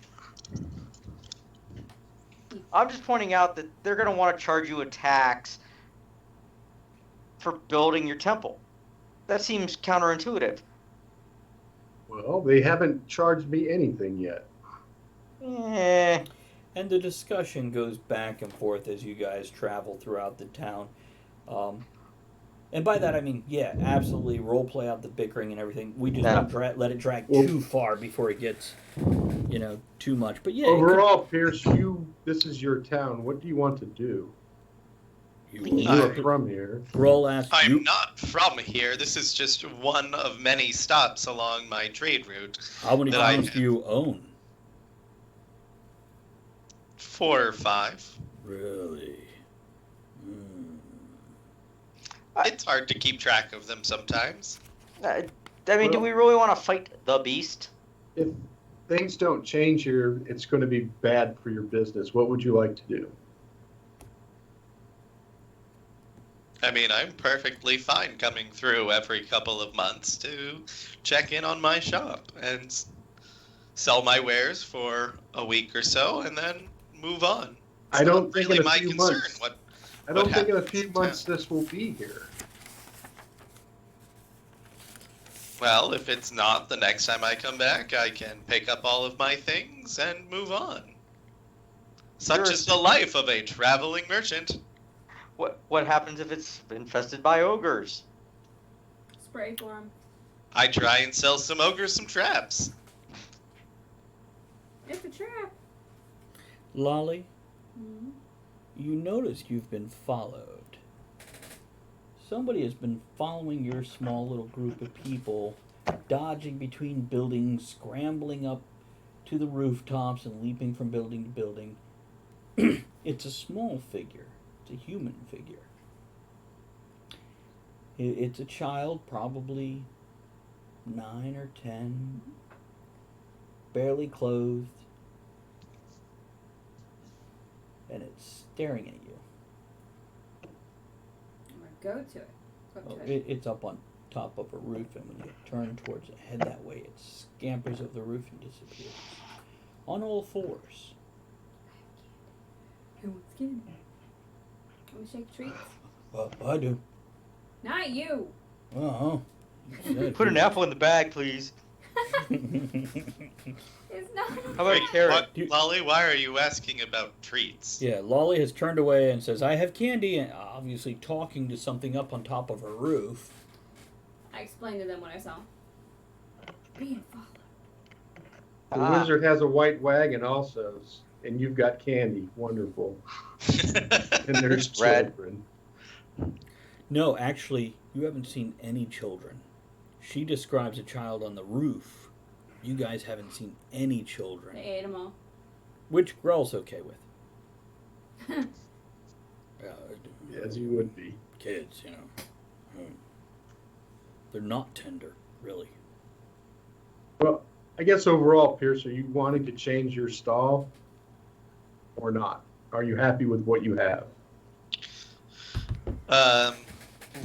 I'm just pointing out that they're going to want to charge you a tax for building your temple. That seems counterintuitive. Well, they haven't charged me anything yet. And the discussion goes back and forth as you guys travel throughout the town. And by that I mean, yeah, absolutely role play out the bickering and everything. We just don't let it drag too far before it gets, too much. But yeah. Overall, Pierce, this is your town. What do you want to do? You are from here. Roll asks I'm not from here. This is just one of many stops along my trade route. How many towns do you own? 4 or 5. Really? Hmm. It's hard to keep track of them sometimes. I mean, do Well- we really want to fight the beast? If things don't change here, it's going to be bad for your business. What would you like to do? I mean, I'm perfectly fine coming through every couple of months to check in on my shop and sell my wares for a week or so and then move on. It's I don't not think really in a my few concern months. what I don't think in a happens few in months town. this will be here. Well, if it's not, the next time I come back, I can pick up all of my things and move on. Such Sure. is the life of a traveling merchant. What happens if it's infested by ogres? Spray for him. I try and sell some ogres some traps. It's a trap. Lolly, Mhm. you notice you've been followed. Somebody has been following your small little group of people, dodging between buildings, scrambling up to the rooftops and leaping from building to building. It's a small figure. It's a human figure. It's a child, probably 9 or 10, barely clothed, and it's staring at you. I'm gonna go to it. Go Oh, to it. it's up on top of a roof, and when you turn towards it, head that way, it scampers over the roof and disappears. On all fours. Who wants candy? Can we shake treats? I do. Not you. Uh-huh. Put an apple in the bag, please. It's not. How about a carrot? What, You- Lolly, why are you asking about treats? Yeah, Lolly has turned away and says, I have candy, and obviously talking to something up on top of her roof. I explained to them what I saw. Being followed. The Ah. wizard has a white wagon also, and you've got candy. Wonderful. And there's Red. children. No, actually, you haven't seen any children. She describes a child on the roof. You guys haven't seen any They children. ate them all. Which Grell's okay with. As you would be. Kids, you know. They're not tender, really. Well, I guess overall, Pierce, are you wanting to change your stall or not? Are you happy with what you have?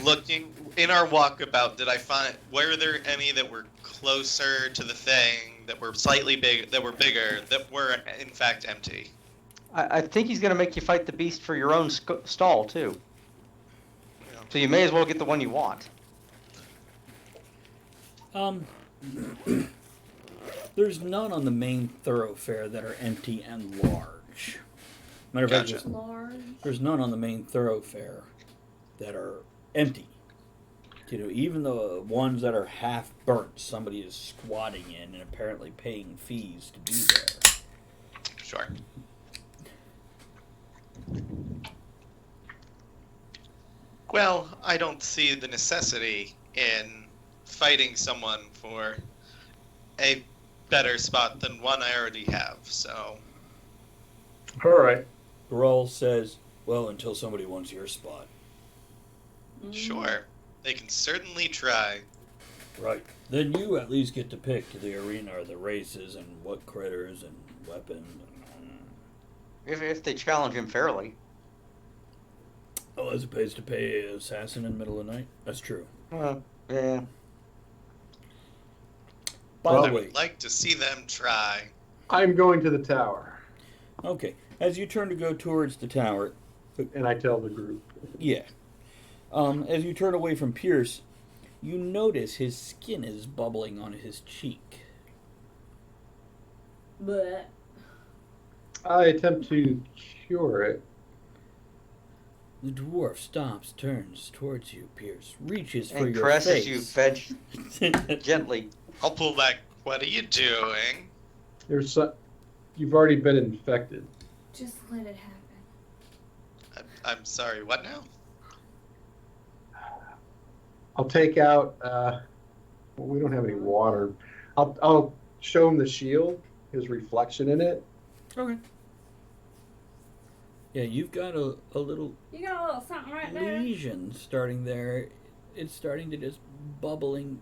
Looking in our walkabout, were there any that were closer to the thing, that were slightly big, that were bigger, that were in fact empty? I think he's gonna make you fight the beast for your own stall too. Yeah. So you may as well get the one you want. There's none on the main thoroughfare that are empty and large. Matter of fact, Gotcha. Large. there's none on the main thoroughfare that are empty. You know, even the ones that are half burnt, somebody is squatting in and apparently paying fees to be there. Sure. Well, I don't see the necessity in fighting someone for a better spot than one I already have, so All right. Grawl says, well, until somebody wants your spot. sure. They can certainly try. Right. Then you at least get to pick the arena or the races and what critters and weapons. If they challenge him fairly. Oh, as opposed to pay an assassin in the middle of the night? That's true. Yeah. By I the way, would like to see them try. I'm going to the tower, okay, as you turn to go towards the tower, and I tell the group. yeah. As you turn away from Pierce, you notice his skin is bubbling on his cheek. But I attempt to cure it. The dwarf stops, turns towards you, Pierce, reaches for And your caresses you face. gently. I'll pull back. What are you doing? You've already been infected. just let it happen. I'm sorry, what now? I'll take out. Well, we don't have any water. I'll show him the shield, his reflection in it, Okay. Yeah, you've got a little You got a little something right there. lesion starting there. It's starting to just bubbling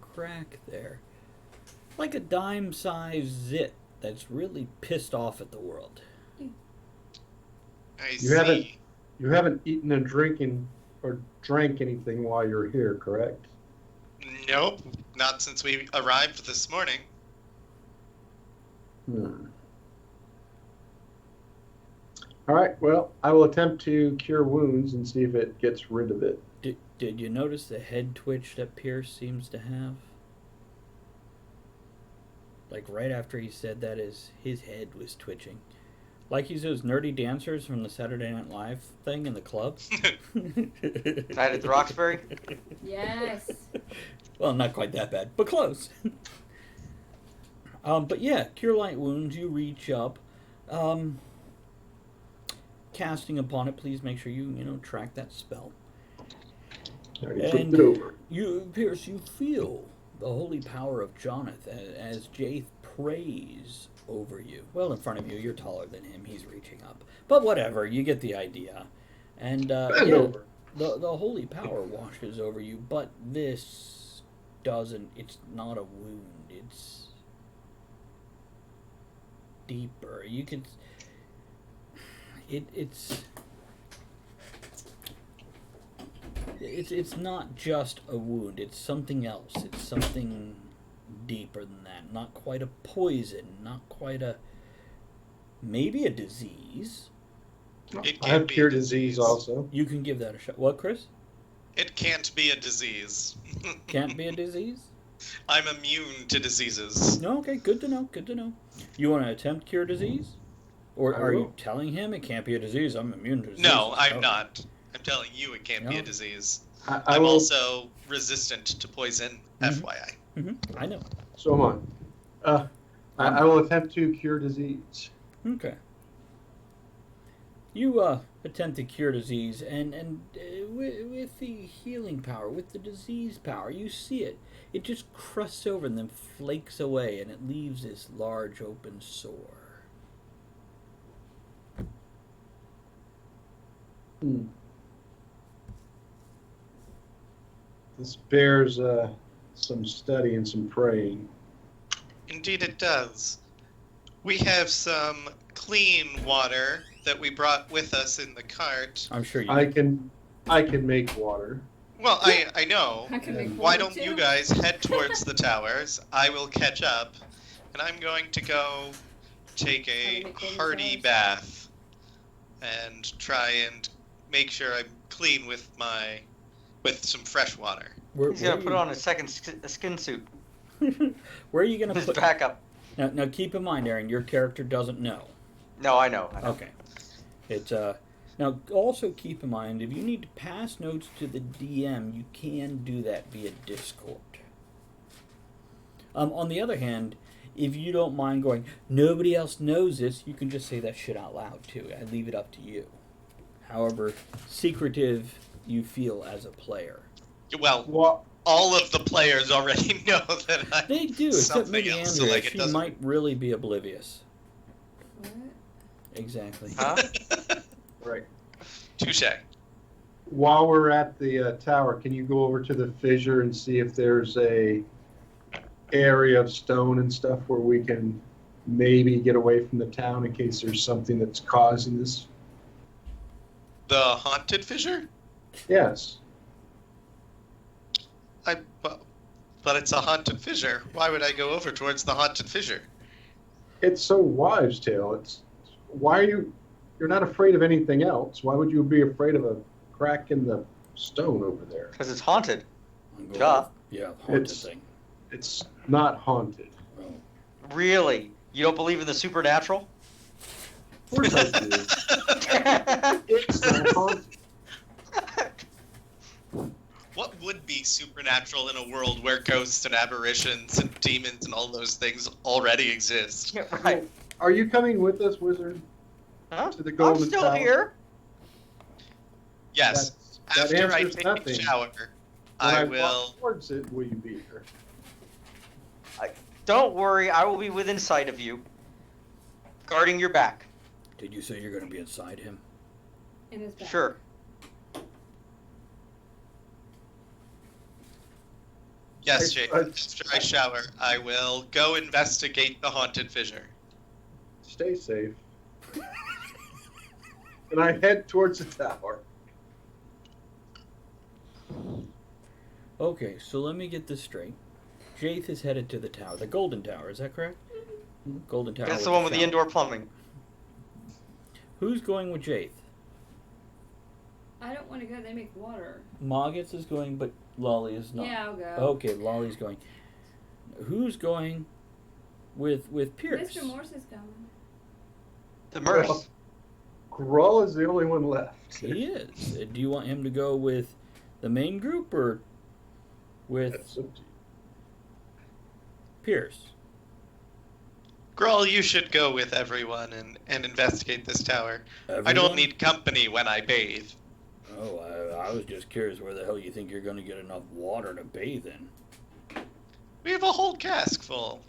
crack there. Like a dime-sized zit that's really pissed off at the world. I You see. haven't eaten and drinking or drank anything while you're here, correct? Nope, not since we arrived this morning. All right. Well, I will attempt to cure wounds and see if it gets rid of it. Did you notice the head twitch that Pierce seems to have? Like right after he said that, his head was twitching. Like he's those nerdy dancers from the Saturday Night Live thing in the club. Night at the Roxbury? Yes. Well, not quite that bad, but close. But yeah, cure light wounds. You reach up, casting upon it. Please make sure you track that spell. I already And flipped it over. Pierce, you feel the holy power of Jonathan as Jaith prays over you. Well, in front of you, you're taller than him. He's reaching up, but whatever. You get the idea. And Bend over. the holy power washes over you, but this doesn't. It's not a wound. It's deeper. You could. It's not just a wound. It's something else. It's something deeper than that. Not quite a poison. Not quite a. Maybe a disease. It I have can't be a cure disease also. You can give that a shot. What, Chris? It can't be a disease. Can't be a disease? I'm immune to diseases. No, okay, good to know, good to know. You want to attempt cure disease? Or I are you will. telling him it can't be a disease? I'm immune to disease. No, I'm Oh. not. I'm telling you it can't be No. a disease. I I'm will. also resistant to poison, Mhm. FYI. I know. So am I. I will attempt to cure disease. Okay. You attempt to cure disease, and with the healing power, with the disease power, you see it. It just crusts over and then flakes away, and it leaves this large open sore. This bears some study and some praying. Indeed it does. We have some clean water that we brought with us in the cart. I'm sure you. I can make water. Well, I know. I can make Why water, don't too. you guys head towards the towers? I will catch up, and I'm going to go take How a to make baby hearty showers? bath and try and make sure I'm clean with some fresh water. Where, He's gonna put on a second skin suit. Where are you gonna His put? backup. Now, keep in mind, Aaron, your character doesn't know. No, I know. Okay. It's now also keep in mind if you need to pass notes to the DM, you can do that via Discord. On the other hand, if you don't mind going, nobody else knows this, you can just say that shit out loud too. I leave it up to you. However secretive you feel as a player. Well, Well, all of the players already know that I. They do, except Something maybe else, Andrea. so, like, it She doesn't- might really be oblivious. What? Exactly. Huh? right. Touche. While we're at the tower, can you go over to the fissure and see if there's a area of stone and stuff where we can maybe get away from the town in case there's something that's causing this? The haunted fissure? Yes. But it's a haunted fissure. Why would I go over towards the haunted fissure? It's so wives' tale. It's why are you're not afraid of anything else? Why would you be afraid of a crack in the stone over there? Because it's haunted. I'm going Duh. with- yeah, haunted It's- thing. It's not haunted. Oh. Really? You don't believe in the supernatural? Of course I do. It's not haunted. What would be supernatural in a world where ghosts and apparitions and demons and all those things already exist? Yeah, right. Are you coming with us, wizard? Huh? To the I'm Golden still Tower? here. Yes. That After I answers take nothing. a shower, When I walk will. towards it, will you be here? Don't worry, I will be within sight of you, guarding your back. Did you say you're going to be inside him? In his back. Sure. Yes, I- Jake. After I shower, I will go investigate the haunted fissure. Stay safe. And I head towards the tower. Okay, so let me get this straight. Jaith is headed to the tower. The Golden Tower, is that correct? Golden Tower. That's the one with the shower. indoor plumbing. Who's going with Jaith? I don't want to go. They make water. Moggets is going, but Lolly is not. Yeah, I'll go. Okay, Lolly's going. Who's going with Pierce? Mr. Morse is going. The Merce. Well, Grull is the only one left. He is. Do you want him to go with the main group or with That's up to you. Pierce? Grull, you should go with everyone and investigate this tower. I Everyone? don't need company when I bathe. Oh, I was just curious where the hell you think you're going to get enough water to bathe in. We have a whole cask full.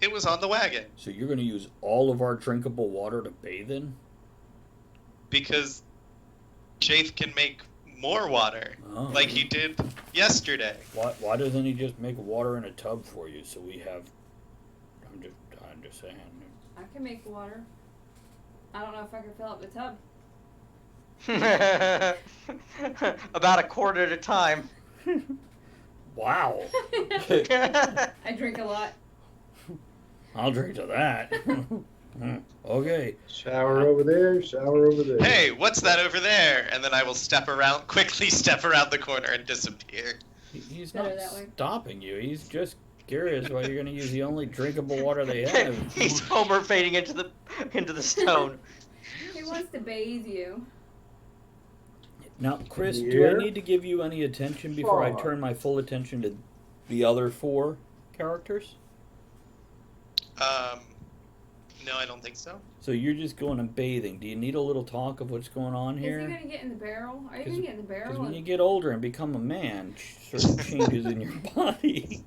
It was on the wagon. So you're going to use all of our drinkable water to bathe in? Because Jaith can make more water, Oh. like he did yesterday. Why doesn't he just make water in a tub for you so we have... I'm just saying. I can make water. I don't know if I can fill up the tub. About a quart at a time. Wow. I drink a lot. I'll drink to that. Okay. Shower over there, shower over there. Hey, what's that over there? And then I will quickly step around the corner and disappear. He's Better not that way. stopping you. He's just curious why you're going to use the only drinkable water they have. He's Homer fading into the stone. He wants to bathe you. Now, Chris, do I Here. need to give you any attention before I Far. turn my full attention to the other 4 characters? No, I don't think so. So you're just going and bathing. Do you need a little talk of what's going on Is he here? gonna get in the barrel? Are you 'Cause- gonna get in the Because barrel? when you and- get older and become a man, certain changes in your body.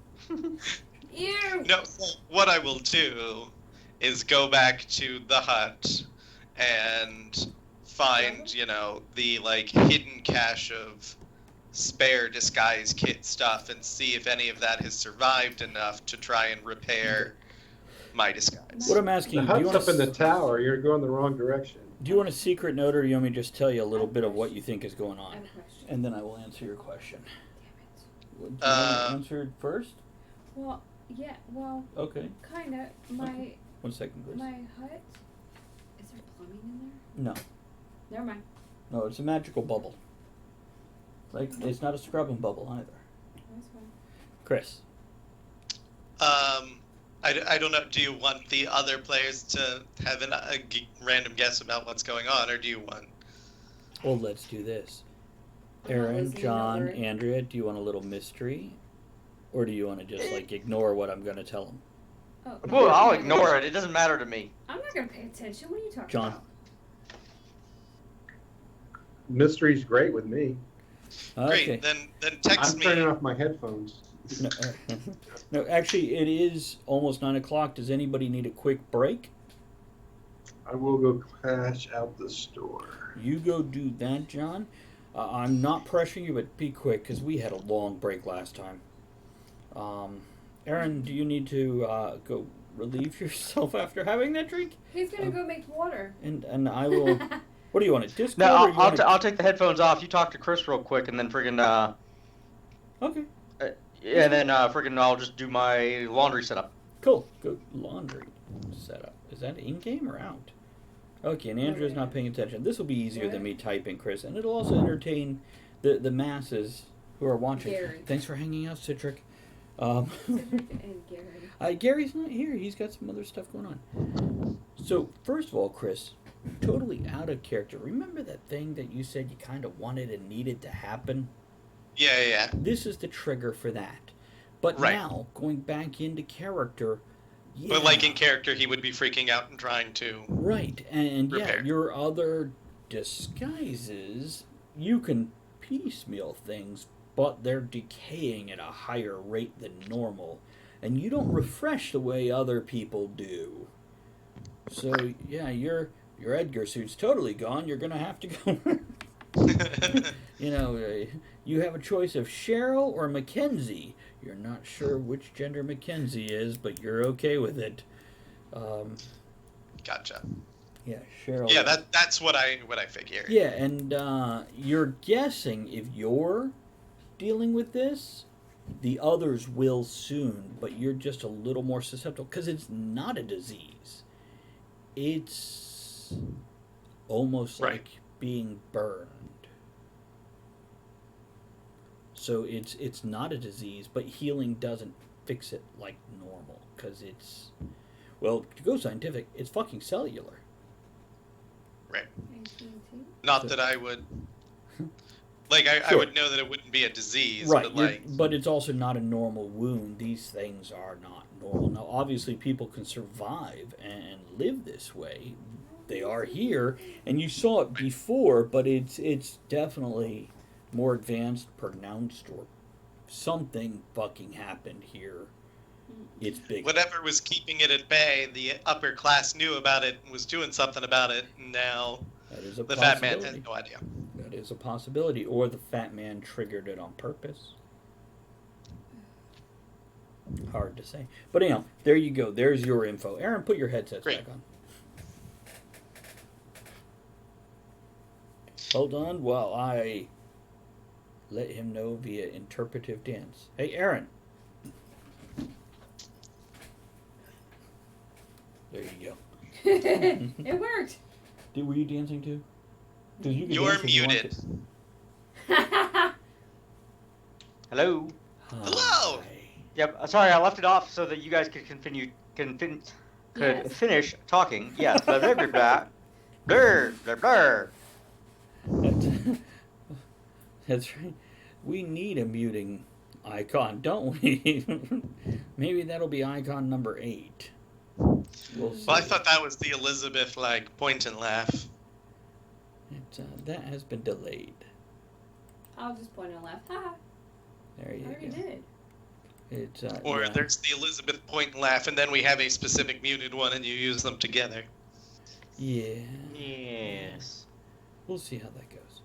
Ew! No, what I will do is go back to the hut and find, the hidden cache of spare disguise kit stuff and see if any of that has survived enough to try and repair my disguise. What I'm asking The you, do you, hut's want up in the tower. You're going the wrong direction. do you want a secret note or do you want me to just tell you a little bit of what you think is going I on? have a question. And then I will answer your question. Damn Do you want to answer it first? it. Well, yeah, well, Okay. kinda. My 1 second, Chris. my hut. Is there plumbing in there? No. Never mind. No, it's a magical bubble. Like, it's not a scrubbing bubble either. That's fine. Chris. I don't know. Do you want the other players to have a random guess about what's going on, or do you want? Well, let's do this. I'm not Aaron, listening, John, don't worry. Andrea, do you want a little mystery? Or do you want to just, ignore what I'm going to tell them? Oh, Well, I'll ignore it. It doesn't matter to me. I'm not gonna pay attention. What are you talking John. about? Mystery's great with me. Okay. Great. Then text I'm me. turning off my headphones. No, no, actually, it is almost 9 o'clock. Does anybody need a quick break? I will go crash out the store. You go do that, John. I'm not pressuring you, but be quick because we had a long break last time. Aaron, do you need to go relieve yourself after having that drink? He's gonna go make water. And I will. What do you want? A Discord? No, or you want I'll take the headphones off. You talk to Chris real quick, and then friggin' Okay, and then friggin' I'll just do my laundry setup. cool. Go laundry setup. Is that in game or out? Okay, and Andrew's not paying attention. This will be easier than me typing, Chris, and it'll also entertain the masses who are watching. Gary. Thanks for hanging out, Citric. And Gary. Gary's not here. He's got some other stuff going on. So, first of all, Chris, totally out of character. Remember that thing that you said you kind of wanted and needed to happen? Yeah. This is the trigger for that. But Right. now, going back into character, yeah. But like in character, he would be freaking out and trying to. Right, and yeah, Repair. your other disguises, you can piecemeal things, but they're decaying at a higher rate than normal, and you don't refresh the way other people do. So yeah, you're your Edgar suit's totally gone. You're going to have to go. You have a choice of Cheryl or Mackenzie. You're not sure which gender Mackenzie is, but you're okay with it. Gotcha. Yeah, Cheryl. Yeah, that's what I figured. Yeah, and you're guessing if you're dealing with this, the others will soon, but you're just a little more susceptible because it's not a disease. It's almost Right. like being burned. So it's not a disease, but healing doesn't fix it like normal because it's, well, to go scientific, it's fucking cellular. Right. AT&T? Not So- that I would. Like, I Sure. would know that it wouldn't be a disease, Right, but like. but it's also not a normal wound. These things are not normal. Now, obviously, people can survive and live this way. They are here, and you saw it before, but it's definitely more advanced, pronounced, or something fucking happened here. It's big. Whatever was keeping it at bay, the upper class knew about it and was doing something about it, and now That is a the fat man possibility. has no idea. That is a possibility, or the fat man triggered it on purpose. Hard to say, but anyhow, there you go. There's your info. Aaron, put your headsets Great. back on. Hold on while I let him know via interpretive dance. Hey, Aaron. There you go. It worked. Were you dancing too? 'Cause you can You're dance if you want muted. to. Hello. Hello! Hi. Yep. Sorry, I left it off so that you guys could Yes. finish talking. Yes. Blah, blah, blah, blah. Blah, blah, blah. That's right. We need a muting icon, don't we? Maybe that'll be icon number 8. We'll see. Well, I thought that was the Elizabeth, like, point and laugh. That has been delayed. I'll just point and laugh. Haha. There I you already go. did. It's Or yeah. there's the Elizabeth point and laugh, and then we have a specific muted one, and you use them together. Yeah. Yes. We'll see how that goes.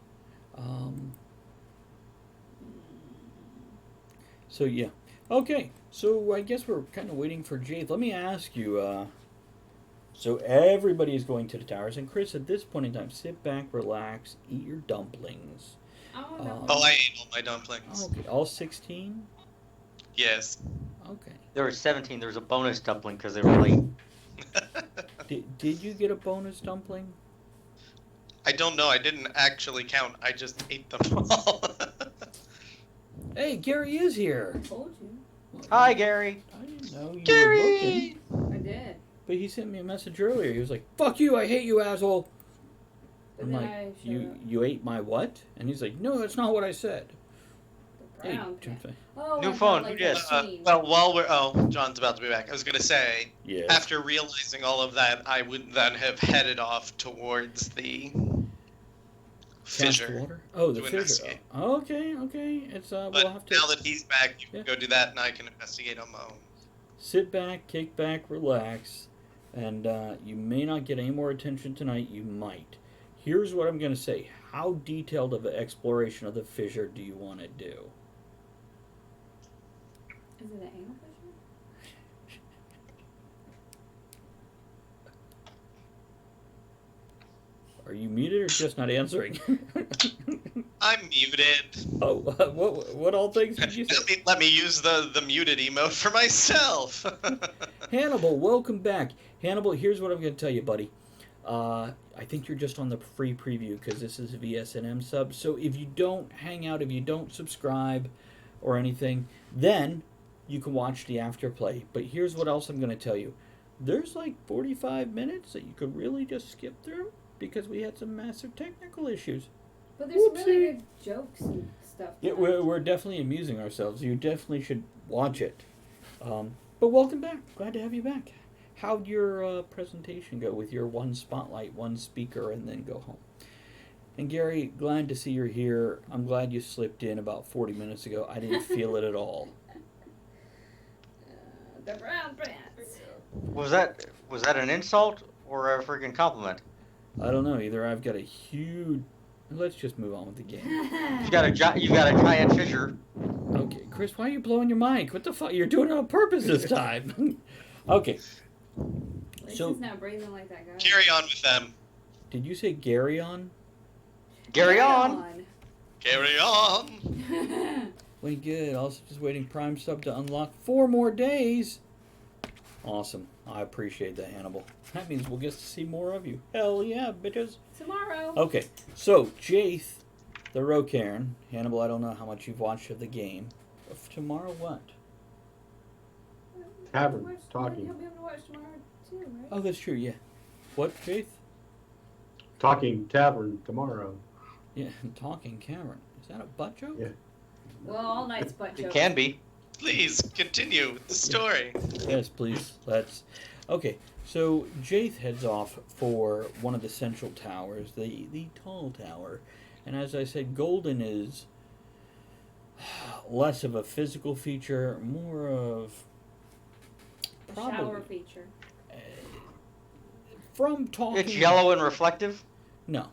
So yeah. Okay. So I guess we're kind of waiting for Jade. Let me ask you. So everybody is going to the towers, and Chris, at this point in time, sit back, relax, eat your dumplings. Oh, no. Oh, I ate all my dumplings. Okay, all 16. Yes. Okay. There were 17. There was a bonus dumpling because they were late. Did you get a bonus dumpling? I don't know. I didn't actually count. I just ate them all. Hey, Gary is here. Told you. Hi, Gary. I didn't know you were Gary! looking. I did. But he sent me a message earlier. He was like, "Fuck you! I hate you, asshole." But I'm then like, I showed "You up. you ate my what?" And he's like, "No, that's not what I said." The brown Hey, cat. Oh, New I phone, Like who dis? that scene. Well, while we're... Oh, John's about to be back. I was going to say, yeah. after realizing all of that, I would then have headed off towards the Fast fissure. water? Oh, the to fissure. investigate. Oh, okay. It's But we'll have to now that he's back, you Yeah. can go do that, and I can investigate on my own. sit back, kick back, relax, and you may not get any more attention tonight. You might. Here's what I'm going to say. How detailed of an exploration of the fissure do you want to do? Is it an anal fissure? Are you muted or just not answering? I'm muted. Oh, what all things did you say? Let me use the muted emote for myself. Hannibal, welcome back. Hannibal, here's what I'm going to tell you, buddy. I think you're just on the free preview because this is a VSNM sub. So if you don't hang out, if you don't subscribe or anything, then you can watch the afterplay. But here's what else I'm going to tell you. There's like 45 minutes that you could really just skip through because we had some massive technical issues. But there's some really Whoopsie. good jokes and stuff. Yeah, tonight. we're definitely amusing ourselves. You definitely should watch it. But welcome back. Glad to have you back. How'd your presentation go with your one spotlight, one speaker, and then go home? And Gary, glad to see you're here. I'm glad you slipped in about 40 minutes ago. I didn't feel it at all. The brown pants. Was that an insult or a freaking compliment? I don't know. Either I've got a huge. Let's just move on with the game. You've got a giant fissure. Okay, Chris, why are you blowing your mic? What the fuck? You're doing it on purpose this time. Okay. So, Lisa's not breathing like that guy. Carry on with them. did you say Gary on? Carry on. Carry on. Wait, good. Also, just waiting Prime sub to unlock 4 more days. Awesome. I appreciate that, Hannibal. That means we'll get to see more of you. Hell yeah, bitches. Tomorrow. Okay, so Jaith, the Rocairn. Hannibal, I don't know how much you've watched of the game. Tomorrow what? Tavern, talking. You'll be able to watch tomorrow too, right? Oh, that's true, yeah. What, Jaith? Talking tavern tomorrow. Yeah, Talking Cavern. Is that a butt joke? Yeah. Well, all night's butt It joke. can be. Please continue with the story. Yes, please. Let's. Okay, so Jaith heads off for one of the central towers, the tall tower. And as I said, Golden is less of a physical feature, more of probably Shower feature. from talking. It's yellow and reflective. No.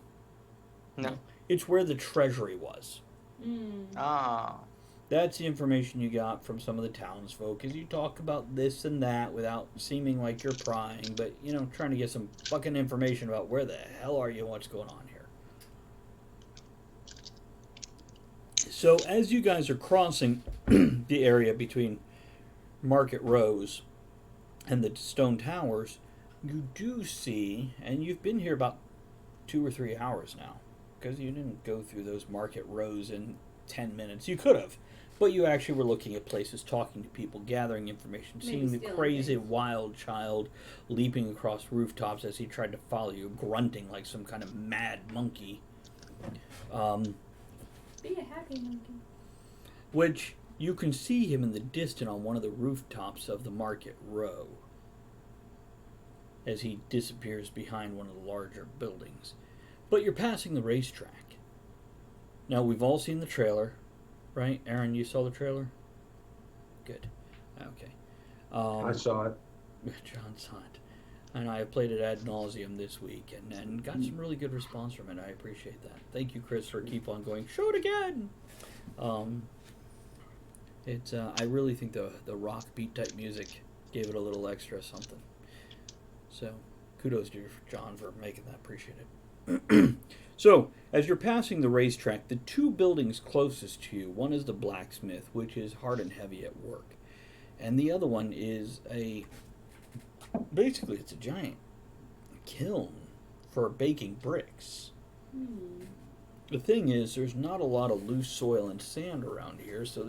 No. It's where the treasury was. Mm. Ah. That's the information you got from some of the townsfolk as you talk about this and that without seeming like you're prying, but, you know, trying to get some fucking information about where the hell are you and what's going on here. So as you guys are crossing the area between Market Rose and the stone towers, you do see, and you've been here about 2 or 3 hours now, because you didn't go through those Market Rows in 10 minutes. You could have. But you actually were looking at places, talking to people, gathering information, Maybe seeing the stealing crazy things. wild child leaping across rooftops as he tried to follow you, grunting like some kind of mad monkey. Be a happy monkey. Which you can see him in the distance on one of the rooftops of the Market Row as he disappears behind one of the larger buildings. But you're passing the racetrack. Now, we've all seen the trailer. Right, Aaron, you saw the trailer? Good. Okay. I saw it. John saw it. And I have played it ad nauseum this week and got some really good response from it. I appreciate that. Thank you, Chris, for keep on going, show it again! I really think the rock beat type music gave it a little extra something. So, kudos to John for making that. Appreciate it. So, as you're passing the racetrack, the 2 buildings closest to you, one is the blacksmith, which is hard and heavy at work. And the other one is basically it's a giant kiln for baking bricks. Hmm. The thing is, there's not a lot of loose soil and sand around here, so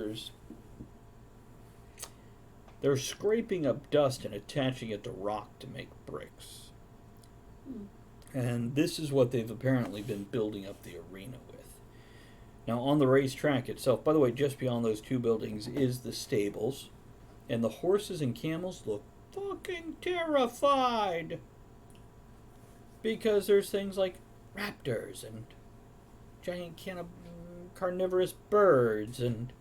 they're scraping up dust and attaching it to rock to make bricks. Hmm. And this is what they've apparently been building up the arena with. Now, on the racetrack itself, by the way, just beyond those 2 buildings is the stables. And the horses and camels look fucking terrified. Because there's things like raptors and giant carnivorous birds. And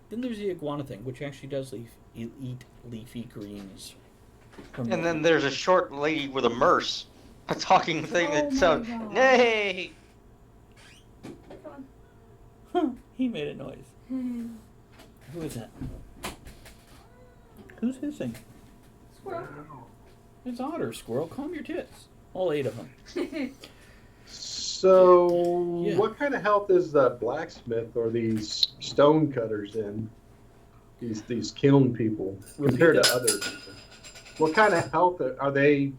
then there's the iguana thing, which actually does eat leafy greens. And then there's a short lady with a merce. A talking thing Oh that my sounds, God. nay! He made a noise. Who is that? Who's hissing? Squirrel. It's Otter, Squirrel. Calm your tits. All 8 of them. So, Yeah. what kind of health is the blacksmith or these stone cutters in? These kiln people compared to other people. What kind of health are they?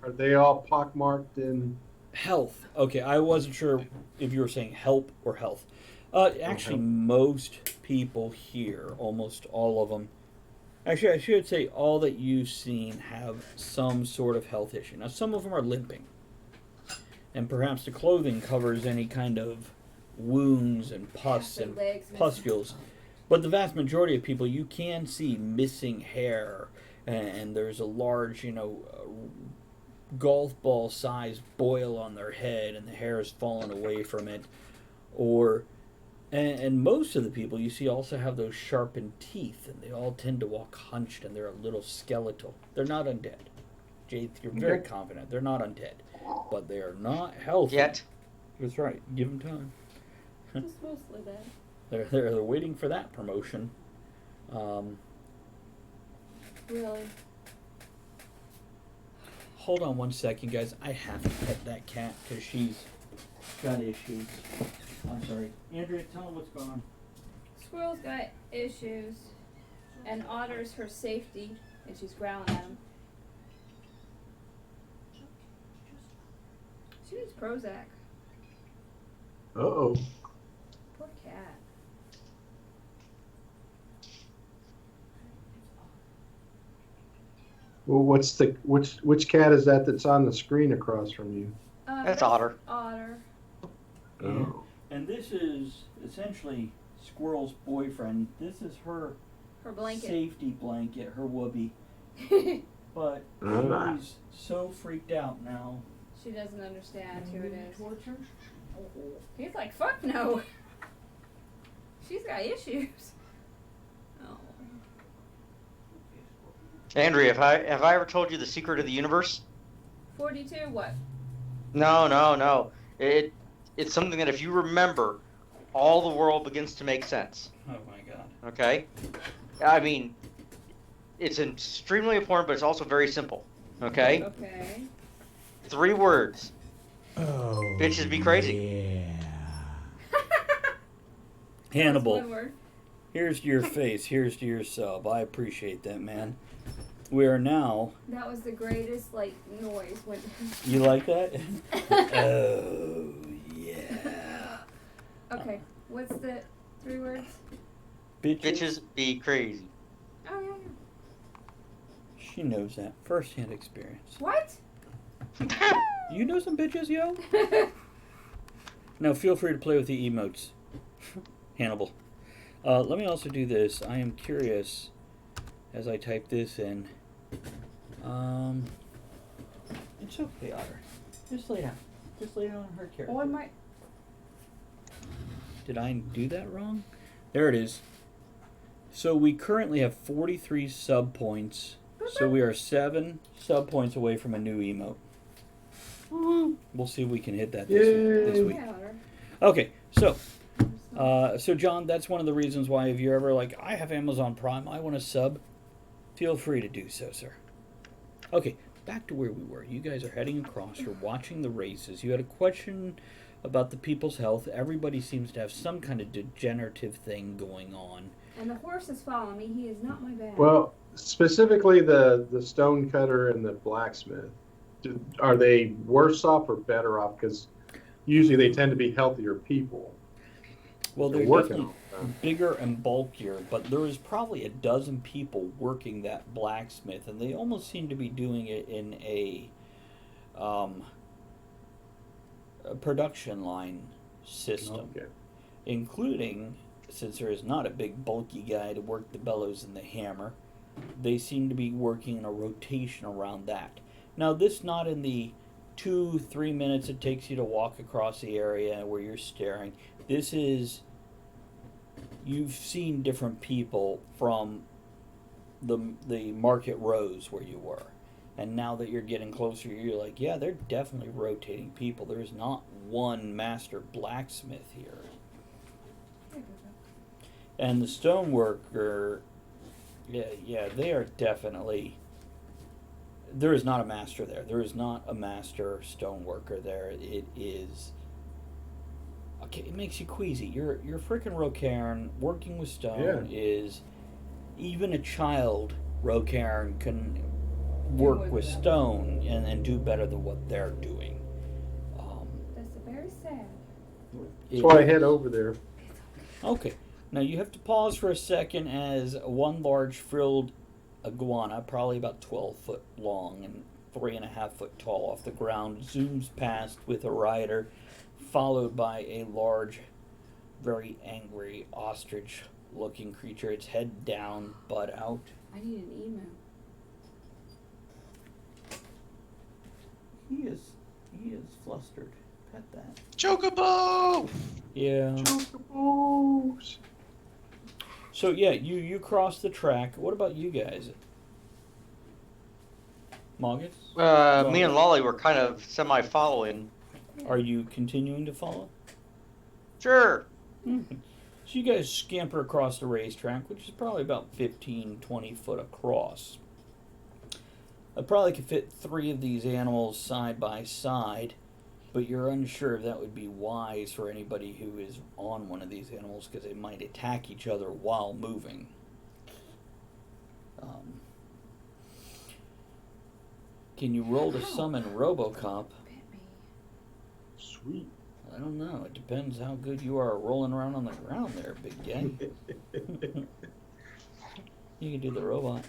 Are they all pockmarked in? Health. Okay, I wasn't sure if you were saying help or health. Actually, health. most people here, almost all of them, actually, I should say all that you've seen have some sort of health issue. Now, some of them are limping. And perhaps the clothing covers any kind of wounds and pus Their and legs missing. pustules. But the vast majority of people, you can see missing hair, and there's a large, golf ball sized boil on their head, and the hair has fallen away from it. And most of the people you see also have those sharpened teeth, and they all tend to walk hunched, and they're a little skeletal. They're not undead. Jade, you're very confident. They're not undead. But they are not healthy. Yet. That's right. Give them time. Just mostly that. They're waiting for that promotion. Really? Hold on one second, guys. I have to pet that cat because she's got issues. I'm sorry. Andrea, tell them what's going on. Squirrel's got issues, and Otter's her safety, and she's growling at him. She needs Prozac. Uh-oh. Poor cat. Well, which cat is that that's on the screen across from you? That's Otter. Otter. Oh. And this is essentially Squirrel's boyfriend. This is her Her blanket. safety blanket, her whoopee. But Ah. she's so freaked out now. She doesn't understand who it is. Torture? He's like, fuck no. She's got issues. Oh. Andrea, have I ever told you the secret of the universe? 42, what? No. It's something that if you remember, all the world begins to make sense. Oh my god. Okay? I mean, it's extremely important, but it's also very simple. Okay? Okay. 3 words. Oh, Bitches be crazy. Hannibal, That's one word. here's to your face, here's to your sub. I appreciate that, man. We are now. That was the greatest, like, noise when. You like that? Oh, yeah. Okay, what's the 3 words? Bitches be crazy. Oh, yeah. She knows that. First-hand experience. What? You know some bitches, yo? Now, feel free to play with the emotes. Hannibal. Let me also do this. I am curious, as I type this in. It's okay, Otter. Just lay down. Just lay down on her character. On my. Did I do that wrong? There it is. So we currently have 43 sub points. So we are 7 sub points away from a new emote. We'll see if we can hit that this week. Yeah, Otter. Okay, so John, that's one of the reasons why if you're ever like, I have Amazon Prime, I want to sub, feel free to do so, sir. Okay, back to where we were. You guys are heading across, you're watching the races. You had a question about the people's health. Everybody seems to have some kind of degenerative thing going on. And the horse is following me. He is not my bag. Well, specifically the stone cutter and the blacksmith, are they worse off or better off? Because usually they tend to be healthier people. Well, they're working definitely on that. bigger and bulkier, but there is probably a dozen people working that blacksmith, and they almost seem to be doing it in a production line system, Okay. including, since there is not a big bulky guy to work the bellows and the hammer, they seem to be working in a rotation around that. Now, this not in the 2-3 minutes it takes you to walk across the area where you're staring. This is, you've seen different people from the market rows where you were. And now that you're getting closer, you're like, yeah, they're definitely rotating people. There's not one master blacksmith here. And the stoneworker, yeah, they are definitely. There is not a master there. There is not a master stoneworker there. It is. Okay, it makes you queasy. You're freaking Rocairn. Working with stone is. Even a child Rocairn can work with stone and do better than what they're doing. That's very sad. That's why I head over there. Okay. Now you have to pause for a second as one large frilled iguana, probably about 12 foot long and 3.5 foot tall off the ground, zooms past with a rider, followed by a large, very angry ostrich-looking creature. Its head down, butt out. I need an email. He is flustered. Pet that. Chocobo! Yeah. Chocobos. So yeah, you cross the track. What about you guys? Marcus? Me and Lolly were kind of semi-following. Are you continuing to follow? Sure. So you guys scamper across the racetrack, which is probably about 15, 20 foot across. I probably could fit 3 of these animals side by side, but you're unsure if that would be wise for anybody who is on one of these animals because they might attack each other while moving. Can you roll to summon RoboCop? Sweet. I don't know. It depends how good you are rolling around on the ground there, big guy. You can do the robot.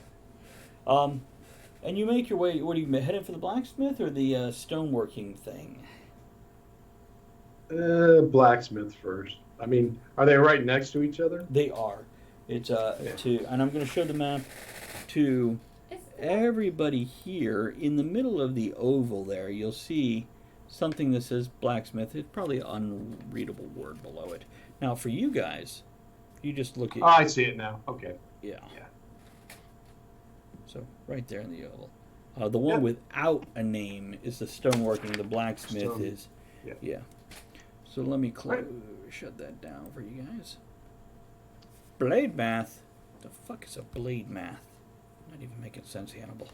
And you make your way. What are you headed for, the blacksmith or the stoneworking thing? Blacksmith first. I mean, are they right next to each other? They are. It's and I'm going to show the map to everybody here. In the middle of the oval there, you'll see something that says blacksmith. It's probably an unreadable word below it. Now, for you guys, you just look at. Oh, I see it now. Okay. Yeah. Yeah. So right there in the oval. The one without a name is the stoneworking. The blacksmith is. Yeah. So let me shut that down for you guys. Blade math. The fuck is a blade math? Not even making sense, Hannibal.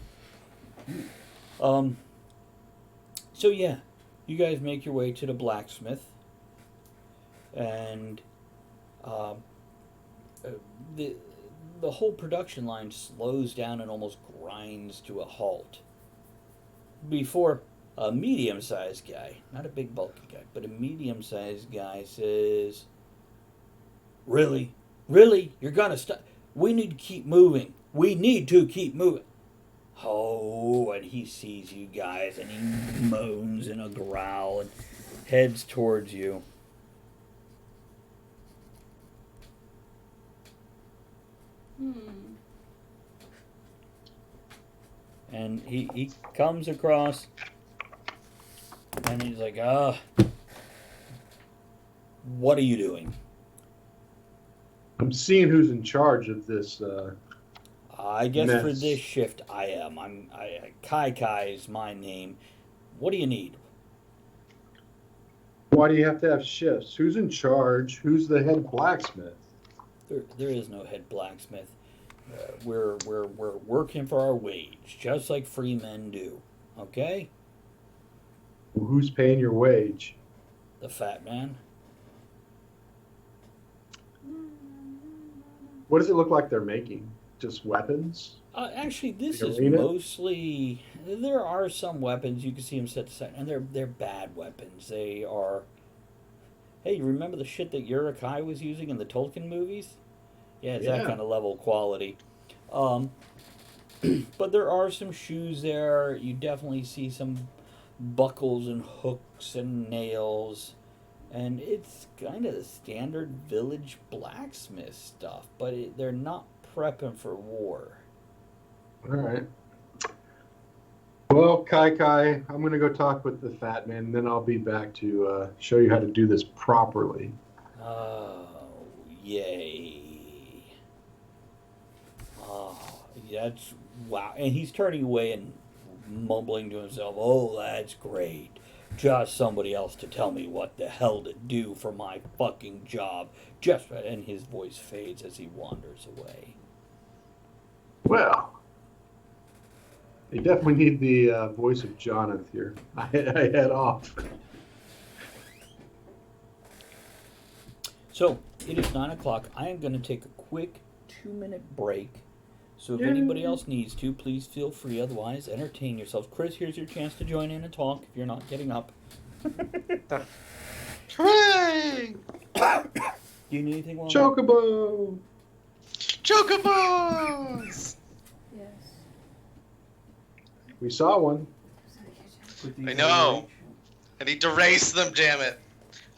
So yeah, you guys make your way to the blacksmith, and the whole production line slows down and almost grinds to a halt before a medium-sized guy, not a big bulky guy, but a medium-sized guy says, Really? You're gonna stop? We need to keep moving. We need to keep moving. Oh, and he sees you guys and he moans in a growl and heads towards you. And he comes across and he's like, what are you doing? I'm seeing who's in charge of this. I guess mess. for this shift I am. Kai is my name. What do you need? Why do you have to have shifts? Who's in charge? Who's the head blacksmith? There is no head blacksmith. We're working for our wage, just like free men do. Okay? Well, who's paying your wage? The fat man. What does it look like they're making? Just weapons? Actually, this The is arena? mostly. There are some weapons you can see them set aside, and they're bad weapons. They are. Hey, you remember the shit that Yurikai was using in the Tolkien movies? Yeah, it's that kind of level quality. But there are some shoes there. You definitely see some buckles and hooks and nails. And it's kind of the standard village blacksmith stuff, but they're not prepping for war. All right. Well, Kai, I'm going to go talk with the fat man, and then I'll be back to show you how to do this properly. Oh, yay. Oh, that's wow. And he's turning away and mumbling to himself, oh, that's great. Just somebody else to tell me what the hell to do for my fucking job. And his voice fades as he wanders away. Well, you definitely need the voice of Jonathan here. I head off. So, it is 9 o'clock. I am going to take a quick 2-minute break. So if anybody else needs to, please feel free. Otherwise, entertain yourselves. Chris, here's your chance to join in and talk if you're not getting up. Hooray! Do you need anything while Chocobo! Chocobos! Yes. We saw one. I know. I need to race them, damn it.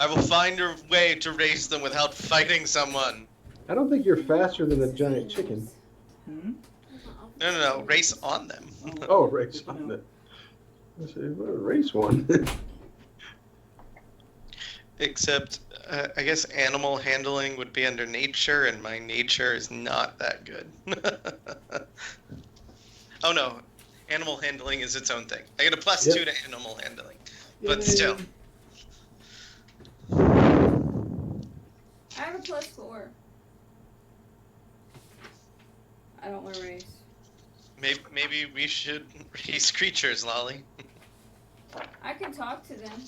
I will find a way to race them without fighting someone. I don't think you're faster than a giant chicken. Hmm? No. Race on them. Oh, race on the. Let's see, race one. Except, I guess animal handling would be under nature, and my nature is not that good. Oh no. Animal handling is its own thing. I get a plus Yep. 2 to animal handling. But Yay. still. I have a +4. I don't want to race. Maybe we should raise creatures, Lolly. I can talk to them.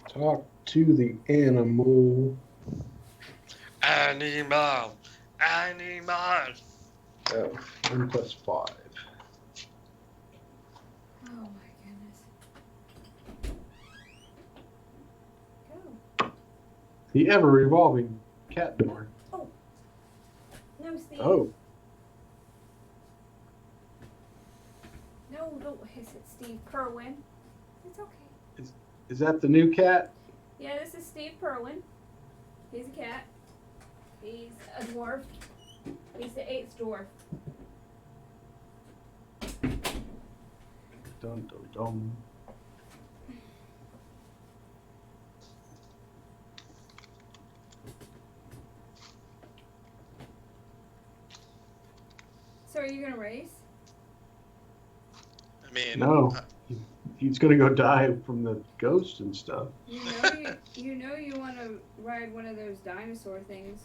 Talk to the animal. Animal. Oh, 1 + 5. Oh my goodness. Go. The ever-revolving cat door. No, Steve. Oh, No, don't hiss it, Steve Kerwin. It's okay. is that the new cat? Yeah, this is Steve Kerwin. He's a cat. He's a dwarf. He's the 8th dwarf. Dun dun dun. So are you gonna race? I mean, No. He's gonna go die from the ghosts and stuff. You know you want to ride one of those dinosaur things.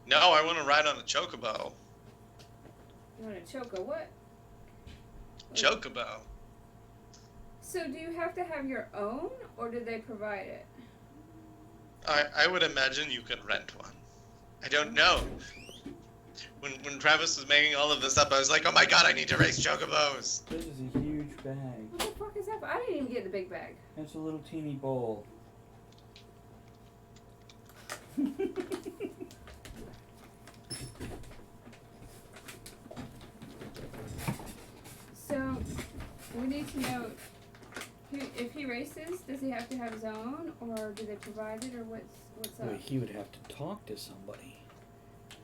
no, I want to ride on a chocobo. You want to choke a what? Chocobo. So do you have to have your own, or do they provide it? I would imagine you could rent one. I don't know. When Travis was making all of this up, I was like, oh my god, I need to race chocobos. This is a huge bag. What the fuck is that? I didn't even get the big bag. That's a little teeny bowl. So we need to know if he races, does he have to have his own, or do they provide it, or what's up? Well, he would have to talk to somebody.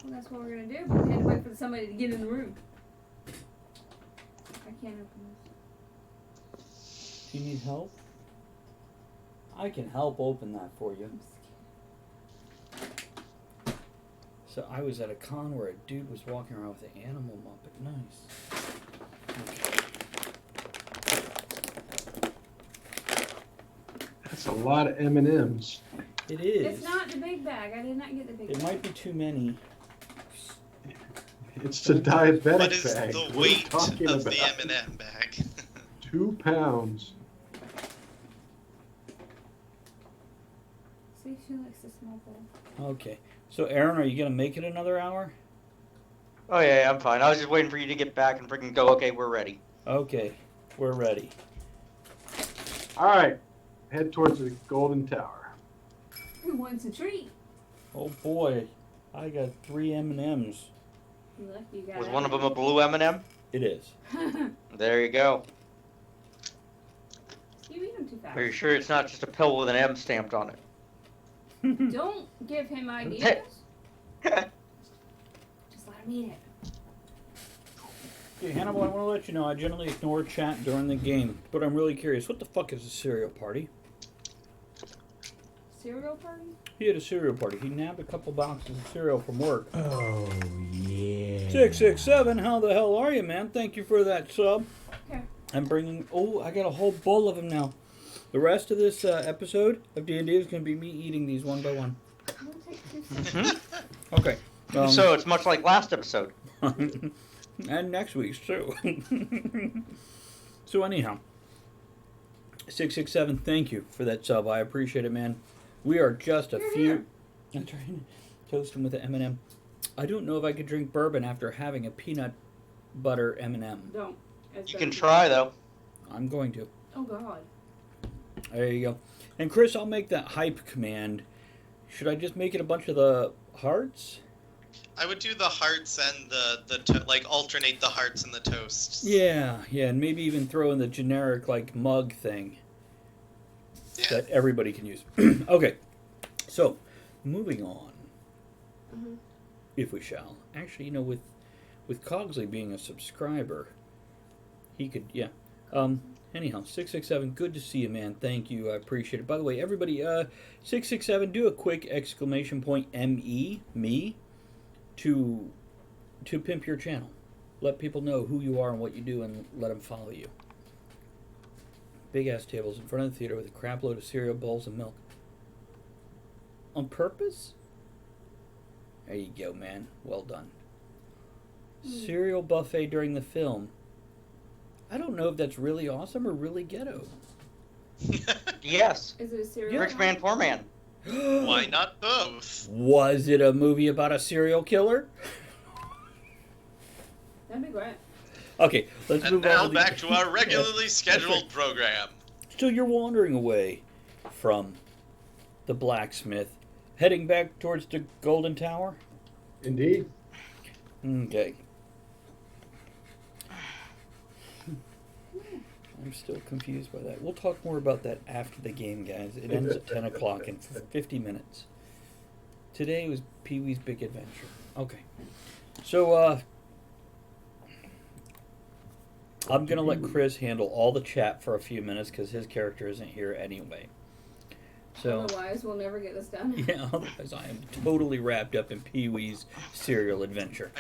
Well, that's what we're gonna do. But we had to wait for somebody to get in the room. I can't open this. Do you need help? I can help open that for you. I'm scared. So I was at a con where a dude was walking around with an animal muppet. Nice. Okay. That's a lot of M&Ms. It is. It's not the big bag. I did not get the big It bag. might be too many. It's the diabetic What is bag. the What are you weight talking of the about? M&M bag? 2 pounds. See, she likes the small bowl. Okay. So Aaron, are you gonna make it another hour? Oh yeah, I'm fine. I was just waiting for you to get back and freaking go. Okay, we're ready. Okay, we're ready. All right, head towards the Golden Tower. Who wants a treat? Oh boy, I got 3 M&Ms. You lucky you got Was it. one of them a blue M&M? It is. There you go. You eat them too fast. Are you sure it's not just a pill with an M stamped on it? Don't give him ideas. Just let him eat it. Okay, Hannibal, I want to let you know I generally ignore chat during the game, but I'm really curious. What the fuck is a cereal party? Cereal party? He had a cereal party. He nabbed a couple boxes of cereal from work. Oh, yeah. 667, how the hell are you, man? Thank you for that sub. Here. I'm bringing... Oh, I got a whole bowl of them now. The rest of this episode of D&D is going to be me eating these one by one. I'm gonna take 2 seconds. Okay. So it's much like last episode. And next week's too. So anyhow, 667, thank you for that sub. I appreciate it, man. We are just a few... I'm trying to toast him with an M&M. I don't know if I could drink bourbon after having a peanut butter M&M. Don't. It's You can better. try though. I'm going to. Oh God. There you go. And Chris, I'll make that hype command. Should I just make it a bunch of the hearts? I would do the hearts and like alternate the hearts and the toasts. Yeah, and maybe even throw in the generic like mug thing Yeah. that everybody can use. Okay, so moving on, if we shall. Actually, you know, with Cogsley being a subscriber, he could, yeah. Anyhow, 667, good to see you, man. Thank you, I appreciate it. By the way, everybody, 667, do a quick exclamation point me to to pimp your channel. Let people know who you are and what you do, and let them follow you. Big ass tables in front of the theater with a crap load of cereal, bowls, and milk. On purpose? There you go, man. Well done. Cereal buffet during the film. I don't know if that's really awesome or really ghetto. Yes. Is it a cereal? Rich man, poor man. Why not both? Was it a movie about a serial killer? That'd be great. Okay, let's And move on. now to the- back to our regularly scheduled program. So you're wandering away from the blacksmith, heading back towards the Golden Tower? Indeed. Okay. I'm still confused by that. We'll talk more about that after the game, guys. It ends at 10 o'clock in 50 minutes. Today was Pee-wee's Big Adventure. Okay. So, I'm going to let Chris handle all the chat for a few minutes because his character isn't here anyway. So, Otherwise, we'll never get this done. yeah, otherwise I am totally wrapped up in Pee-wee's serial adventure.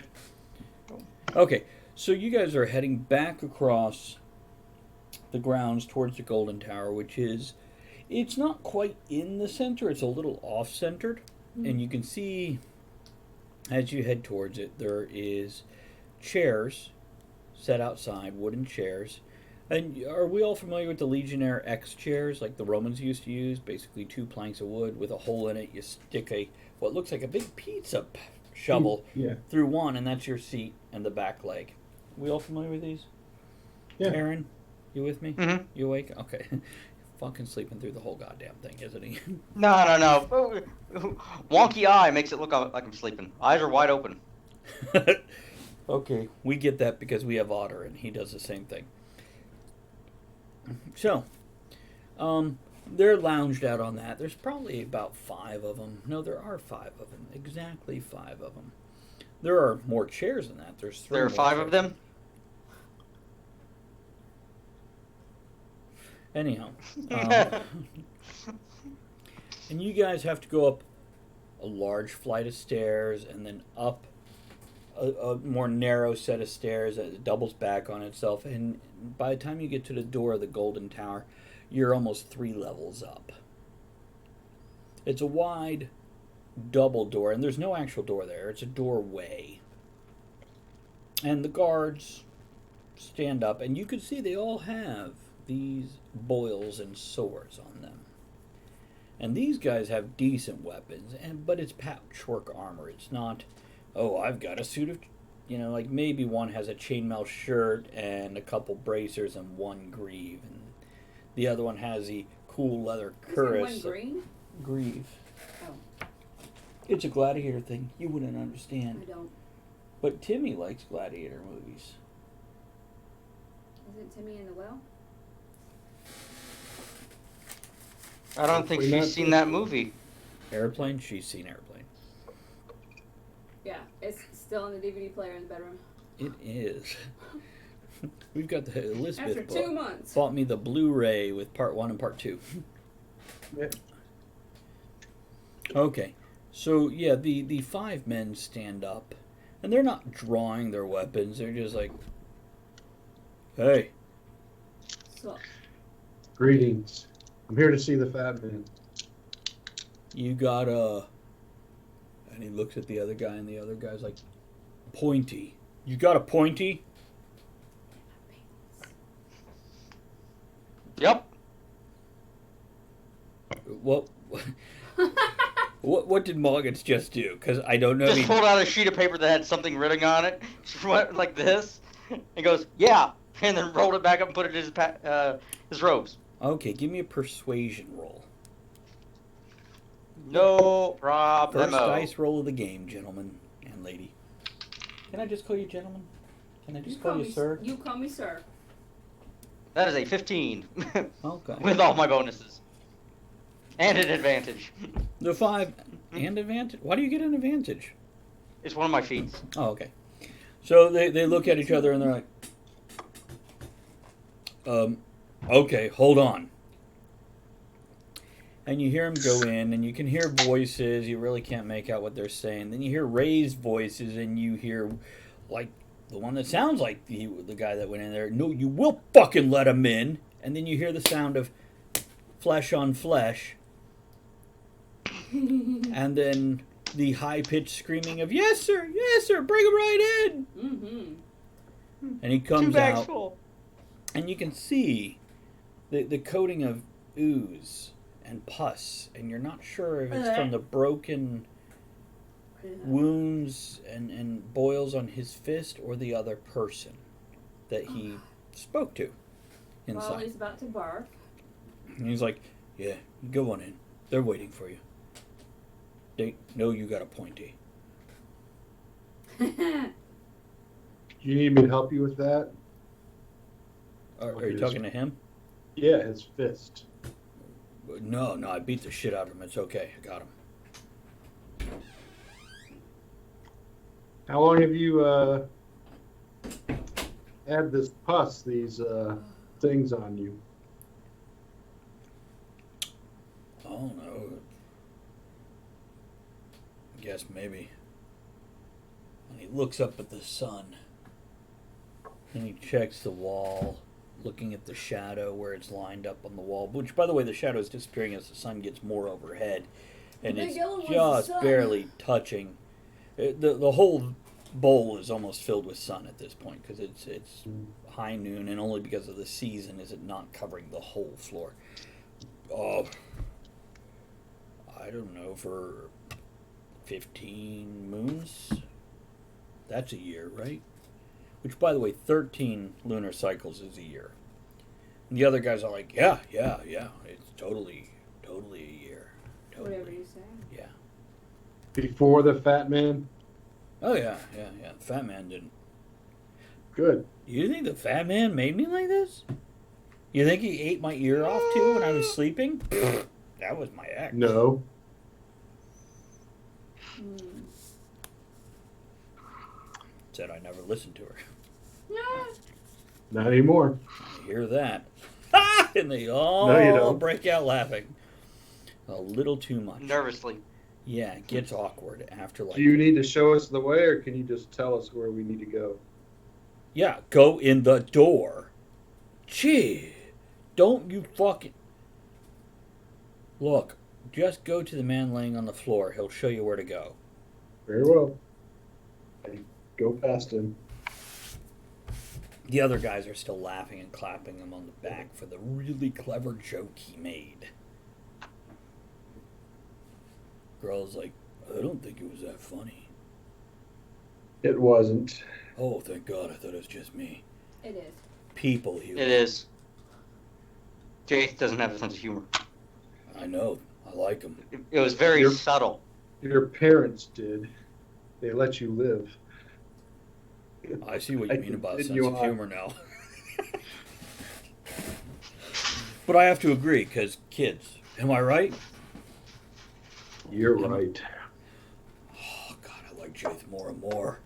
Okay, so you guys are heading back across the grounds towards the Golden Tower, which is, it's not quite in the center, it's a little off-centered, and you can see, as you head towards it, there is chairs set outside, wooden chairs. And are we all familiar with the Legionnaire X chairs, like the Romans used to use? Basically 2 planks of wood with a hole in it. You stick what looks like a big pizza shovel Yeah. through one, and that's your seat and the back leg. We all familiar with these? Yeah. Aaron, you with me? Mhm. You awake? Okay. Fucking sleeping through the whole goddamn thing, isn't he? No. Wonky eye makes it look like I'm sleeping. Eyes are wide open. Okay, we get that because we have Otter, and he does the same thing. So, they're lounged out on that. There's probably about 5 of them. No, there are 5 of them. Exactly 5 of them. There are more chairs than that. There's 3 There are more 5 of chairs. them. Anyhow. And you guys have to go up a large flight of stairs and then up a more narrow set of stairs that doubles back on itself. And by the time you get to the door of the Golden Tower, you're almost 3 levels up. It's a wide double door, and there's no actual door there. It's a doorway. And the guards stand up, and you can see they all have these boils and swords on them. And these guys have decent weapons, but it's patchwork armor. It's not, oh, I've got a suit of, like maybe one has a chainmail shirt and a couple bracers and 1 greave, and the other one has the cool leather cuirass. Is there 1 green? Greave. Oh, It's a gladiator thing. You wouldn't understand. I don't. But Timmy likes gladiator movies. Is it Timmy in the Well? I don't think Hopefully she's not. seen that movie. Airplane? She's seen Airplane. Yeah, it's still in the DVD player in the bedroom. It is. We've got the Elizabeth After 2 months. bought me the Blu-ray with part 1 and part 2. Yeah. Okay, so yeah, the 5 men stand up, and they're not drawing their weapons. They're just like, "Hey, So, Greetings. I'm here to see the fat man. you got a," and he looks at the other guy, and the other guy's like, "Pointy. You got a pointy?" Yep. What? What did Moggins just do? Because I don't know. if Just he- pulled out a sheet of paper that had something written on it, just went like this, and goes, "Yeah," and then rolled it back up and put it in his robes. Okay, give me a persuasion roll. No First problem. dice roll of the game, gentlemen and lady. Can I just call you gentlemen? Can I just call you sir? You call me sir. That is a 15 Okay. with all my bonuses and an advantage. The 5 and advantage. Why do you get an advantage? It's one of my feats. Oh, okay. So they look at each other and they're like, okay, hold on. And you hear them go in, and you can hear voices. You really can't make out what they're saying. Then you hear raised voices, and you hear like the one that sounds like the guy that went in there. No, you will fucking let him in. And then you hear the sound of flesh on flesh. And then the high-pitched screaming of, yes, sir, bring him right in. Mm-hmm. And he 2 comes bags out. full. And you can see the coating of ooze and pus. And you're not sure if it's from the broken wounds and boils on his fist or the other person that he spoke to inside. Well, he's about to barf. And he's like, yeah, go on in. They're waiting for you. They know you got a pointy. Do you need me to help you with that? Are you talking to him? Yeah, his fist. No, I beat the shit out of him. It's okay. I got him. How long have you had this pus, these things on you? I don't know. I guess maybe. And he looks up at the sun. And he checks the wall, looking at the shadow where it's lined up on the wall. Which, by the way, the shadow is disappearing as the sun gets more overhead. And The it's big yellow one's the just sun. barely touching. The whole bowl is almost filled with sun at this point because it's high noon, and only because of the season is it not covering the whole floor. I don't know, for 15 moons? That's a year, right? Which, by the way, 13 lunar cycles is a year. And the other guys are like, yeah, it's totally a year. Totally. Whatever you say. Yeah. Before the fat man? Oh, yeah. The fat man didn't. Good. You think the fat man made me like this? You think he ate my ear off, too, when I was sleeping? That was my ex. No. Said I never listened to her. Not anymore. I hear that. And they all No, you don't. break out laughing. A little too much. Nervously. Yeah, it gets awkward after like... Do you need to show us the way, or can you just tell us where we need to go? Yeah, go in the door. Gee, don't you fucking... Look, just go to the man laying on the floor. He'll show you where to go. Very well. I go past him. The other guys are still laughing and clapping him on the back for the really clever joke he made. Girl's like, I don't think it was that funny. It wasn't. Oh, thank God, I thought it was just me. It is. People humor. It is. Jace doesn't have a sense of humor. I know. I like him. It was very You're- subtle. Your parents did. They let you live. I see what you mean about sense continue of on. humor now. But I have to agree, because kids. Am I right? You're right. Oh, God, I like Jaith more and more.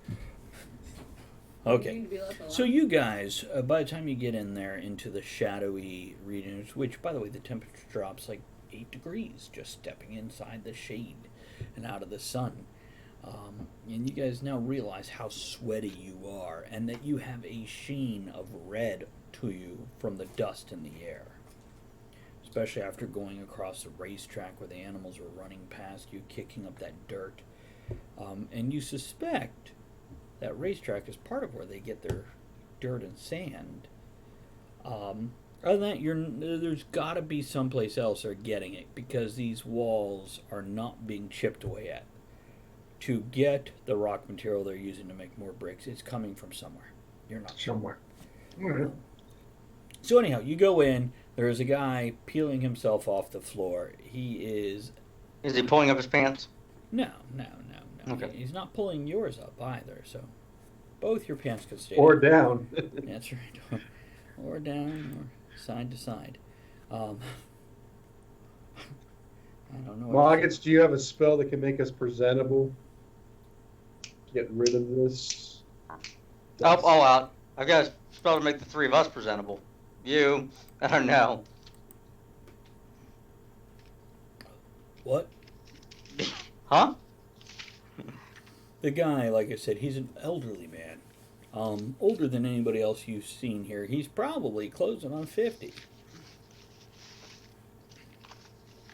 You Okay. need to be left alone. So you guys, by the time you get in there into the shadowy regions, which, by the way, the temperature drops like 8 degrees just stepping inside the shade and out of the sun. And you guys now realize how sweaty you are and that you have a sheen of red to you from the dust in the air. Especially after going across the racetrack where the animals were running past you, kicking up that dirt. And you suspect that racetrack is part of where they get their dirt and sand. Other than that, there's got to be someplace else they're getting it, because these walls are not being chipped away at. To get the rock material they're using to make more bricks, it's coming from somewhere. You're not sure. Somewhere. All right. So anyhow, you go in. There is a guy peeling himself off the floor. He is... Is he pulling up his pants? No. Okay. He's not pulling yours up either, so both your pants could stay Or down. down. That's right. Or down, or side to side. I don't know. Moggetts, do you have a spell that can make us presentable? Get rid of this? Oh, all out. I've got a spell to make the three of us presentable. You, I don't know. What? Huh? The guy, like I said, he's an elderly man. older than anybody else you've seen here. He's probably closing on 50.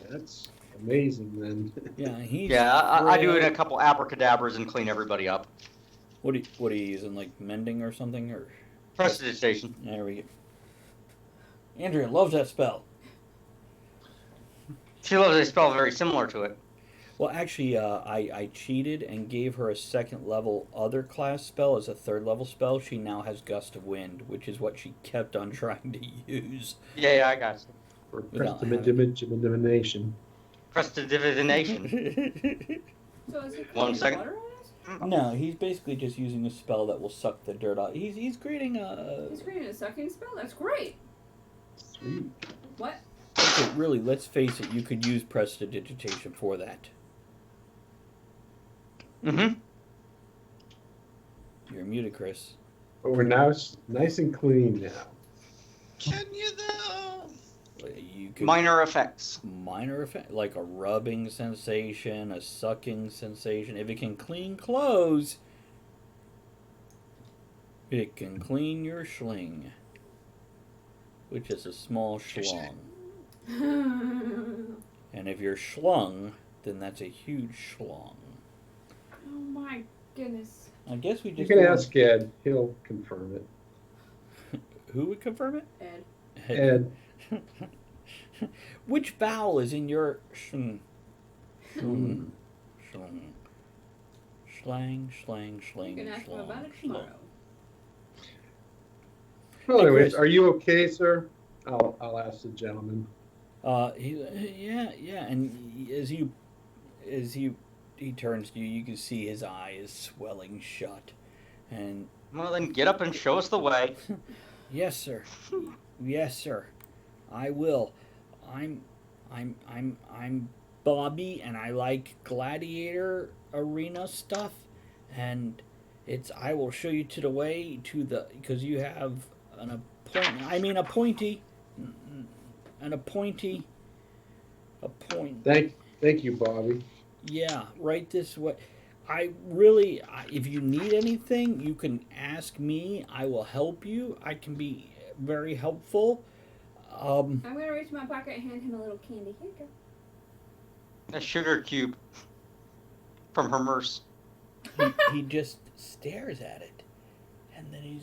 That's amazing, then. Yeah, he's Yeah, I do it frail. a couple abracadabras and clean everybody up. What are you using, like mending or something? Or Prestidigitation. there we go. Andrea loves that spell. She loves a spell very similar to it. Well, actually, I cheated and gave her a second level other class spell as a third level spell. She now has Gust of Wind, which is what she kept on trying to use. Yeah, I got you. For Without prestidigitation. Prestidigitation. So is he 1 putting second. water on it? No, he's basically just using a spell that will suck the dirt out. He's creating He's creating a sucking spell? That's great. Sweet. What? Okay, really, let's face it, you could use prestidigitation for that. Mm-hmm. You're muted, Chris. But we're now nice and clean now. Can you though? You could Minor effects. minor effect, like a rubbing sensation, a sucking sensation. If it can clean clothes, it can clean your schling, which is a small schlong. And if you're schlung, then that's a huge schlong. Oh my goodness. I guess we You just can ask Ed. He'll confirm it. who would confirm it? Ed. Ed. Which vowel is in your schlung? Schlung. Schlung. Schlang, schlang, You schling, can ask him schlong, about it schlong. tomorrow. Well, Hey, anyways, Chris. are you okay, sir? I'll ask the gentleman. Yeah, and as he turns to you, you can see his eye is swelling shut, and Well, then get up and show us the way. yes, sir, yes, sir, I will. I'm Bobby, and I like gladiator arena stuff, and I will show you to the way to the because you have an appointee. An appointee. Thank you, Bobby. Yeah, right this way. If you need anything, you can ask me. I will help you. I can be very helpful. I'm gonna reach in my pocket and hand him a little candy. Here you go. A sugar cube from her nurse. he just stares at it, and then he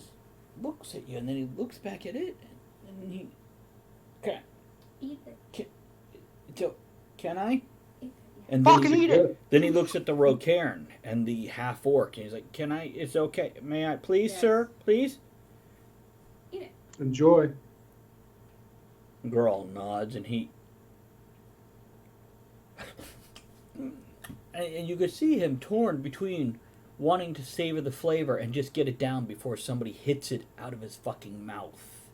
looks at you, and then he looks back at it, and he. Eat it. So, can I? Eat it. And then, Fucking eat it. then he looks at the Rocairn and the half orc, and he's like, "Can I? It's okay. May I, please, Yes. sir? Please." Eat it. Enjoy. Girl nods, and he. And you could see him torn between wanting to savor the flavor and just get it down before somebody hits it out of his fucking mouth.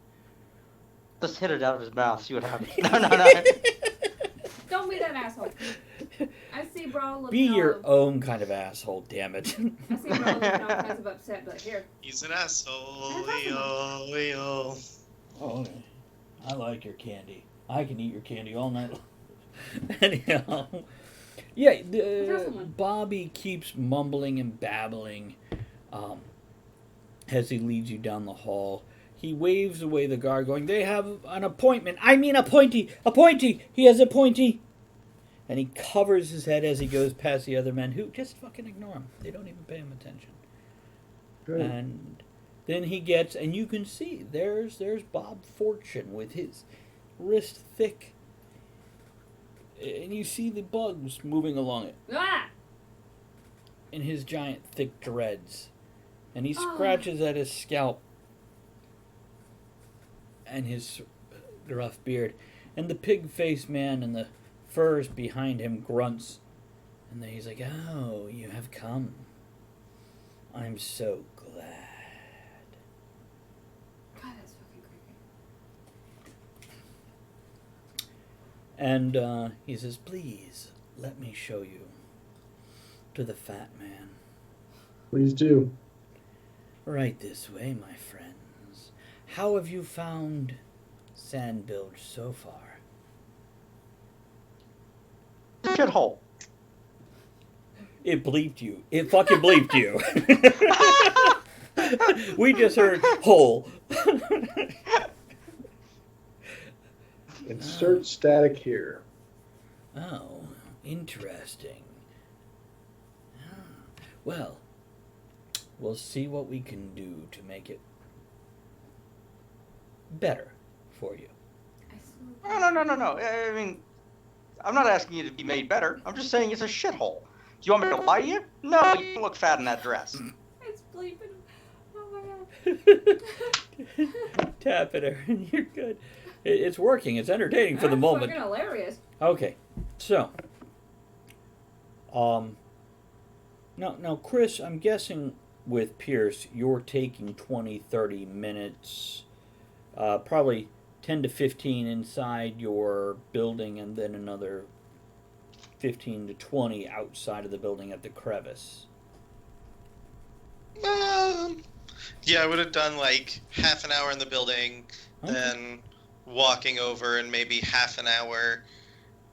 Just hit it out of his mouth. See what happens. No. Don't be that asshole. I see bro looking Be your all, own kind of asshole, damn it. I see bro looking all kinds of upset, but here. He's an asshole. That's awesome. We all. Oh, okay. I like your candy. I can eat your candy all night long. Anyhow, yeah, That's awesome. Bobby keeps mumbling and babbling as he leads you down the hall. He waves away the guard, going, "They have an appointment. I mean, appointee! Appointee! He has appointee!" And he covers his head as he goes past the other men, who just fucking ignore him. They don't even pay him attention. Good. And then he gets, and you can see, there's Bob Fortune with his wrist thick. And you see the bugs moving along it Ah! in his giant thick dreads. And he Oh. scratches at his scalp and his rough beard. And the pig-faced man in the furs behind him grunts. And then he's like, "Oh, you have come. I'm so glad." God, that's fucking creepy. And he says, "Please, let me show you to the fat man. Please do. Right this way, my friends. How have you found Sandbilge so far?" Shithole. It bleeped you. It fucking bleeped you. We just heard hole. Insert static here. Oh, interesting. Well, we'll see what we can do to make it better for you. No. I mean, I'm not asking you to be made better. I'm just saying it's a shithole. Do you want me to lie to you? No, you look fat in that dress. It's bleeping. Oh my god. Tap it, Aaron. You're good. It's working. It's entertaining for the That's moment. fucking hilarious. Okay, so, now, Chris, I'm guessing with Pierce, you're taking 20, 30 minutes, probably 10 to 15 inside your building, and then another 15 to 20 outside of the building at the crevice. Yeah, I would have done like half an hour in the building, Okay. then walking over and maybe half an hour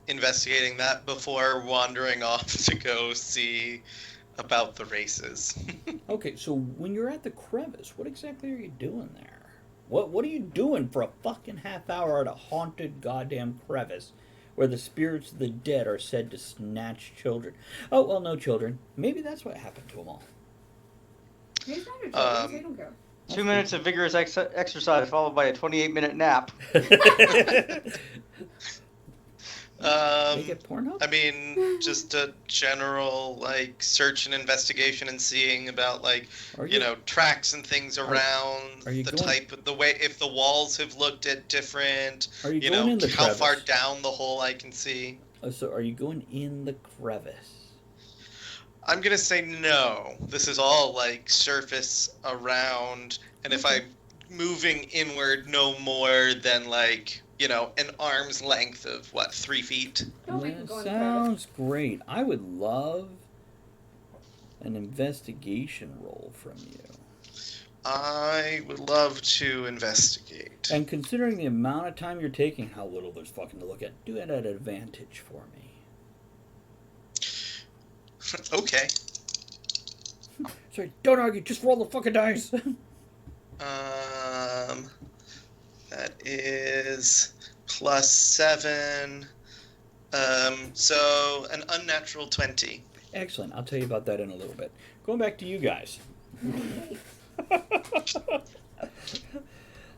investigating that before wandering off to go see about the races. Okay, so when you're at the crevice, what exactly are you doing there? What are you doing for a fucking half hour at a haunted goddamn crevice where the spirits of the dead are said to snatch children? Oh, well, no children. Maybe that's what happened to them all. He's not a child. They don't go. 2 minutes of vigorous exercise followed by a 28-minute nap. They get Pornhub? I mean, just a general like search and investigation and seeing about like Are you know tracks and things around are you the going- type of the way if the walls have looked at different Are you you going know in the how far crevice? down the hole I can see. Oh, so are you going in the crevice? I'm gonna say no. This is all like surface around, and if I'm moving inward no more than like you know an arm's length of what 3 feet. Don't make him That go in the crevice. sounds great. I would love an investigation roll from you. I would love to investigate. And considering the amount of time you're taking, how little there's fucking to look at, do it at advantage for me. Okay. Sorry, don't argue, just roll the fucking dice. That is +7. So an unnatural 20. Excellent, I'll tell you about that in a little bit. Going back to you guys.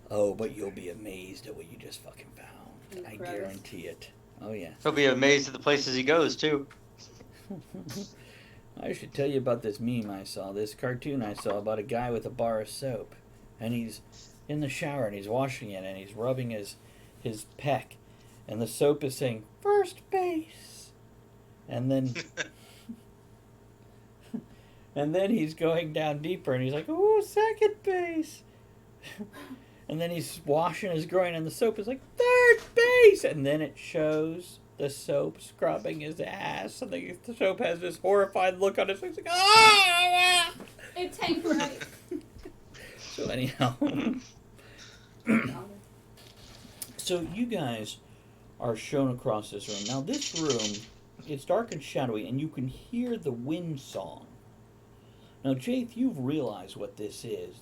Oh, but you'll be amazed at what you just fucking found. I Gross. guarantee it. Oh, yeah. He'll be amazed at the places he goes, too. I should tell you about this meme I saw, this cartoon I saw about a guy with a bar of soap. And he's in the shower and he's washing it and he's rubbing his peck. And the soap is saying, first base. And then and then he's going down deeper and he's like, ooh, second base. And then he's washing his groin and the soap is like, third base. And then it shows the soap scrubbing his ass, and the soap has this horrified look on his face, like, ah! It tanked right. So anyhow, so you guys are shown across this room. Now this room, it's dark and shadowy, and you can hear the wind song. Now, Jaith, you've realized what this is.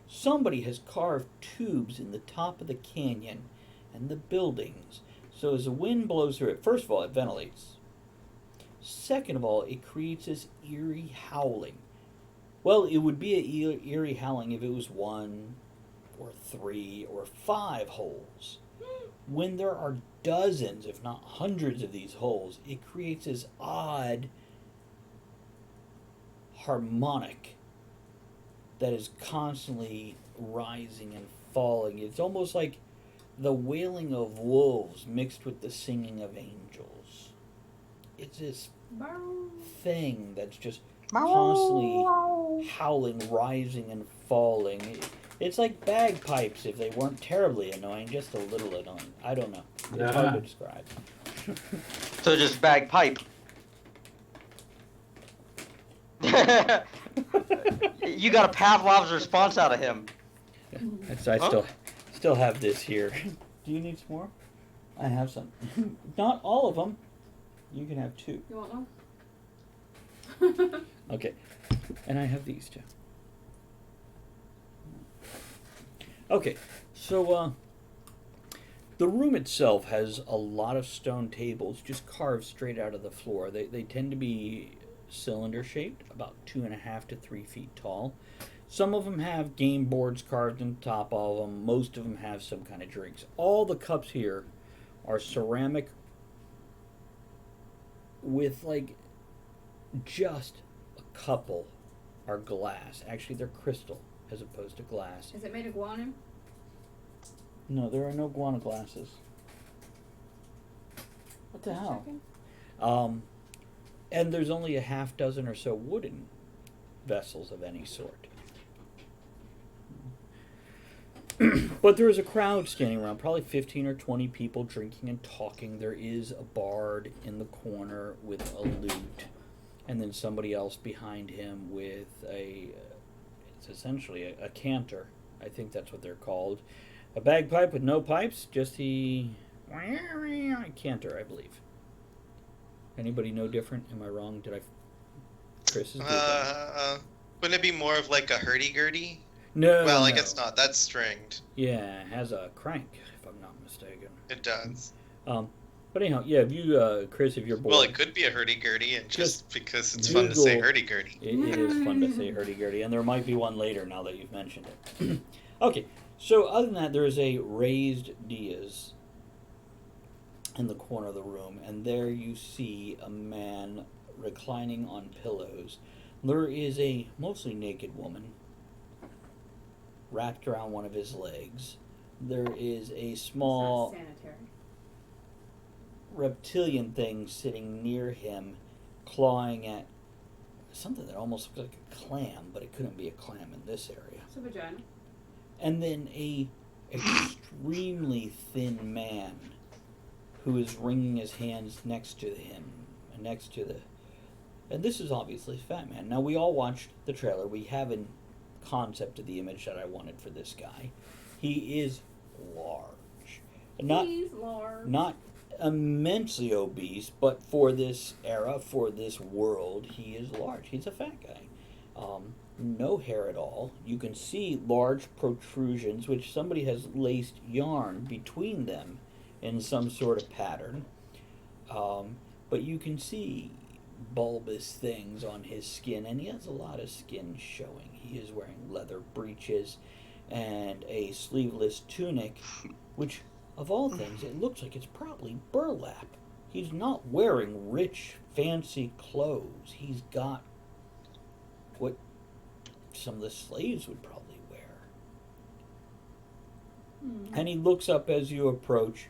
Somebody has carved tubes in the top of the canyon and the buildings. So as the wind blows through it, first of all, it ventilates. Second of all, it creates this eerie howling. Well, it would be an eerie howling if it was 1 or 3 or 5 holes. When there are dozens, if not hundreds of these holes, it creates this odd harmonic that is constantly rising and falling. It's almost like the wailing of wolves mixed with the singing of angels. It's this thing that's just constantly howling, rising, and falling. It's like bagpipes if they weren't terribly annoying, just a little annoying. I don't know. It's hard to describe. So just bagpipe. You got a Pavlov's response out of him. I still have this here. Do you need some more? I have some. Not all of them. You can have 2. You want one? Okay. And I have these too. Okay, so the room itself has a lot of stone tables just carved straight out of the floor. They tend to be cylinder shaped, about 2.5 to 3 feet tall. Some of them have game boards carved on top of them. Most of them have some kind of drinks. All the cups here are ceramic with like just a couple are glass. Actually, they're crystal as opposed to glass. Is it made of guano? No, there are no guano glasses. What the Just hell? checking. And there's only a half dozen or so wooden vessels of any sort. But there is a crowd standing around, probably 15 or 20 people drinking and talking. There is a bard in the corner with a lute, and then somebody else behind him with it's essentially a cantor. I think that's what they're called. A bagpipe with no pipes, just the cantor, I believe. Anybody no different? Am I wrong? Did I? Chris is Wouldn't it be more of like a hurdy-gurdy? No. Well, I no. guess not. That's stringed. Yeah, it has a crank, if I'm not mistaken. It does. But anyhow, yeah, if you, Chris, if you're bored. Well, it could be a hurdy-gurdy, and just because it's Google, fun to say hurdy-gurdy. It is fun to say hurdy-gurdy, and there might be one later now that you've mentioned it. Okay, so other than that, there is a raised dais in the corner of the room, and there you see a man reclining on pillows. There is a mostly naked woman wrapped around one of his legs. There is a small It's not sanitary. reptilian thing sitting near him, clawing at something that almost looks like a clam, but it couldn't be a clam in this area. It's a vagina. And then a extremely thin man who is wringing his hands next to him, next to the... And this is obviously a fat man. Now, we all watched the trailer. We have a concept of the image that I wanted for this guy. He is large. He's large. Not immensely obese, but for this era, for this world, he is large. He's a fat guy. No hair at all. You can see large protrusions, which somebody has laced yarn between them in some sort of pattern. But you can see bulbous things on his skin, and he has a lot of skin showing. He is wearing leather breeches and a sleeveless tunic, which, of all things, it looks like it's probably burlap. He's not wearing rich, fancy clothes. He's got what some of the slaves would probably wear. And he looks up as you approach,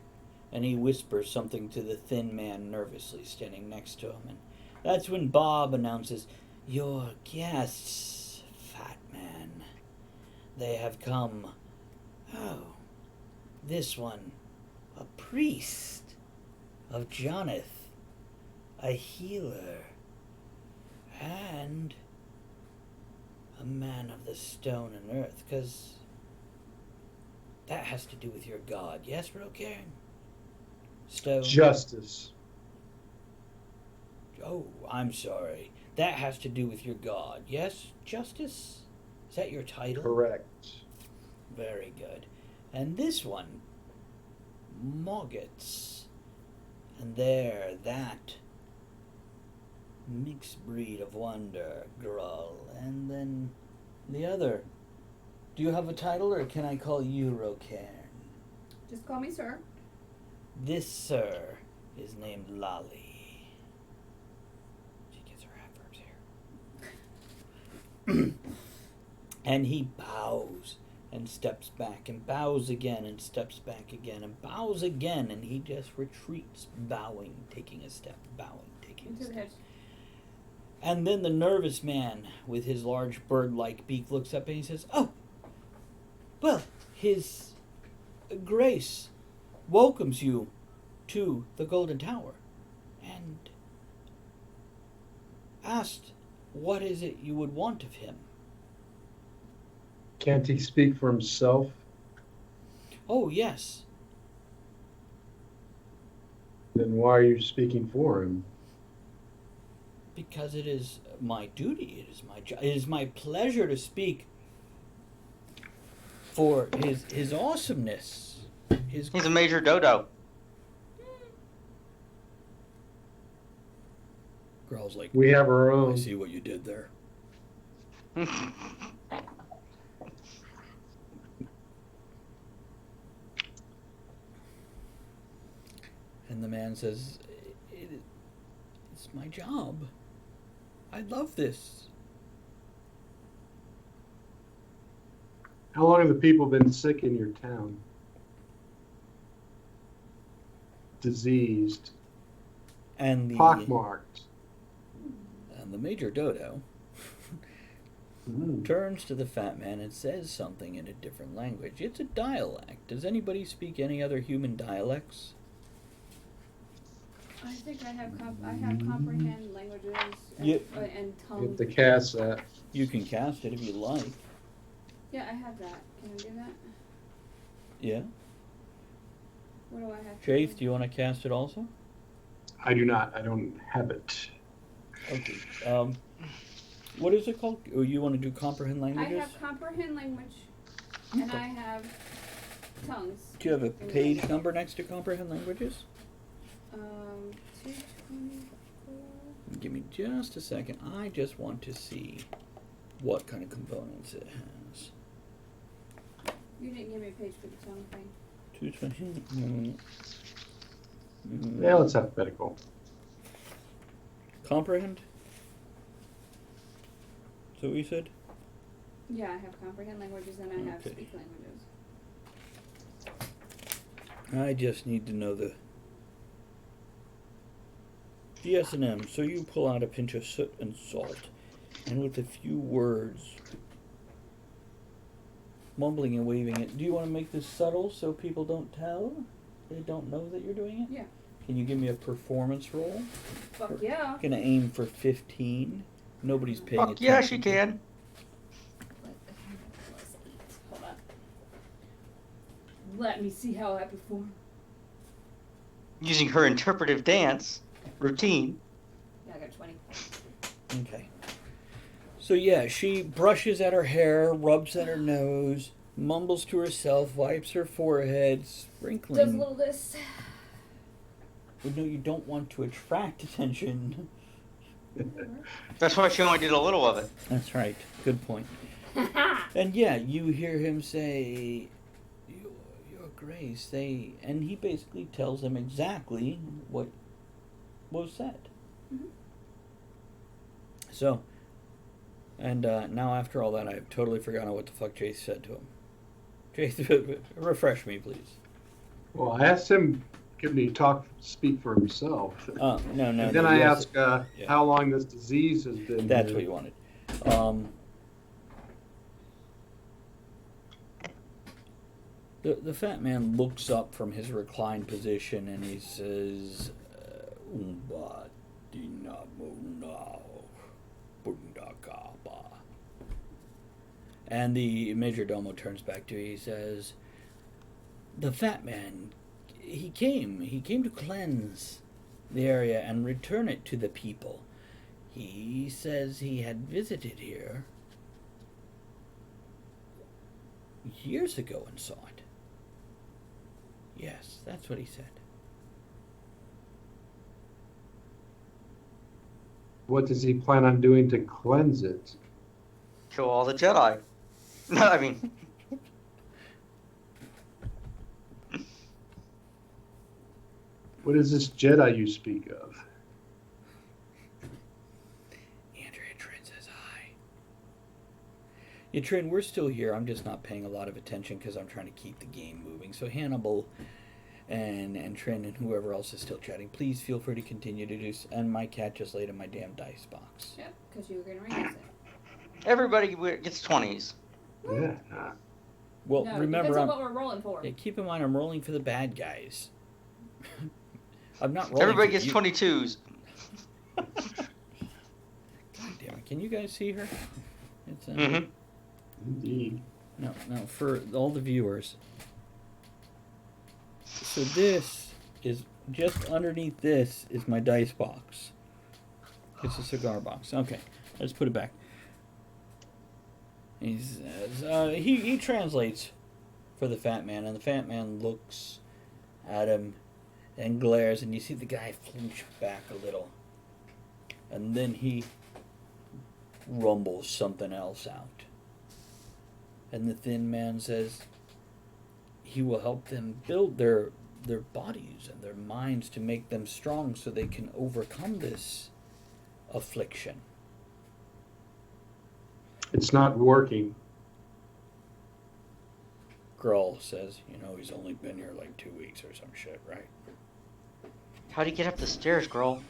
and he whispers something to the thin man nervously standing next to him. And that's when Bob announces, "Your guests, fat man. They have come. Oh, this one, a priest of Jonathan, a healer, and a man of the stone and earth, because that has to do with your god. Yes, Rocairn? Stone. Justice. Oh, I'm sorry. That has to do with your god. Yes, Justice? Is that your title? Correct. Very good. And this one, Moggets. And there, that mixed breed of wonder, Grull. And then the other. Do you have a title, or can I call you Rocairn? Just call me sir. This, sir, is named Lolly. She gets her adverbs here. And he bows and steps back and bows again and steps back again and bows again, and he just retreats, bowing, taking a step, bowing, taking a Into the step. hedge. And then the nervous man with his large bird-like beak looks up and he says, "Oh, well, His Grace welcomes you to the Golden Tower and asked what is it you would want of him." Can't he speak for himself? "Oh, yes." Then why are you speaking for him? "Because it is my duty, it is my pleasure to speak for his awesomeness. His He's a major dodo. Growl's like, We have our I own. see what you did there. And the man says, it's my job. I love this. How long have the people been sick in your town? Diseased, And pockmarked. and the Major Dodo turns to the fat man and says something in a different language. It's a dialect. Does anybody speak any other human dialects? I think I have comprehend languages and, Yep. and You tongue. have to cast that. You can cast it if you like. Yeah, I have that. Can I do that? Yeah. What do I have? Jace, do you want to cast it also? I do not. I don't have it. Okay. What is it called? Oh, you want to do comprehend I languages? have comprehend language, and I have tongues. Do you have a page number next to comprehend languages? 224. Give me just a second. I just want to see what kind of components it has. You didn't give me a page for the tongue thing. 220. Yeah, let's alphabetical. Comprehend? Is that what you said? Yeah, I have comprehend languages and I have Okay. speak languages. I just need to know the S&M. So you pull out a pinch of soot and salt, and with a few words, mumbling and waving it. Do you want to make this subtle so people don't tell? They don't know that you're doing it? Yeah. Can you give me a performance roll? Fuck yeah. Gonna aim for 15. Nobody's paying Fuck attention. yes, you can. Hold on. Let me see how I perform. Using her interpretive dance routine. Yeah, I got 20. Okay. So yeah, she brushes at her hair, rubs at her nose, mumbles to herself, wipes her forehead, sprinkling. Does a little this. Well, no, you don't want to attract attention. That's why she only did a little of it. That's right. Good point. And yeah, you hear him say, "Your Grace," and he basically tells them exactly what was said. Mhm. So, and now after all that, I've totally forgotten what the fuck Jace said to him. Jace, refresh me, please. Well, I asked him, can he speak for himself? No. And then I asked how long this disease has been. That's here. what you wanted. The fat man looks up from his reclined position and he says, "Umba dinamuna bundakaba." And the majordomo turns back to you. He says, "The fat man, he came to cleanse the area and return it to the people. He says he had visited here years ago and saw it." Yes, that's what he said. What does he plan on doing to cleanse it? Kill all the Jedi. No, I mean, What is this Jedi you speak of? Andrea Trin says hi. Yeah, Trin, we're still here. I'm just not paying a lot of attention because I'm trying to keep the game moving. So Hannibal and Trin and whoever else is still chatting, please feel free to continue to do. And my cat just laid in my damn dice box. Yep, because you were going to raise it. everybody gets 20s. Yeah. Well, No, remember, depends on what we're rolling for. yeah, keep in mind I'm rolling for the bad guys. I'm not rolling. Everybody for gets you. 22s. God damn it! Can you guys see her? It's Mm-hmm. Indeed. No, for all the viewers. So this is just underneath this is my dice box. It's a cigar box. Okay, let's put it back. He says, he translates for the fat man, and the fat man looks at him and glares, and you see the guy flinch back a little. And then he rumbles something else out. And the thin man says he will help them build their bodies and their minds to make them strong so they can overcome this affliction. It's not working. Grull says, he's only been here like 2 weeks or some shit, right? How'd he get up the stairs, girl?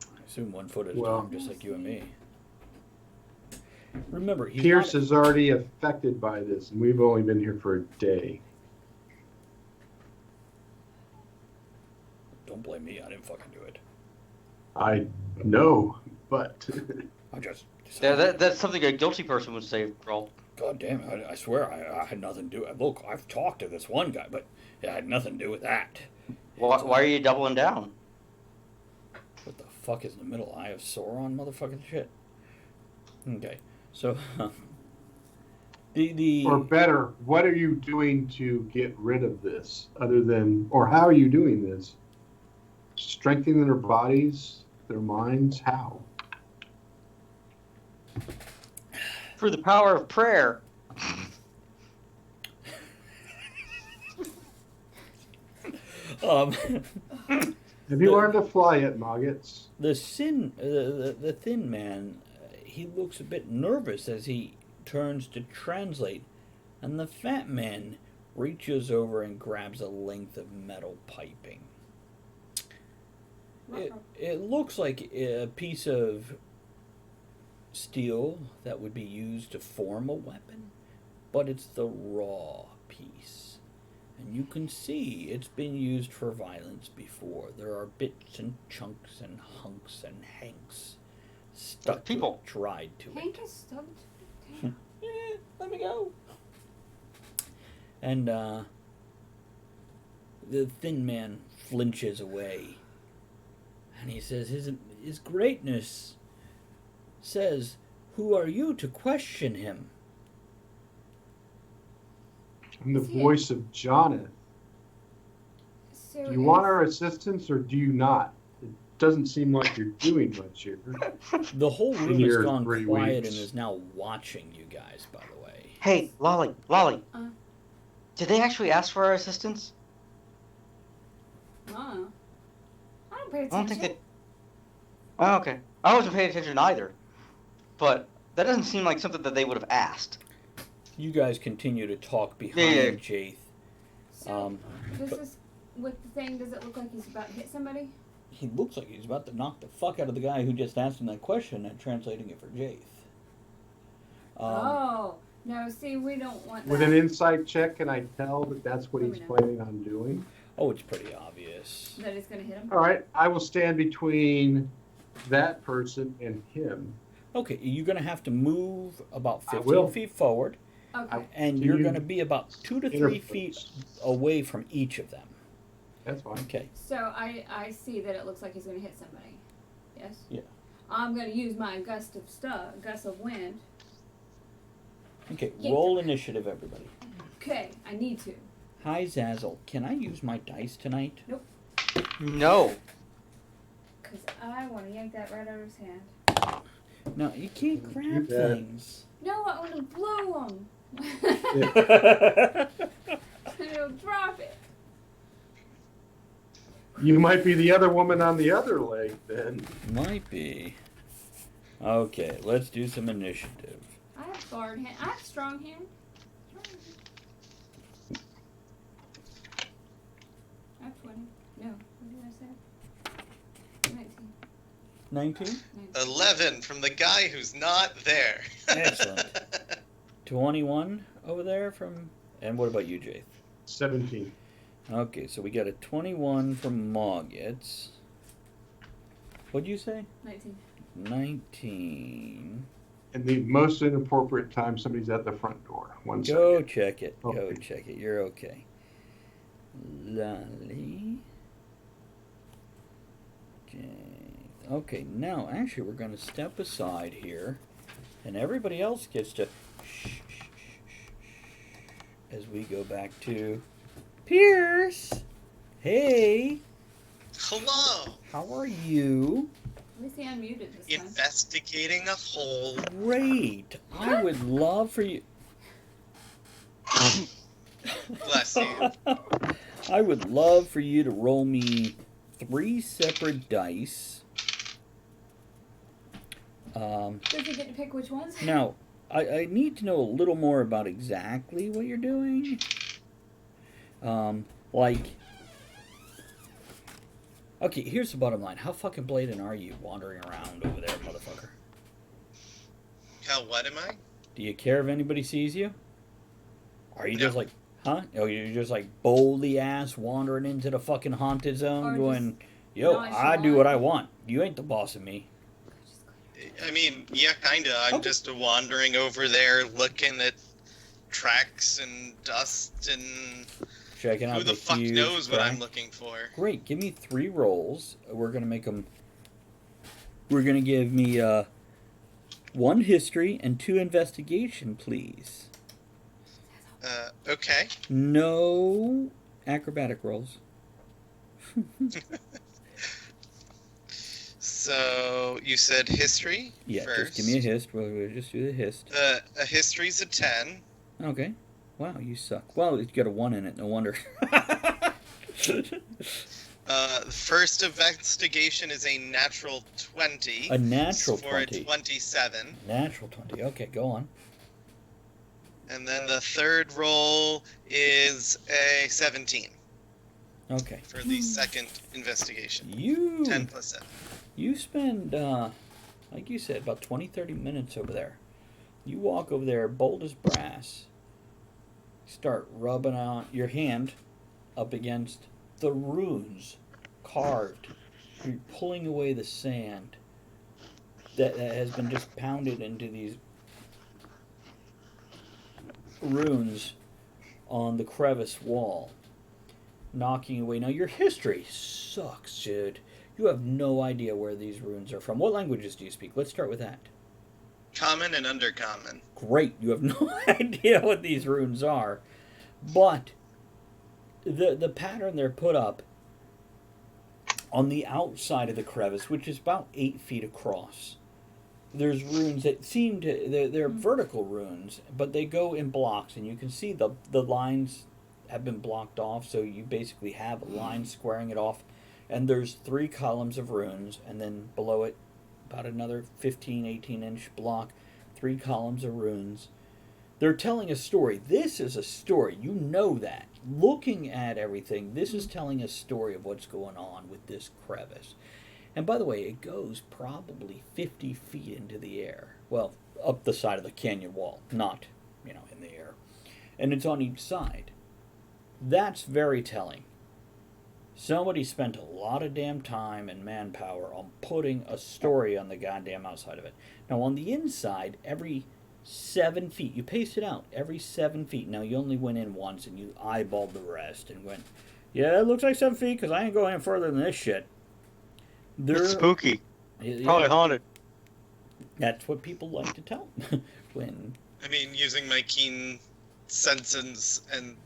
I assume 1 foot at a Well- time, just like you and me. Remember, he's Pierce not, is already affected by this, and we've only been here for a day. Don't blame me, I didn't fucking do it. I know, but I just Yeah, that's something a guilty person would say, girl. God damn it, I swear I had nothing to do with it. Look, I've talked to this one guy, but it had nothing to do with that. Why are you doubling down? What the fuck is in the middle eye of Sauron, motherfucking shit? Okay, so the or better, what are you doing to get rid of this? Other than, or how are you doing this? Strengthening their bodies, their minds? How? Through the power of prayer. um Have you learned to fly yet, Moggets? the thin man, he looks a bit nervous as he turns to translate, and the fat man reaches over and grabs a length of metal piping. It looks like a piece of steel that would be used to form a weapon, but it's the raw piece. And you can see it's been used for violence before. There are bits and chunks and hunks and hanks stuck to People. it, tried to Hank it. is stuck to it. Let me go. And the thin man flinches away. And he says, his greatness says, "Who are you to question him?" I'm the Is he- voice of Jonathan. So Do you want is- our assistance or do you not? It doesn't seem like you're doing much here. The whole room has Here, gone 3 quiet weeks. and is now watching you guys, by the way. Hey, Lolly. Did they actually ask for our assistance? I don't pay I don't attention. think they. Oh, okay. I wasn't paying attention either. But that doesn't seem like something that they would have asked. You guys continue to talk behind Yeah. Jaith. So, but- this with the thing, does it look like he's about to hit somebody? He looks like he's about to knock the fuck out of the guy who just asked him that question and translating it for Jaith. Oh, no, see, we don't want With that. an insight check, can I tell that that's what he's planning on doing? Oh, it's pretty obvious. That it's going to hit him? All right, I will stand between that person and him. Okay, you're going to have to move about I 15 will. feet forward, Okay. and Do you're you going to be about 2 to 3 interface? feet away from each of them. That's fine. Okay. So I see that it looks like he's going to hit somebody. Yes? Yeah. I'm going to use my gust of wind. Okay, Yeah. roll initiative, everybody. Okay, I need to. Hi, Zazzle. Can I use my dice tonight? No. Because I want to yank that right out of his hand. No, you can't grab that. things. No, I want to blow him. It'll drop it. You might be the other woman on the other leg then. Might be. Okay, let's do some initiative. I have guard hand. I have strong hand. I have 20. No, what did I say? 19. 19? 11 from the guy who's not there. Excellent. 21 over there from... And what about you, Jaith? 17. Okay, so we got a 21 from Moggets. What'd you say? 19. 19. And the most inappropriate time somebody's at the front door. One Go second. check it. Go Okay. check it. You're okay. Lolly. Jaith. Okay, now actually we're going to step aside here, and everybody else gets to shh, shh, shh, shh, shh. as we go back to Pierce. Hey, Hello. how are you? At least he unmuted this time. Investigating a hole. Great. I would love for you. Bless you. I would love for you to roll me 3 separate dice. Does he get to pick which ones? Now, I need to know a little more about exactly what you're doing. Okay, here's the bottom line. How fucking blatant are you wandering around over there, motherfucker? How what am I? Do you care if anybody sees you? Are you just No. like, huh? Oh, you're just like boldly ass wandering into the fucking haunted zone Or going, yo, I nonchalant. do what I want. You ain't the boss of me. I mean, yeah, kinda. I'm Okay. just wandering over there looking at tracks and dust and Checking out who the fuck huge knows what I'm crack. looking for. Great, give me 3 rolls. We're gonna make them. We're gonna give me 1 history and 2 investigation, please. Okay. No acrobatic rolls. So you said history Yeah, first. just give me a hist. We'll just do the hist. A history's a 10. Okay. Wow, you suck. Well, it's got a 1 in it. No wonder. The first investigation is a natural 20. A natural for 20. a 27. Natural 20. Okay, go on. And then the third roll is a 17 Okay. for the second investigation. 10 plus 7. You spend, like you said, about 20, 30 minutes over there. You walk over there, bold as brass. Start rubbing out your hand up against the runes carved. You're pulling away the sand that has been just pounded into these runes on the crevice wall, knocking away. Now, your history sucks, dude. You have no idea where these runes are from. What languages do you speak? Let's start with that. Common and undercommon. Great. You have no idea what these runes are. But the pattern they're put up on the outside of the crevice, which is about 8 feet across, there's runes that seem to, they're vertical runes, but they go in blocks, and you can see the lines have been blocked off, so you basically have a line squaring it off, and there's 3 columns of runes, and then below it, about another 15, 18-inch block, 3 columns of runes. They're telling a story. This is a story. You know that. Looking at everything, this is telling a story of what's going on with this crevice. And by the way, it goes probably 50 feet into the air. Well, up the side of the canyon wall, not, in the air. And it's on each side. That's very telling. Somebody spent a lot of damn time and manpower on putting a story on the goddamn outside of it. Now, on the inside, every 7 feet, you pace it out, every 7 feet. Now, you only went in once and you eyeballed the rest and went, yeah, it looks like 7 feet because I ain't going any further than this shit. It's spooky. Probably haunted. That's what people like to tell when. I mean, using my keen senses and,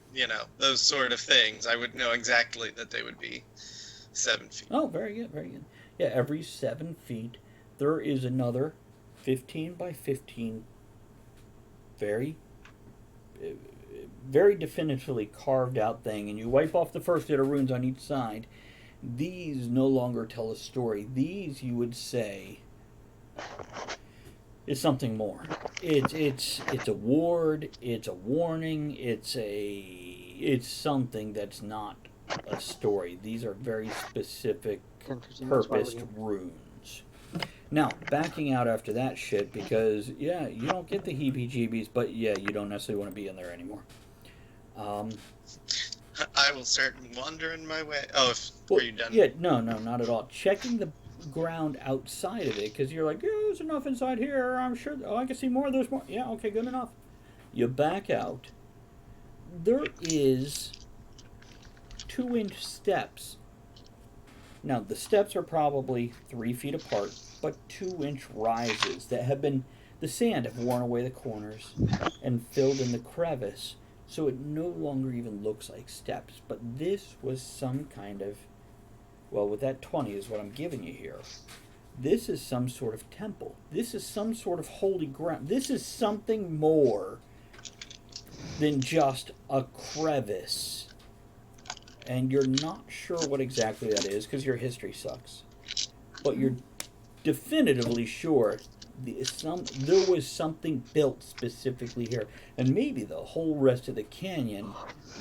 those sort of things, I would know exactly that they would be 7 feet. Oh, very good, very good. Yeah, every 7 feet, there is another 15 by 15, very definitively carved out thing, and you wipe off the first bit of runes on each side. These no longer tell a story. These, you would say, is something more. It's a ward. It's a warning. It's something that's not a story. These are very specific, purposed runes. Now, backing out after that shit, because yeah, you don't get the heebie-jeebies, but yeah, you don't necessarily want to be in there anymore. I will start wandering my way. Oh, were you done? Yeah, no, not at all. Checking the ground outside of it, because you're like, yeah, there's enough inside here. I'm sure. Oh, I can see more. There's more. Yeah, okay, good enough. You back out. There is 2-inch steps. Now, the steps are probably 3 feet apart, but 2-inch rises that have been, the sand have worn away the corners and filled in the crevice So it no longer even looks like steps. But this was some kind of, well, with that 20 is what I'm giving you here. This is some sort of temple. This is some sort of holy ground. This is something more than just a crevice. And you're not sure what exactly that is because your history sucks. But you're definitively sure there was something built specifically here. And maybe the whole rest of the canyon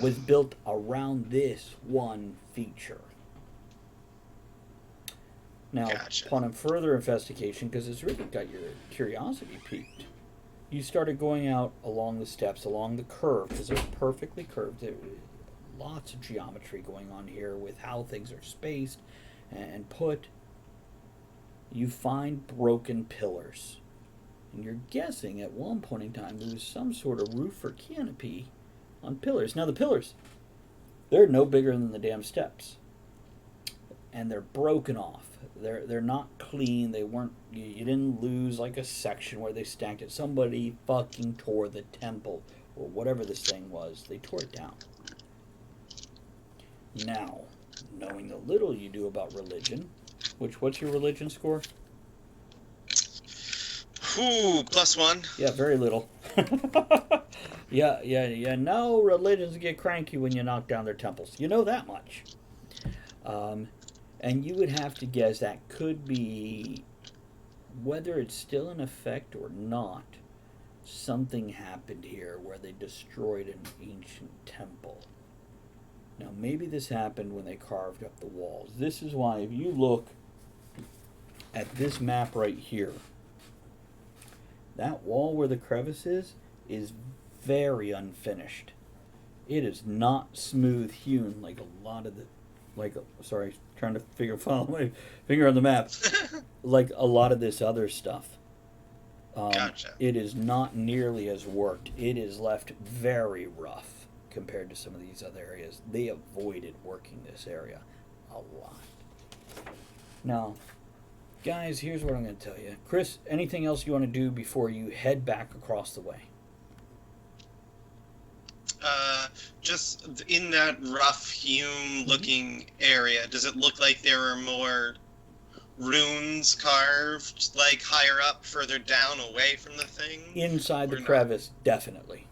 was built around this one feature. Now, Gotcha. upon a further investigation, because it's really got your curiosity piqued, you started going out along the steps, along the curve, because they're perfectly curved. There, lots of geometry going on here with how things are spaced and put. You find broken pillars. And you're guessing at one point in time there was some sort of roof or canopy on pillars. Now, the pillars, they're no bigger than the damn steps. And they're broken off. They're not clean. They weren't. You didn't lose like a section where they stacked it. Somebody fucking tore the temple or whatever this thing was. They tore it down. Now, knowing the little you do about religion, what's your religion score? Ooh, +1. Yeah, very little. Yeah. No, religions get cranky when you knock down their temples. You know that much. And you would have to guess that could be, whether it's still in effect or not, something happened here where they destroyed an ancient temple. Now, maybe this happened when they carved up the walls. This is why, if you look at this map right here, that wall where the crevice is very unfinished. It is not smooth hewn like a lot of the, sorry, trying to follow my finger on the map, like a lot of this other stuff. Gotcha. It is not nearly as worked. It is left very rough compared to some of these other areas. They avoided working this area a lot. Now, guys, here's what I'm going to tell you. Chris, anything else you want to do before you head back across the way? Just in that rough hewn looking area, does it look like there are more runes carved, like higher up, further down, away from the thing? Inside the Or not? crevice, definitely.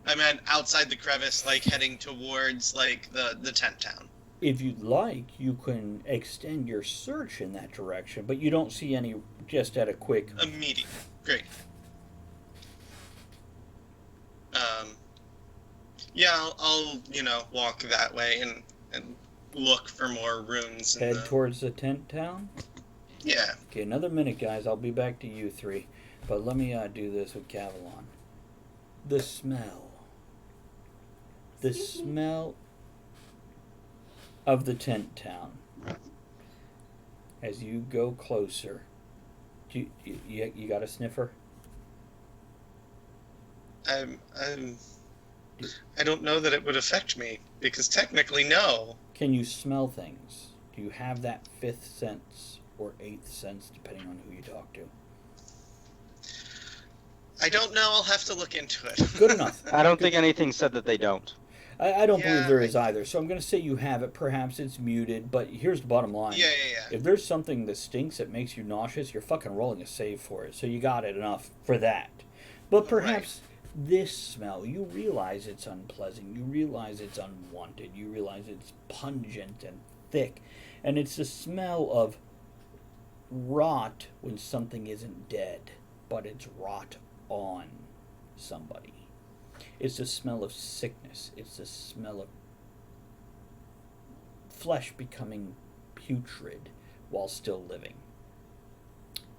I meant outside the crevice, like heading towards like the tent town. If you'd like, you can extend your search in that direction, but you don't see any just at a quick... Immediate. Great. Yeah, I'll walk that way and look for more runes. Head towards the tent town? Yeah. Okay, another minute, guys. I'll be back to you three. But let me do this with Cavalon. The smell. The smell of the tent town. As you go closer, you got a sniffer? I don't know that it would affect me, because technically, no. Can you smell things? Do you have that fifth sense or eighth sense, depending on who you talk to? I don't know. I'll have to look into it. Good enough. I don't think anything said that they don't. I don't believe Yeah, there is either. So I'm going to say you have it. Perhaps it's muted, but here's the bottom line. Yeah. If there's something that stinks that makes you nauseous, you're fucking rolling a save for it. So you got it enough for that. But perhaps this smell, you realize it's unpleasant. You realize it's unwanted. You realize it's pungent and thick. And it's the smell of rot when something isn't dead, but it's rot on somebody. It's the smell of sickness. It's the smell of flesh becoming putrid while still living.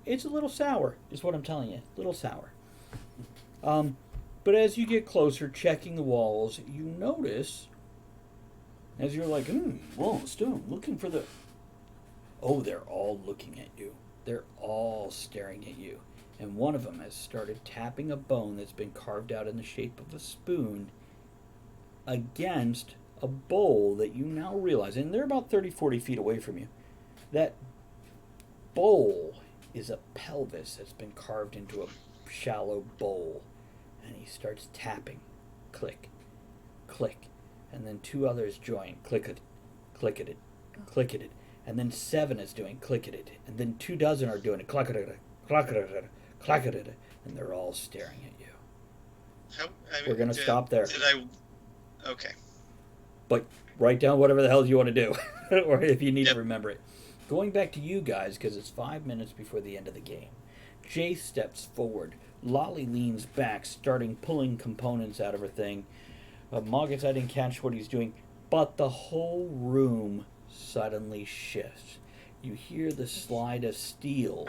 It's a little sour, is what I'm telling you. A little sour. But as you get closer, checking the walls, you notice, as you're like, whoa, stone, looking for the... Oh, they're all looking at you. They're all staring at you. And one of them has started tapping a bone that's been carved out in the shape of a spoon against a bowl that you now realize, and they're about 30, 40 feet away from you, that bowl is a pelvis that's been carved into a shallow bowl. And he starts tapping click, click, and then 2 others join, click it, click it, click it, and then 7 is doing click it, and then 2 dozen are doing it, clack it, clack it, clack it, and they're all staring at you. We're gonna stop there. Okay. But write down whatever the hell you want to do, or if you need to remember it. Going back to you guys, because it's 5 minutes before the end of the game. Jace steps forward. Lolly leans back, starting pulling components out of her thing. Moggins, I didn't catch what he's doing, but the whole room suddenly shifts. You hear the slide of steel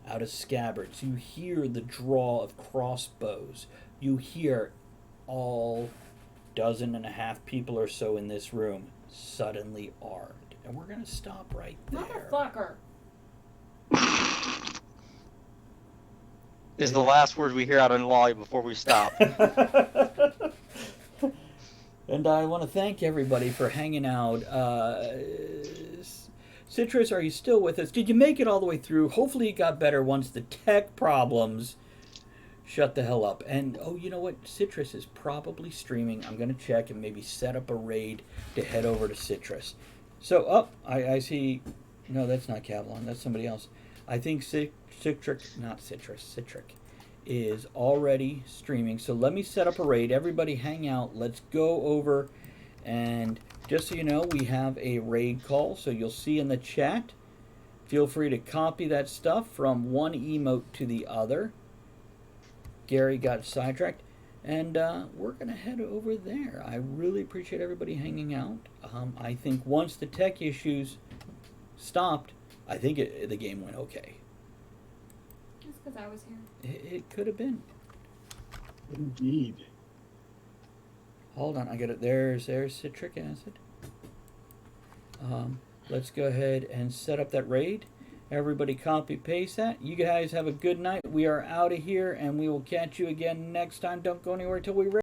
out of scabbards. You hear the draw of crossbows. You hear all 12.5 people or so in this room suddenly armed. And we're going to stop right there. Motherfucker. Is the last word we hear out in Lolly before we stop. And I want to thank everybody for hanging out. Citrus, are you still with us? Did you make it all the way through? Hopefully it got better once the tech problems shut the hell up. And, oh, you know what? Citrus is probably streaming. I'm going to check and maybe set up a raid to head over to Citrus. So, I see. No, that's not Cavalon. That's somebody else. I think Citric is already streaming. So let me set up a raid. Everybody hang out. Let's go over. And just so you know, we have a raid call. So you'll see in the chat. Feel free to copy that stuff from one emote to the other. Gary got sidetracked. And we're going to head over there. I really appreciate everybody hanging out. I think once the tech issues stopped, I think the game went okay. That's because I was here. It could have been. Indeed. Hold on, I got it. There's citric acid. Let's go ahead and set up that raid. Everybody copy paste that. You guys have a good night. We are out of here, and we will catch you again next time. Don't go anywhere till we raid.